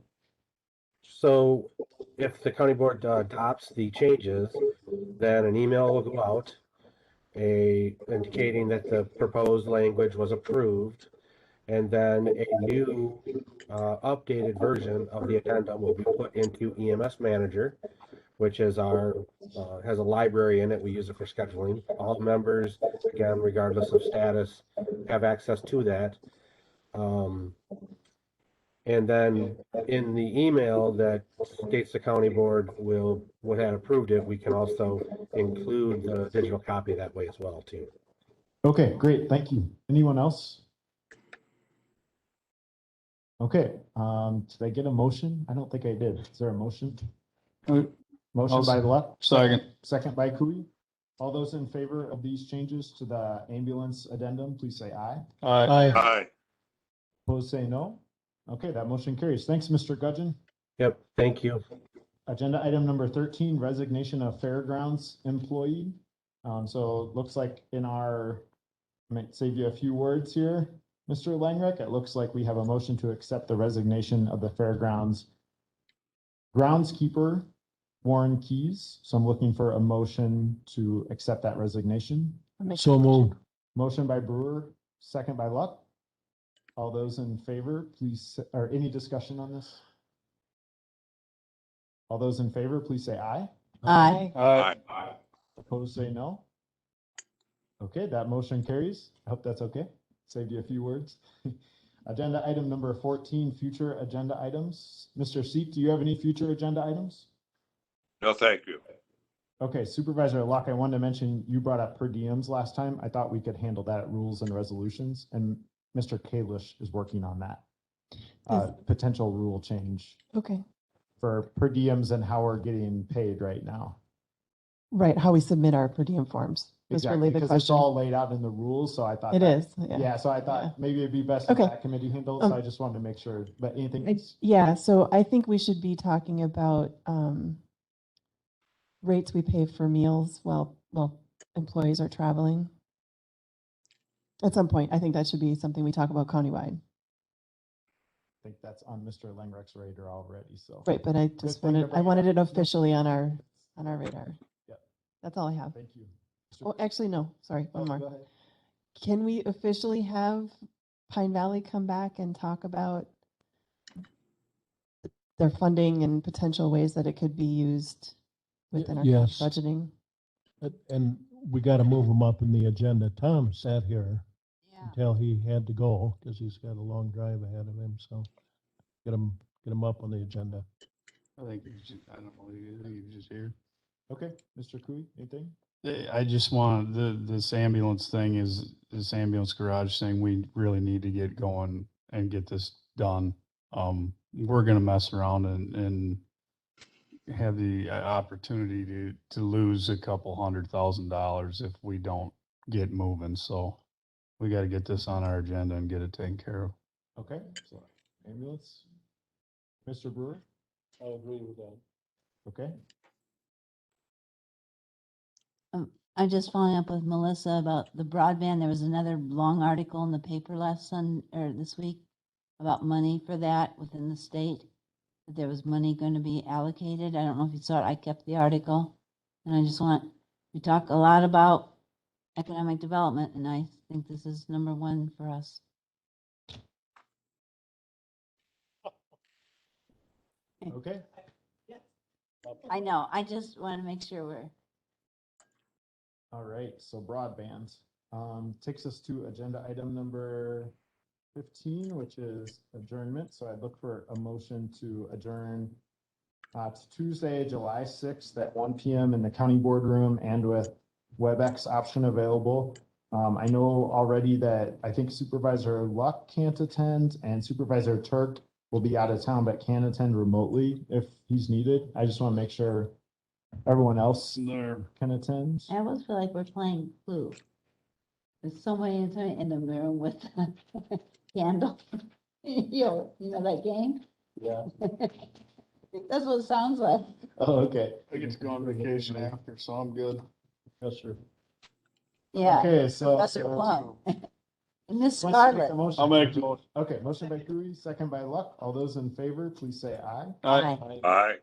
So if the county board adopts the changes, then an email will go out indicating that the proposed language was approved, and then a new updated version of the addendum will be put into EMS Manager, which is our has a library in it. We use it for scheduling. All members, again, regardless of status, have access to that. And then in the email that states the county board would have approved it, we can also include the digital copy that way as well too. Okay, great. Thank you. Anyone else? Okay, did I get a motion? I don't think I did. Is there a motion? Motion by Luck. Second. Second by Cooey. All those in favor of these changes to the ambulance addendum, please say aye. Aye. Aye. Opposed, say no. Okay, that motion carries. Thanks, Mr. Gudgeon. Yep, thank you. Agenda item number 13, resignation of fairgrounds employee. So it looks like I might save you a few words here, Mr. Langrick. It looks like we have a motion to accept the resignation of the fairgrounds groundskeeper, Warren Keys. So I'm looking for a motion to accept that resignation. So moved. Motion by Brewer, second by Luck. All those in favor, please, or any discussion on this? All those in favor, please say aye. Aye. Aye. Opposed, say no. Okay, that motion carries. I hope that's okay. Saved you a few words. Agenda item number 14, future agenda items. Mr. Seek, do you have any future agenda items? No, thank you. Okay, Supervisor Luck, I wanted to mention you brought up per diems last time. I thought we could handle that at rules and resolutions, and Mr. Kalish is working on that. Potential rule change Okay. for per diems and how we're getting paid right now. Right, how we submit our per diem forms. Was Exactly, really the because it's question. all laid out in the rules, so I thought. It that- is, yeah. Yeah, so I Yeah. thought maybe it'd be best if Okay. that committee handled, so I just wanted to make sure, but anything? Yeah, so I think we should be talking about rates we pay for meals while employees are traveling. At some point, I think that should be something we talk about countywide. I think that's on Mr. Langrick's radar already, so. Right, but I just wanted it officially on our radar. Yep. That's all I have. Thank you. Oh, actually, no, sorry, one more. Go ahead. Can we officially have Pine Valley come back and talk about their funding and potential ways that it could be used within our Yes. budgeting? And we got to move him up in the agenda. Tom sat here until he had to go because he's got a long drive ahead of him. So get him up on the agenda. I think he's just, I don't know, he's just here. Okay, Mr. Cooey, anything? I just want, this ambulance thing this ambulance garage thing, we really need to get going and get this done. We're gonna mess around and have the opportunity to lose a couple $100,000 if we don't get moving. So we gotta get this on our agenda and get it taken care of. Okay, so ambulance. Mr. Brewer? I agree with that. Okay. I'm just following up with Melissa about the broadband. There was another long article in the paper this week about money for that within the state, that there was money going to be allocated. I don't know if you saw it. I kept the article. And we talk a lot about economic development, and I think this is number one for us. Okay. I know. I just want to make sure we're. All right, so broadband takes us to agenda item number 15, which is adjournment. So I'd look for a motion to adjourn to Tuesday, July 6th at 1 p.m. in the county boardroom and with WebEx option available. I know already that I think Supervisor Luck can't attend and Supervisor Turk will be out of town but can attend remotely if he's needed. I just want to make sure everyone else can attend. I almost feel like we're playing Clue. There's somebody in the room with a candle. You know that game? Yeah. That's what it sounds like. Oh, okay. I get to go on vacation after, so I'm good. Yes, sir. Yeah. Okay, so. Professor Plum. And Miss Wants to make Scarlett. a motion. I'll make the motion. Okay, motion by Cooey, second by Luck. All those in favor, please say aye. Aye. Aye.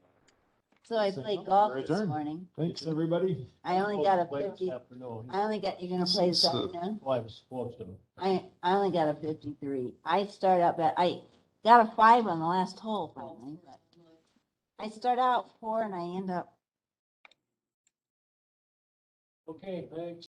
So I So, played we're golf this adjourned. morning. Thanks, everybody. I only got a Play this 50. afternoon. You're gonna play this afternoon? Well, I was supposed to. I only got a 53. I got a 5 on the last hole finally, but I start out 4 and I end up Okay, thanks.